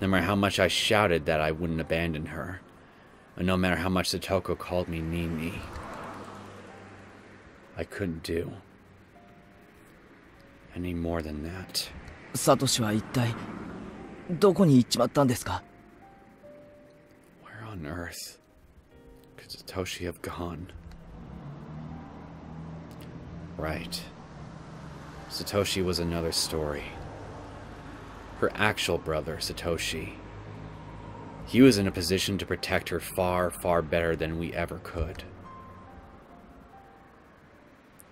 A: no matter how much I shouted that I wouldn't abandon her, and no matter how much Satoko called me Nini, I couldn't do any more than that.
D: サトシは一体どこに行っちまったんですか？
A: Where on earth could Satoshi have gone? Right. Satoshi was another story. Her actual brother, Satoshi. He was in a position to protect her far, far better than we ever could.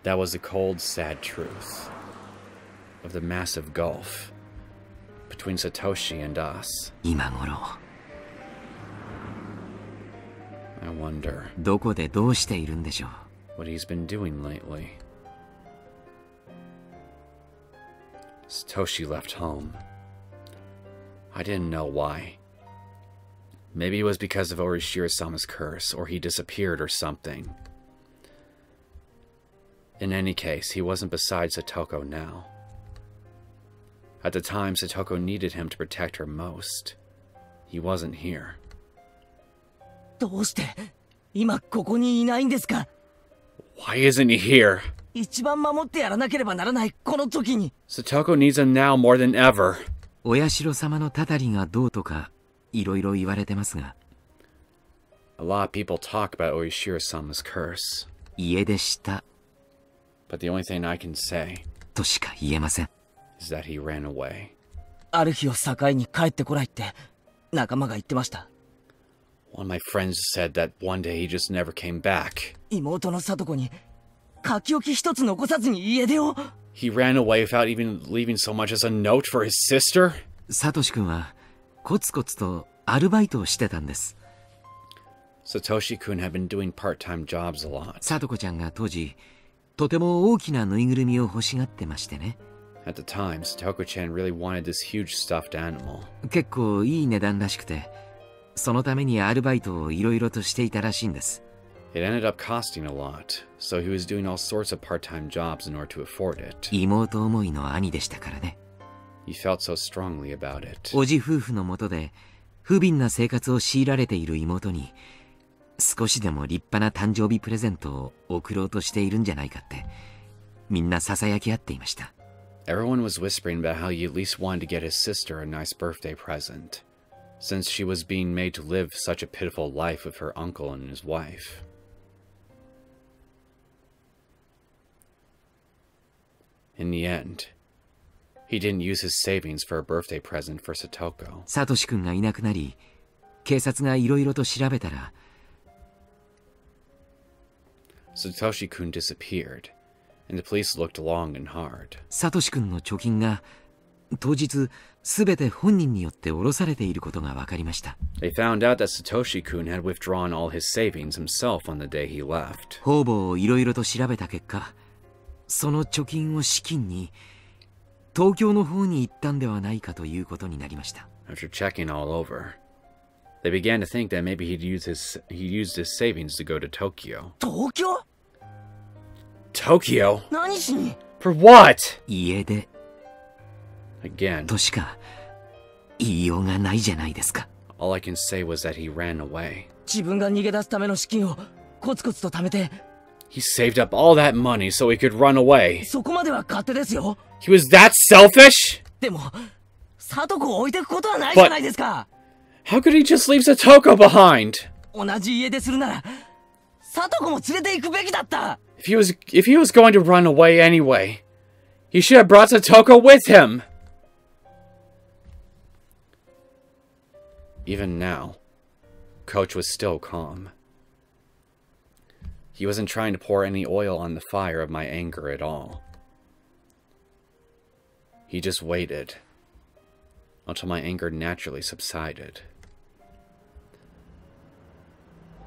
A: That was the cold, sad truth of the massive gulf between Satoshi and us.
I: 今頃。
A: I wonder
I: どこでどうしているんでしょう。
A: what he's been doing lately. Satoshi left home. I didn't know why. Maybe it was because of Orishiro-sama's curse, or he disappeared or something. In any case, he wasn't beside Satoko now. At the time, Satoko needed him to protect her most. He wasn't here.
D: どうして今ここにいないんですか？
A: Why isn't he here?
D: 一番守ってやらなければならないこの時に。
A: Satoko needs him now more than ever.
I: お社様のたたりがどうとか、いろいろ言われてますが。
A: A lot of people talk about Orishiro-sama's curse.
I: 家出した。
A: But the only thing I can say
I: としか言えません。
A: is that he ran away.
D: ある日を境に帰ってこないって仲間が言ってました。
A: One of my friends said that one day he just never came back.
D: 妹の聡子に書き置き一つ残さずに家出を。
A: He ran away without even leaving so much as a note for his sister?
I: サトシ君はコツコツとアルバイトをしてたんです。
A: Satoshi-kun had been doing part-time jobs a lot.
I: サトコちゃんが当時とても大きなぬいぐるみを欲しがってましてね。
A: At the time, Satoko-chan really wanted this huge stuffed animal.
I: 結構いい値段らしくて、そのためにアルバイトをいろいろとしていたらしいんです。
A: It ended up costing a lot, so he was doing all sorts of part-time jobs in order to afford it.
I: 妹思いの兄でしたからね。
A: He felt so strongly about it.
I: おじ夫婦の下で不憫な生活を強いられている妹に少しでも立派な誕生日プレゼントを贈ろうとしているんじゃないかってみんなささやき合っていました。
A: Everyone was whispering about how he at least wanted to get his sister a nice birthday present, since she was being made to live such a pitiful life with her uncle and his wife. In the end, he didn't use his savings for a birthday present for Satoko.
I: サトシ君がいなくなり、警察がいろいろと調べたら、
A: Satoshi-kun disappeared, and the police looked long and hard.
I: サトシ君の貯金が当日すべて本人によって下ろされていることが分かりました。
A: They found out that Satoshi-kun had withdrawn all his savings himself on the day he left.
I: 方々をいろいろと調べた結果、その貯金を資金に東京の方に行ったんではないかということになりました。
A: After checking all over, they began to think that maybe he'd used his savings to go to Tokyo.
D: 東京？
A: Tokyo?
D: 何しに？
A: For what?
I: 家出
A: Again.
I: としか言いようがないじゃないですか。
A: All I can say was that he ran away.
D: 自分が逃げ出すための資金をコツコツと貯めて。
A: He saved up all that money so he could run away.
D: そこまでは勝手ですよ。
A: He was that selfish?
D: でも、聡子を置いていくことはないじゃないですか。
A: How could he just leave Satoko behind?
D: 同じ家出するなら、聡子も連れて行くべきだった。
A: If he was going to run away anyway, he should have brought Satoko with him. Even now, Coach was still calm. He wasn't trying to pour any oil on the fire of my anger at all. He just waited until my anger naturally subsided.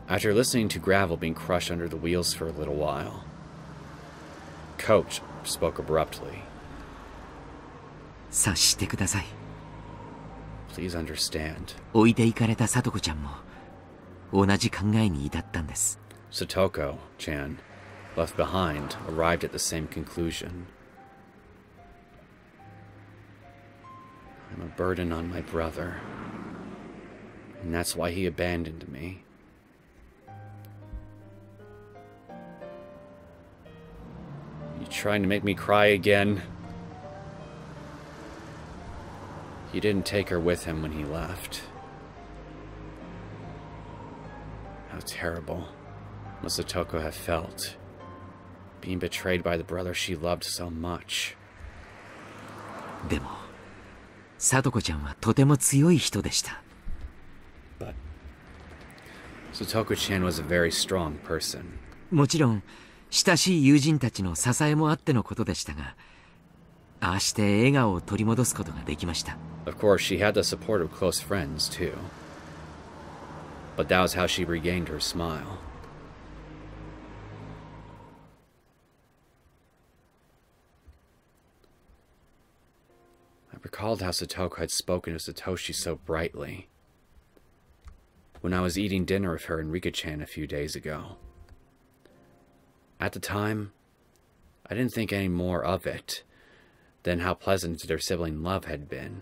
A: After listening to gravel being crushed under the wheels for a little while, Coach spoke abruptly.
I: 察してください。
A: Please understand.
I: 置いていかれたさとこちゃんも同じ考えに至ったんです。
A: Satoko-chan, left behind, arrived at the same conclusion. I'm a burden on my brother, and that's why he abandoned me. You trying to make me cry again? He didn't take her with him when he left. How terrible must Satoko have felt, being betrayed by the brother she loved so much.
I: でも、さとこちゃんはとても強い人でした。
A: But Satoko-chan was a very strong person.
I: もちろん、親しい友人たちの支えもあってのことでしたが、ああして笑顔を取り戻すことができました。
A: Of course, she had the support of close friends, too. But that was how she regained her smile. I recalled how Satoko had spoken to Satoshi so brightly when I was eating dinner with her and Rika-chan a few days ago. At the time, I didn't think any more of it than how pleasant their sibling love had been.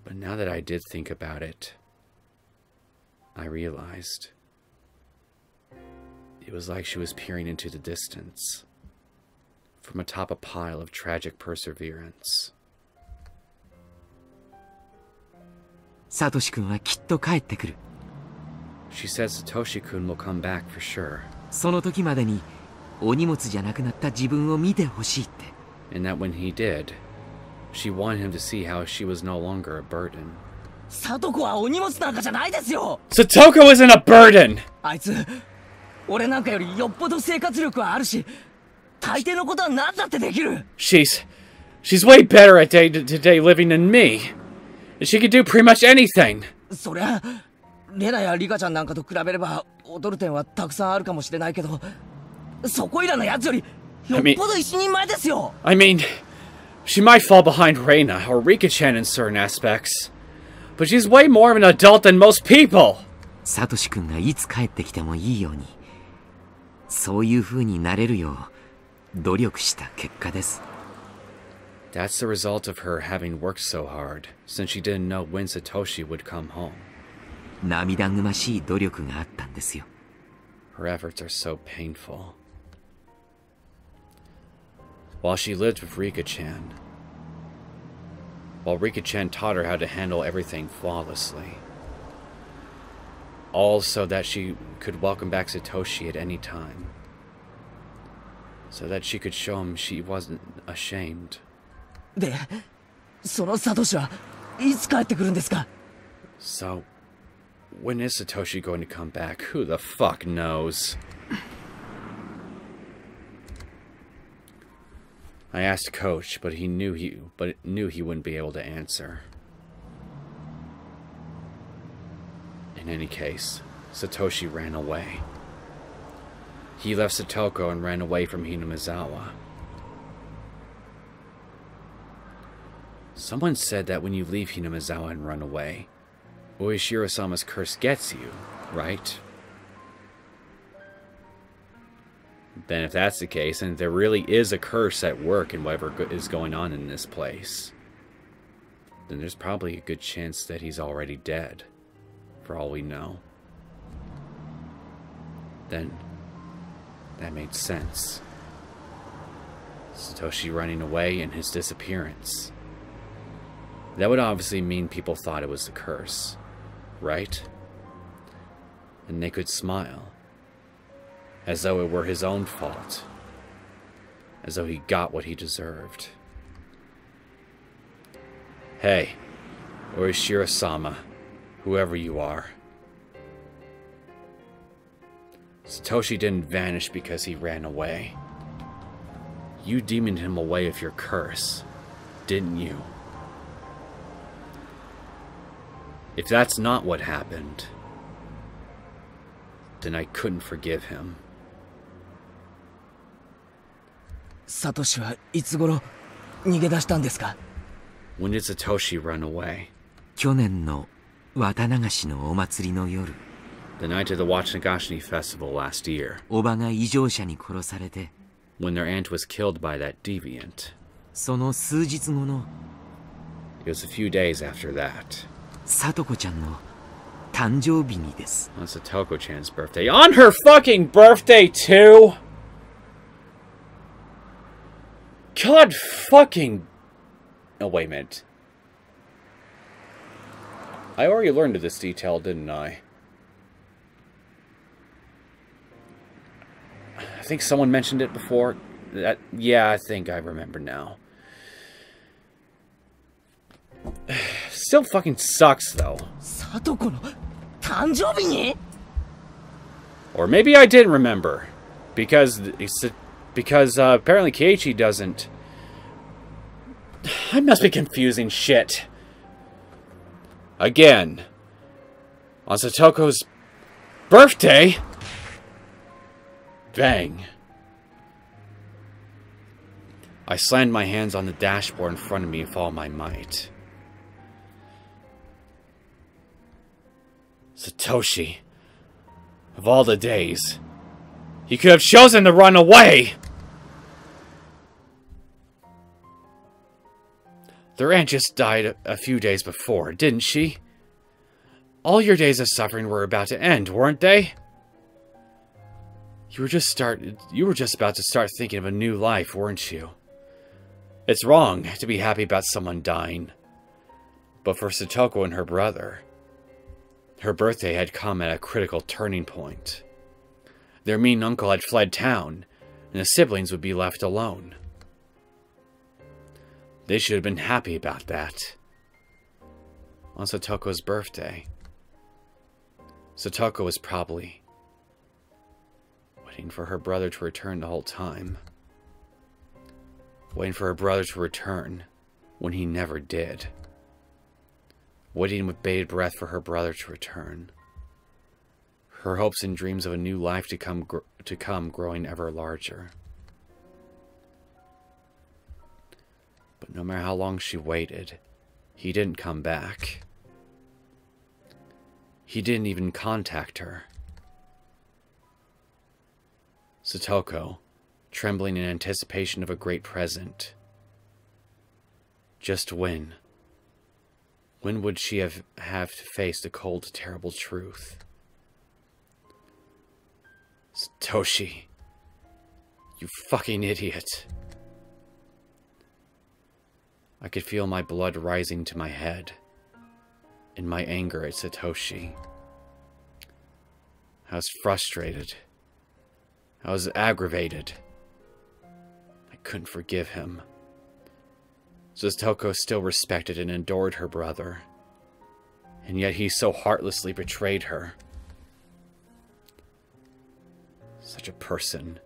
A: But now that I did think about it, I realized it was like she was peering into the distance from atop a pile of tragic perseverance.
I: サトシ君はきっと帰ってくる。
A: She said Satoshi-kun will come back for sure.
I: その時までにお荷物じゃなくなった自分を見てほしいって。
A: And that when he did, she wanted him to see how she was no longer a burden.
D: Satoko はお荷物なんかじゃないですよ。
A: Satoko isn't a burden!
D: あいつ、俺なんかよりよっぽど生活力はあるし、大抵のことは何だってできる。
A: She's way better at day-to-day living than me. She can do pretty much anything.
D: そりゃ、レナやリカちゃんなんかと比べれば劣る点はたくさんあるかもしれないけど、そこいらのやつよりよっぽど一人前ですよ。
A: I mean, she might fall behind Reina or Rika-chan in certain aspects, but she's way more of an adult than most people.
I: サトシ君がいつ帰ってきてもいいように、そういう風になれるよう努力した結果です。
A: That's the result of her having worked so hard, since she didn't know when Satoshi would come home.
I: 涙ぐましい努力があったんですよ。
A: Her efforts are so painful. While she lived with Rika-chan, while Rika-chan taught her how to handle everything flawlessly, all so that she could welcome back Satoshi at any time, so that she could show him she wasn't ashamed.
D: で、そのサトシはいつ帰ってくるんですか？
A: So, when is Satoshi going to come back? Who the fuck knows? I asked Coach, but knew he wouldn't be able to answer. In any case, Satoshi ran away. He left Satoko and ran away from Hinamizawa. Someone said that when you leave Hinamizawa and run away, Ueshiro-sama's curse gets you, right? Then if that's the case, and there really is a curse at work in whatever is going on in this place, then there's probably a good chance that he's already dead, for all we know. Then, that made sense. Satoshi running away and his disappearance. That would obviously mean people thought it was the curse, right? And they could smile, as though it were his own fault, as though he got what he deserved. Hey, Ueshiro-sama, whoever you are. Satoshi didn't vanish because he ran away. You demoned him away with your curse, didn't you? If that's not what happened, then I couldn't forgive him.
D: サトシはいつ頃逃げ出したんですか？
A: When did Satoshi run away?
I: 去年の綿流しのお祭りの夜、
A: The night of the Wachinagashi festival last year,
I: おばが異常者に殺されて、
A: when their aunt was killed by that deviant.
I: その数日後の
A: It was a few days after that.
I: サトコちゃんの誕生日にです。
A: On Satoko-chan's birthday. On her fucking birthday, too? God fucking... Oh, wait a minute. I already learned of this detail, didn't I? I think someone mentioned it before. Yeah, I think I remember now. Still fucking sucks, though.
D: サトコの誕生日に？
A: Or maybe I didn't remember. Because apparently Keiichi doesn't... I must be confusing shit. Again. On Satoko's birthday? Bang. I slammed my hands on the dashboard in front of me with all my might. Satoshi. Of all the days, he could have chosen to run away! Their aunt just died a few days before, didn't she? All your days of suffering were about to end, weren't they? You were just about to start thinking of a new life, weren't you? It's wrong to be happy about someone dying. But for Satoko and her brother, her birthday had come at a critical turning point. Their mean uncle had fled town, and the siblings would be left alone. They should have been happy about that. on Satoko's birthday. Satoko was probably waiting for her brother to return the whole time. Waiting for her brother to return when he never did. Waiting with bated breath for her brother to return. Her hopes and dreams of a new life to come growing ever larger. But no matter how long she waited, he didn't come back. He didn't even contact her. Satoko, trembling in anticipation of a great present. Just when? When would she have to face the cold, terrible truth? Satoshi, you fucking idiot. I could feel my blood rising to my head, in my anger at Satoshi. I was frustrated. I was aggravated. I couldn't forgive him. Satoko still respected and adored her brother, and yet he so heartlessly betrayed her. Such a person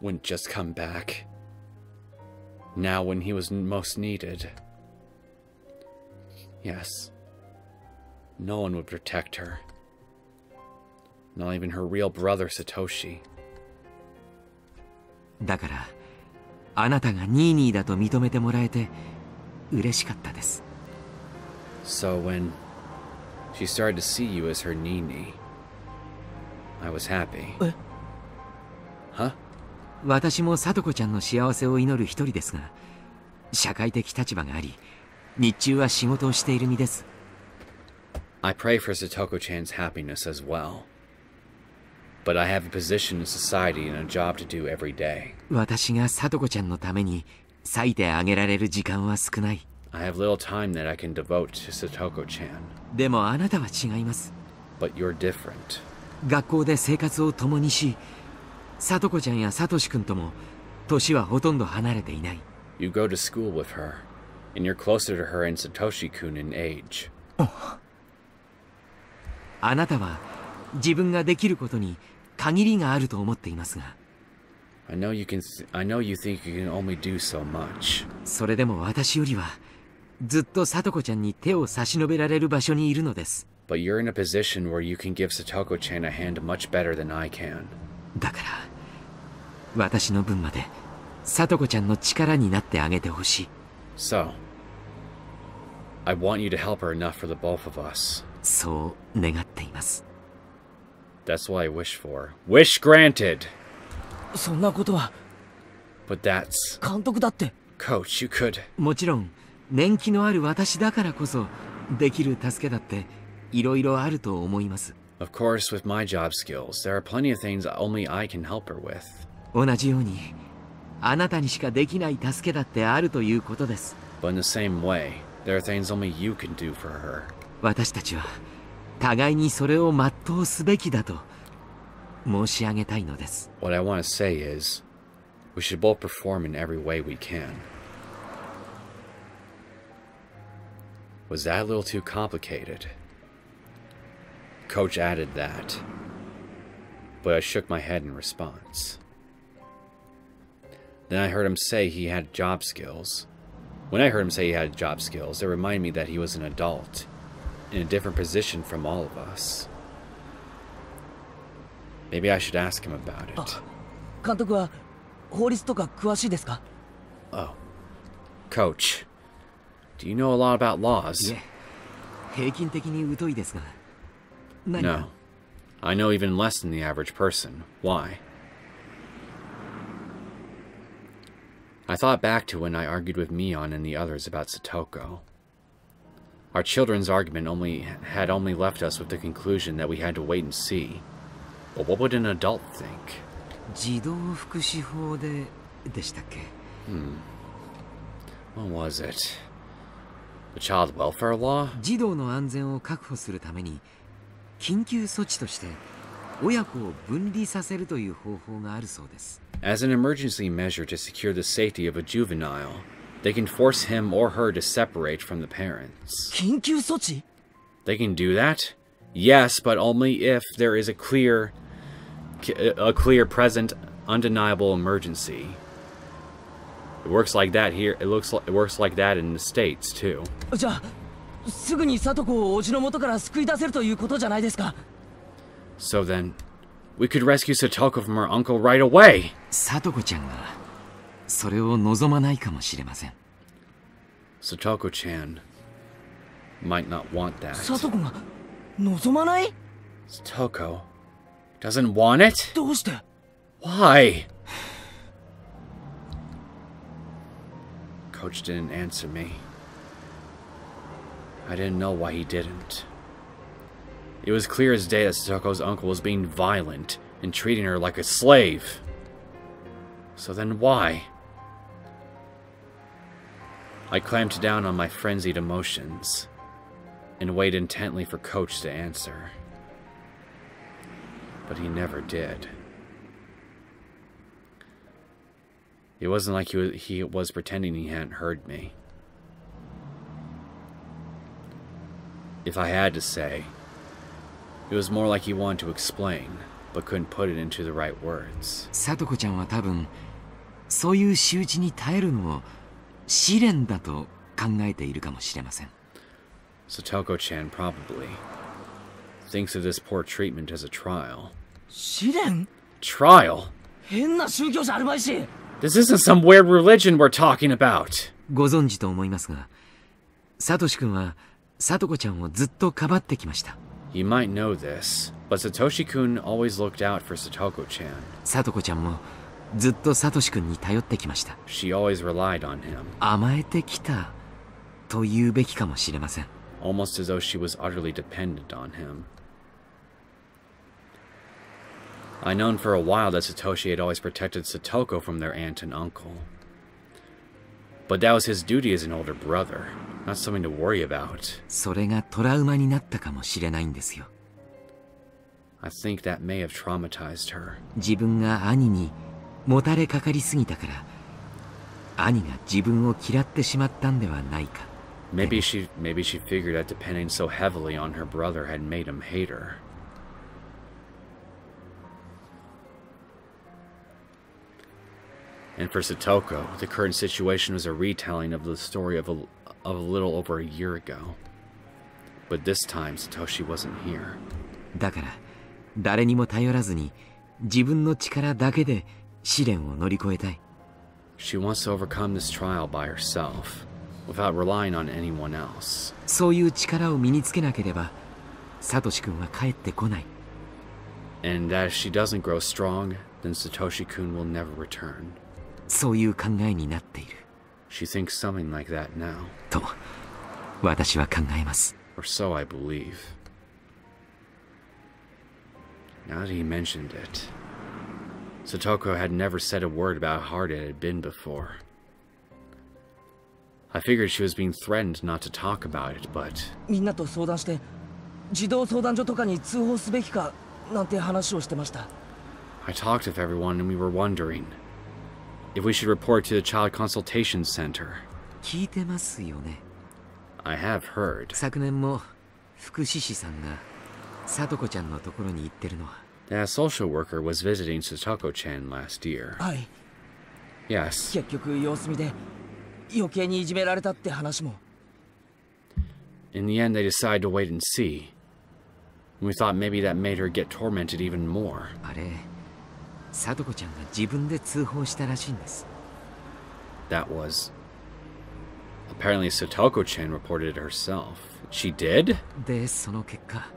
A: wouldn't just come back, now when he was most needed. Yes, no one would protect her. Not even her real brother, Satoshi.
I: だから、あなたがニーニーだと認めてもらえて嬉しかったです。
A: So when she started to see you as her Nini, I was happy. Huh?
I: 私もさとこちゃんの幸せを祈る一人ですが、社会的立場があり、日中は仕事をしている身です。
A: I pray for Satoko-chan's happiness as well. But I have a position in society and a job to do every day.
I: 私がさとこちゃんのために割いてあげられる時間は少ない。
A: I have little time that I can devote to Satoko-chan.
I: でもあなたは違います。
A: But you're different.
I: 学校で生活を共にし、さとこちゃんやさとしくんとも年はほとんど離れていない。
A: You go to school with her, and you're closer to her and Satoshi-kun in age.
I: あなたは自分ができることに限りがあると思っていますが。
A: I know you think you can only do so much.
I: それでも私よりはずっとさとこちゃんに手を差し伸べられる場所にいるのです。
A: But you're in a position where you can give Satoko-chan a hand much better than I can.
I: だから私の分までさとこちゃんの力になってあげてほしい。
A: So, I want you to help her enough for the both of us.
I: そう願っています。
A: That's what I wish for. Wish granted!
D: そんなことは。
A: But that's...
D: 監督だって。
A: Coach, you could...
I: もちろん、年季のある私だからこそ、できる助けだって、いろいろあると思います。
A: Of course, with my job skills, there are plenty of things only I can help her with.
I: 同じように、あなたにしかできない助けだってあるということです。
A: But in the same way, there are things only you can do for her.
I: 私たちは、互いにそれを全うすべきだと申し上げたいのです。
A: What I want to say is, we should both perform in every way we can. Was that a little too complicated? Coach added that, but I shook my head in response. Then I heard him say he had job skills. When I heard him say he had job skills, it reminded me that he was an adult, in a different position from all of us. Maybe I should ask him about it.
D: 監督は法律とか詳しいですか?
A: Oh. Coach, do you know a lot about laws?
I: いえ、平均的に疎いですが。
A: No. I know even less than the average person. Why? I thought back to when I argued with Mion and the others about Satoko. Our children's argument had only left us with the conclusion that we had to wait and see. But what would an adult think?
I: 児童福祉法でしたっけ?
A: What was it? The child welfare law?
I: 児童の安全を確保するために緊急措置として親子を分離させるという方法があるそうです。
A: As an emergency measure to secure the safety of a juvenile, they can force him or her to separate from the parents.
D: 緊急措置?
A: They can do that? Yes, but only if there is a clear, present, undeniable emergency. It works like that here. It works like that in the States too.
D: じゃあ、すぐにサトコをおじの元から救い出せるということじゃないですか。
A: So then, we could rescue Satoko from her uncle right away.
I: サトコちゃんがそれを望まないかもしれません。
A: Satoko-chan might not want that.
D: サトコが望まない?
A: Satoko doesn't want it?
D: どうして?
A: Why? Coach didn't answer me. I didn't know why he didn't. It was clear as day that Satoko's uncle was being violent and treating her like a slave. So then why? I clamped down on my frenzied emotions and waited intently for Coach to answer. But he never did. It wasn't like he was pretending he hadn't heard me. If I had to say, it was more like he wanted to explain, but couldn't put it into the right words.
I: サトコちゃんは多分そういう仕打ちに耐えるのを試練だと考えているかもしれません。
A: Satoko-chan probably thinks of this poor treatment as a trial.
D: 試練?
A: Trial?
D: 変な宗教じゃあるまいし。
A: This isn't some weird religion we're talking about.
I: ご存知と思いますが、サトシ君はサトコちゃんをずっとかばってきました。
A: You might know this, but Satoshi-kun always looked out for Satoko-chan.
I: サトコちゃんもずっとサトシ君に頼ってきました。
A: She always relied on him.
I: 甘えてきたと言うべきかもしれません。
A: Almost as though she was utterly dependent on him. I'd known for a while that Satoshi had always protected Satoko from their aunt and uncle. But that was his duty as an older brother, not something to worry about.
I: それがトラウマになったかもしれないんですよ。
A: I think that may have traumatized her.
I: 自分が兄にもたれかかりすぎたから、兄が自分を嫌ってしまったんではないか。
A: Maybe she figured that depending so heavily on her brother had made him hate her. And for Satoko, the current situation was a retelling of the story of a little over a year ago. But this time, Satoshi wasn't here.
I: だから、誰にも頼らずに、自分の力だけで試練を乗り越えたい。
A: She wants to overcome this trial by herself, without relying on anyone else.
I: そういう力を身につけなければ、サトシ君は帰ってこない。
A: And that if she doesn't grow strong, then Satoshi-kun will never return.
I: そういう考えになっている。
A: She thinks something like that now.
I: と、私は考えます。
A: Or so I believe. Now that he mentioned it, Satoko had never said a word about how hard it had been before. I figured she was being threatened not to talk about it, but...
D: みんなと相談して、児童相談所とかに通報すべきかなんて話をしてました。
A: I talked with everyone and we were wondering if we should report to the Child Consultation Center.
I: 聞いてますよね。
A: I have heard.
I: 昨年も福祉士さんがサトコちゃんのところに行ってるのは。
A: That social worker was visiting Satoko-chan last year.
D: はい。
A: Yes.
D: 結局様子見で余計にいじめられたって話も。
A: In the end, they decided to wait and see. We thought maybe that made her get tormented even more.
I: あれ、サトコちゃんが自分で通報したらしいんです。
A: That was... Apparently Satoko-chan reported it herself. She did?
I: で、その結果、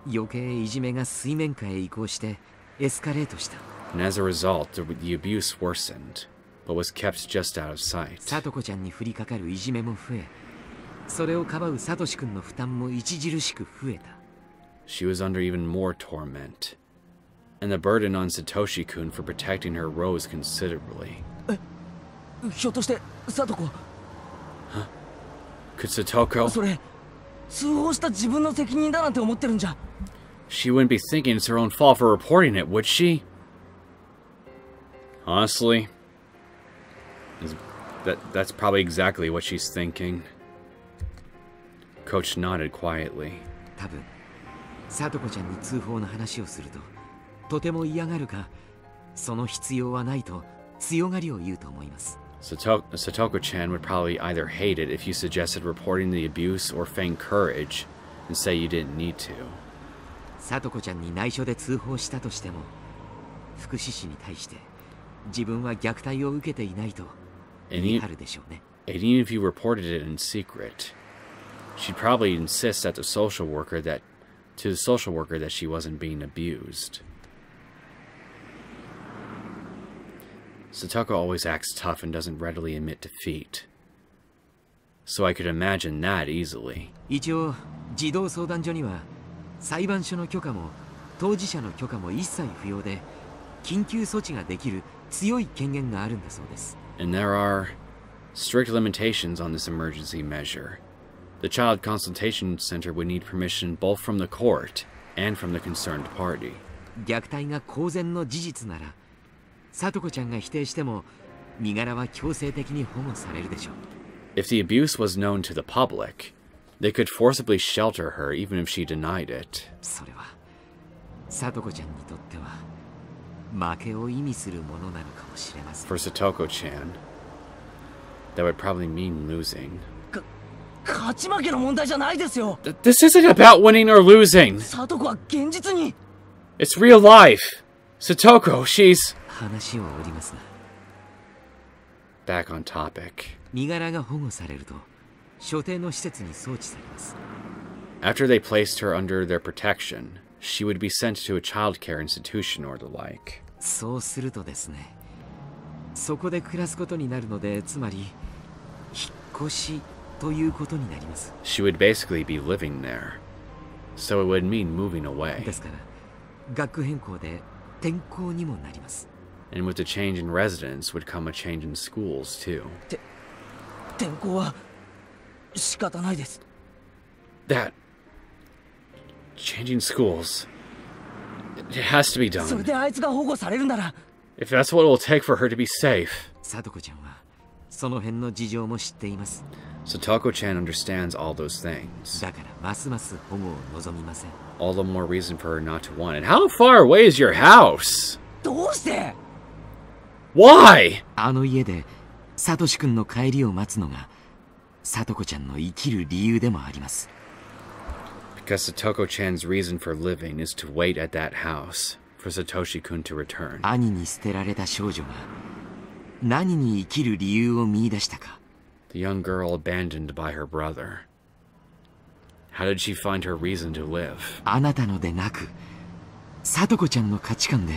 I: 余計いじめが水面下へ移行してエスカレートした。
A: And as a result, the abuse worsened, but was kept just out of sight.
I: サトコちゃんに降りかかるいじめも増え、それをかばうサトシ君の負担も著しく増えた。
A: She was under even more torment, and the burden on Satoshi-kun for protecting her rose considerably.
D: ひょっとしてサトコ？
A: Huh? Could Satoko?
D: それ通報した自分の責任だなんて思ってるんじゃ。
A: She wouldn't be thinking it's her own fault for reporting it, would she? Honestly, That's probably exactly what she's thinking. Coach nodded quietly.
I: 多分、さとこちゃんに通報の話をすると、とても嫌がるか、その必要はないと強がりを言うと思います。
A: Satoko-chan would probably either hate it if you suggested reporting the abuse or feign courage and say you didn't need to.
I: さとこちゃんに内緒で通報したとしても、福祉士に対して自分は虐待を受けていないと言い張るでしょうね。
A: And even if you reported it in secret, she'd probably insist to the social worker that she wasn't being abused. Satoko always acts tough and doesn't readily admit defeat. So I could imagine that easily.
I: 一応、児童相談所には裁判所の許可も当事者の許可も一切不要で、緊急措置ができる強い権限があるんだそうです。
A: And there are strict limitations on this emergency measure. The Child Consultation Center would need permission both from the court and from the concerned party.
I: 虐待が公然の事実なら、さとこちゃんが否定しても身柄は強制的に保護されるでしょう。
A: If the abuse was known to the public, they could forcibly shelter her even if she denied it.
I: それはさとこちゃんにとっては負けを意味するものなのかもしれません。
A: For Satoko-chan, that would probably mean losing.
D: 勝ち負けの問題じゃないですよ。
A: This isn't about winning or losing.
D: さとこは現実に。
A: It's real life. Satoko, she's...
I: 話を折りますが。
A: Back on topic.
I: 身柄が保護されると所定の施設に送致されます。
A: After they placed her under their protection, she would be sent to a child care institution or the like.
I: そうするとですね、そこで暮らすことになるので、つまり引っ越しということになります。
A: She would basically be living there, so it would mean moving away.
I: ですから学区変更で転校にもなります。
A: And with the change in residence would come a change in schools too.
D: 転校は仕方ないです。
A: That changing schools, it has to be done.
D: それであいつが保護されるなら。
A: If that's what it will take for her to be safe.
I: さとこちゃんはその辺の事情も知っています。
A: Satoko-chan understands all those things.
I: だからますます保護を望みません。
A: All the more reason for her not to want it. How far away is your house?
D: どうして？
A: Why?
I: あの家でサトシ君の帰りを待つのがさとこちゃんの生きる理由でもあります。
A: Because Satoko-chan's reason for living is to wait at that house for Satoshi-kun to return.
I: 兄に捨てられた少女が何に生きる理由を見出したか。
A: The young girl abandoned by her brother. How did she find her reason to live?
I: あなたのでなく、さとこちゃんの価値観で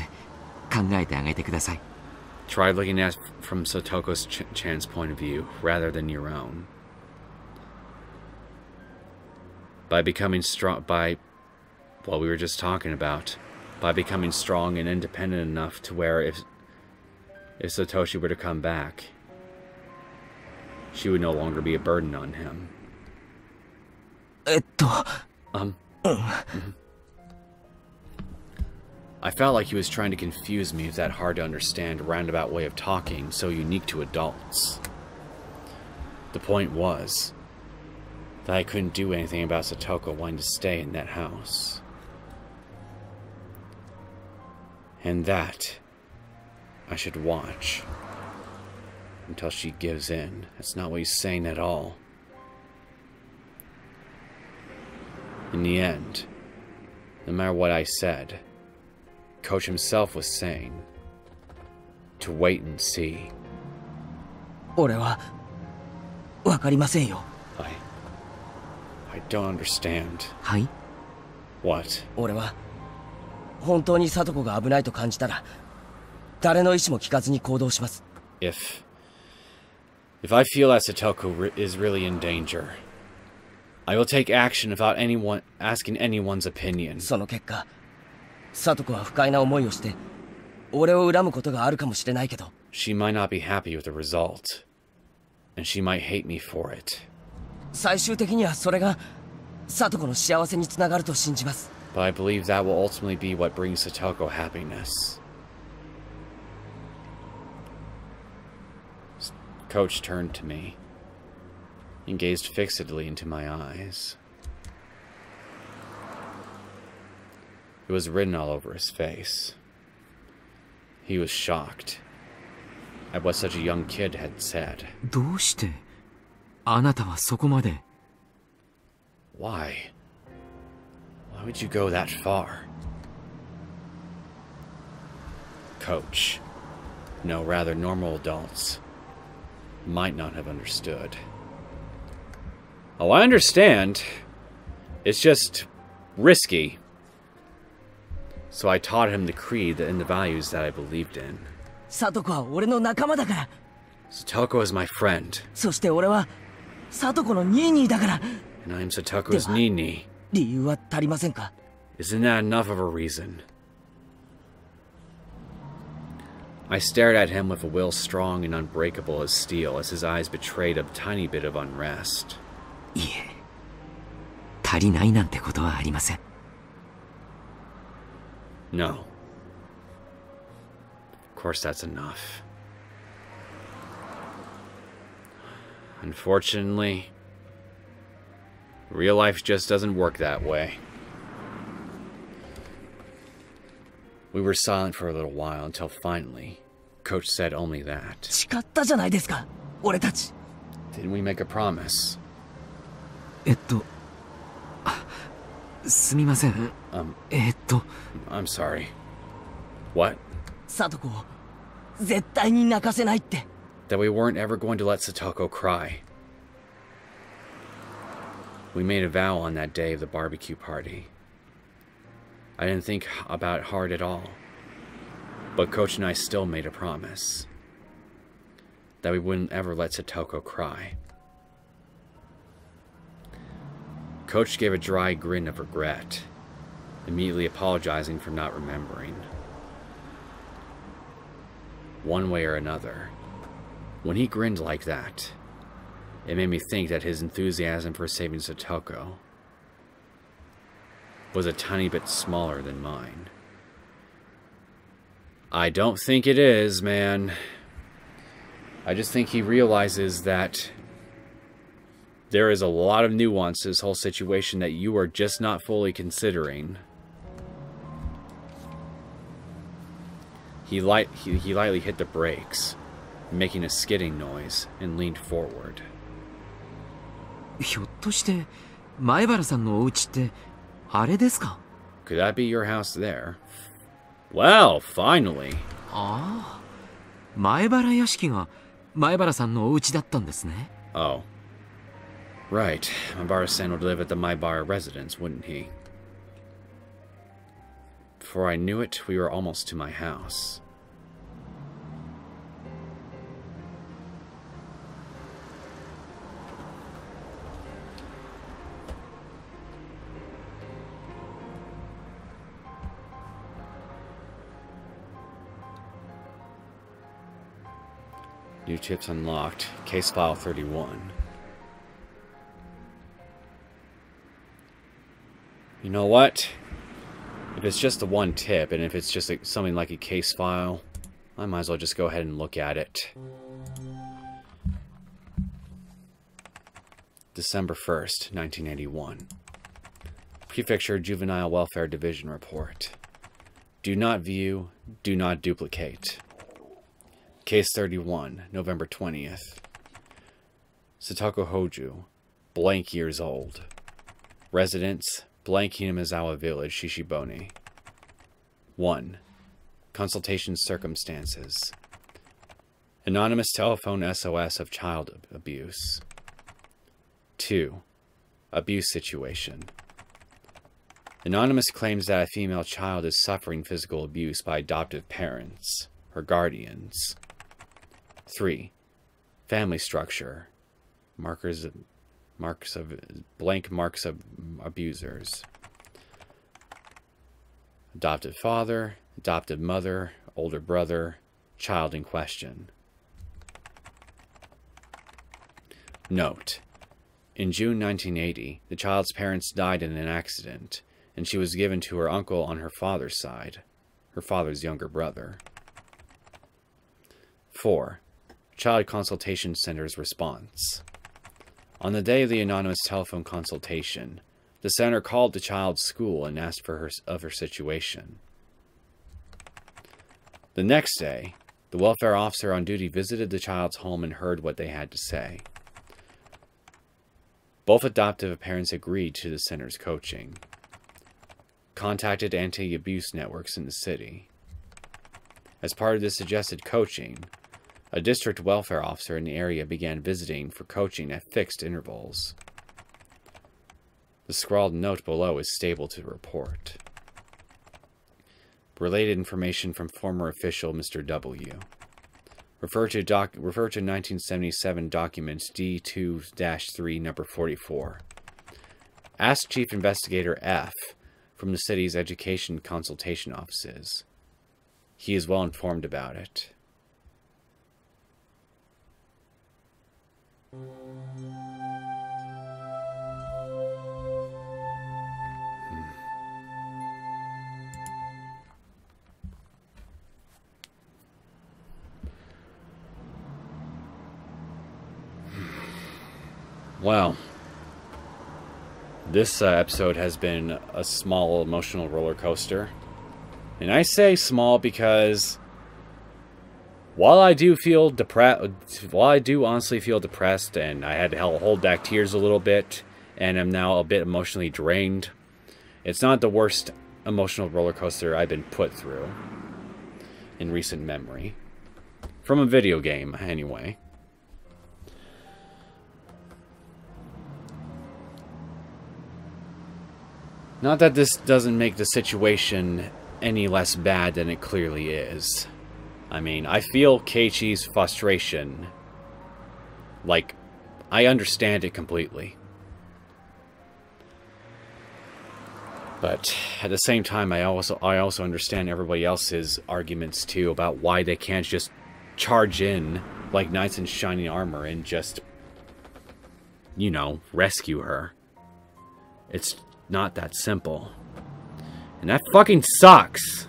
I: 考えてあげてください。
A: Try looking at it from Satoko-chan's point of view rather than your own. By becoming strong, well, we were just talking about, by becoming strong and independent enough to where if Satoshi were to come back, she would no longer be a burden on him. I felt like he was trying to confuse me with that hard-to-understand, roundabout way of talking so unique to adults. The point was that I couldn't do anything about Satoko wanting to stay in that house. And that I should watch until she gives in. That's not what he's saying at all. In the end, no matter what I said, Coach himself was saying to wait and see.
D: 俺はわかりませんよ。
A: I don't understand.
I: はい。
A: What?
D: 俺は本当にサトコが危ないと感じたら誰の意思も聞かずに行動します。
A: If I feel that Satoko is really in danger, I will take action without anyone asking anyone's opinion.
D: その結果、サトコは不快な思いをして俺を恨むことがあるかもしれないけど。
A: She might not be happy with the result, and she might hate me for it.
D: 最終的にはそれがサトコの幸せにつながると信じます。
A: But I believe that will ultimately be what brings Satoko happiness. Coach turned to me and gazed fixedly into my eyes. It was written all over his face. He was shocked at what such a young kid had said.
I: どうしてあなたはそこまで
A: Why? Why would you go that far? Coach, no, rather normal adults might not have understood. Oh, I understand. It's just risky. So I taught him the creed and the values that I believed in.
D: サトコは俺の仲間だから。
A: Satoko is my friend.
D: そして俺はサトコのニーニーだから。
A: And I am Satoko's Nini.
D: 理由は足りませんか？
A: Isn't that enough of a reason? I stared at him with a will strong and unbreakable as steel as his eyes betrayed a tiny bit of unrest.
I: いえ、足りないなんてことはありません。
A: No. Of course that's enough. Unfortunately, real life just doesn't work that way. We were silent for a little while until finally, Coach said only that.
D: 誓ったじゃないですか、俺たち。
A: Didn't we make a promise?
I: すみません。
A: I'm sorry. What?
D: サトコを絶対に泣かせないって。
A: That we weren't ever going to let Satoko cry. We made a vow on that day of the barbecue party. I didn't think about it hard at all. But Coach and I still made a promise. That we wouldn't ever let Satoko cry. Coach gave a dry grin of regret, immediately apologizing for not remembering. One way or another, when he grinned like that, it made me think that his enthusiasm for saving Satoko was a tiny bit smaller than mine. I don't think it is, man. I just think he realizes that there is a lot of nuance to this whole situation that you are just not fully considering. He lightly hit the brakes, making a skidding noise, and leaned forward.
I: ひょっとして前原さんのお家ってあれですか？
A: Could that be your house there? Well, finally.
I: ああ、前原屋敷が前原さんのお家だったんですね。
A: Oh. Right. Maibara-san would live at the Maibara residence, wouldn't he? Before I knew it, we were almost to my house. New chips unlocked. Case file 31. You know what? If it's just the one tip, and if it's just something like a case file, I might as well just go ahead and look at it. December 1st, 1981. Prefecture Juvenile Welfare Division Report. Do not view, do not duplicate. Case 31, November 20th. Satoko Houjou, blank years old. Residence, blank Hinamizawa Village, Shishibone. 1. Consultation circumstances. Anonymous telephone SOS of child abuse. 2. Abuse situation. Anonymous claims that a female child is suffering physical abuse by adoptive parents or guardians. 3. Family structure. Blank marks of abusers. Adoptive father, adoptive mother, older brother, child in question. Note: in June 1980, the child's parents died in an accident, and she was given to her uncle on her father's side, her father's younger brother. 4. Child Consultation Center's response. On the day of the anonymous telephone consultation, the center called the child's school and asked for her situation. The next day, the welfare officer on duty visited the child's home and heard what they had to say. Both adoptive parents agreed to the center's coaching, contacted anti-abuse networks in the city. As part of this suggested coaching, a district welfare officer in the area began visiting for coaching at fixed intervals. The scrawled note below is stable to report. Related information from former official Mr. W. Refer to 1977 document D2-3 number 44. Ask Chief Investigator F from the city's education consultation offices. He is well informed about it. Well, this episode has been a small emotional roller coaster. And I say small because while I do honestly feel depressed, and I had to hold back tears a little bit, and I'm now a bit emotionally drained, it's not the worst emotional roller coaster I've been put through in recent memory. From a video game, anyway. Not that this doesn't make the situation any less bad than it clearly is. I mean, I feel Keiichi's frustration. Like, I understand it completely. But at the same time, I also understand everybody else's arguments too about why they can't just charge in like knights in shining armor and just, you know, rescue her. It's not that simple. And that fucking sucks.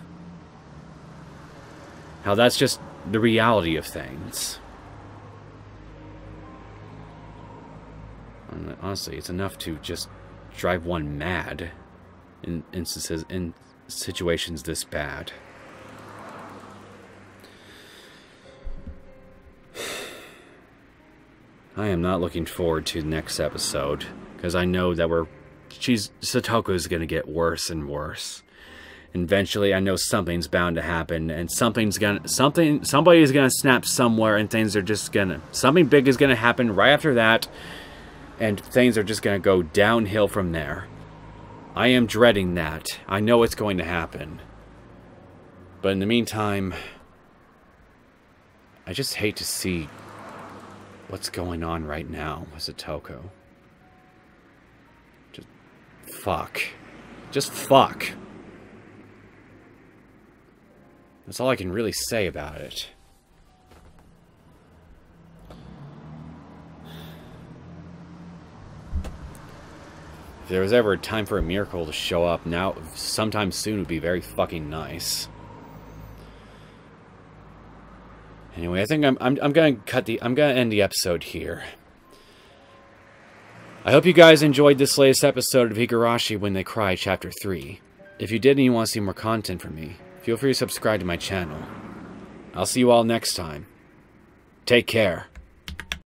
A: How that's just the reality of things. And honestly, it's enough to just drive one mad in situations this bad. I am not looking forward to the next episode, because I know that Satoko is going to get worse and worse. Eventually, I know something's bound to happen, and somebody is going to snap somewhere, and something big is going to happen right after that, and things are just going to go downhill from there. I am dreading that. I know it's going to happen. But in the meantime, I just hate to see what's going on right now with Satoko. Just fuck. Just fuck. That's all I can really say about it. If there was ever a time for a miracle to show up, now, sometime soon, would be very fucking nice. Anyway, I think I'm gonna end the episode here. I hope you guys enjoyed this latest episode of Higurashi When They Cry, Chapter 3. If you did and you want to see more content from me, feel free to subscribe to my channel. I'll see you all next time. Take care.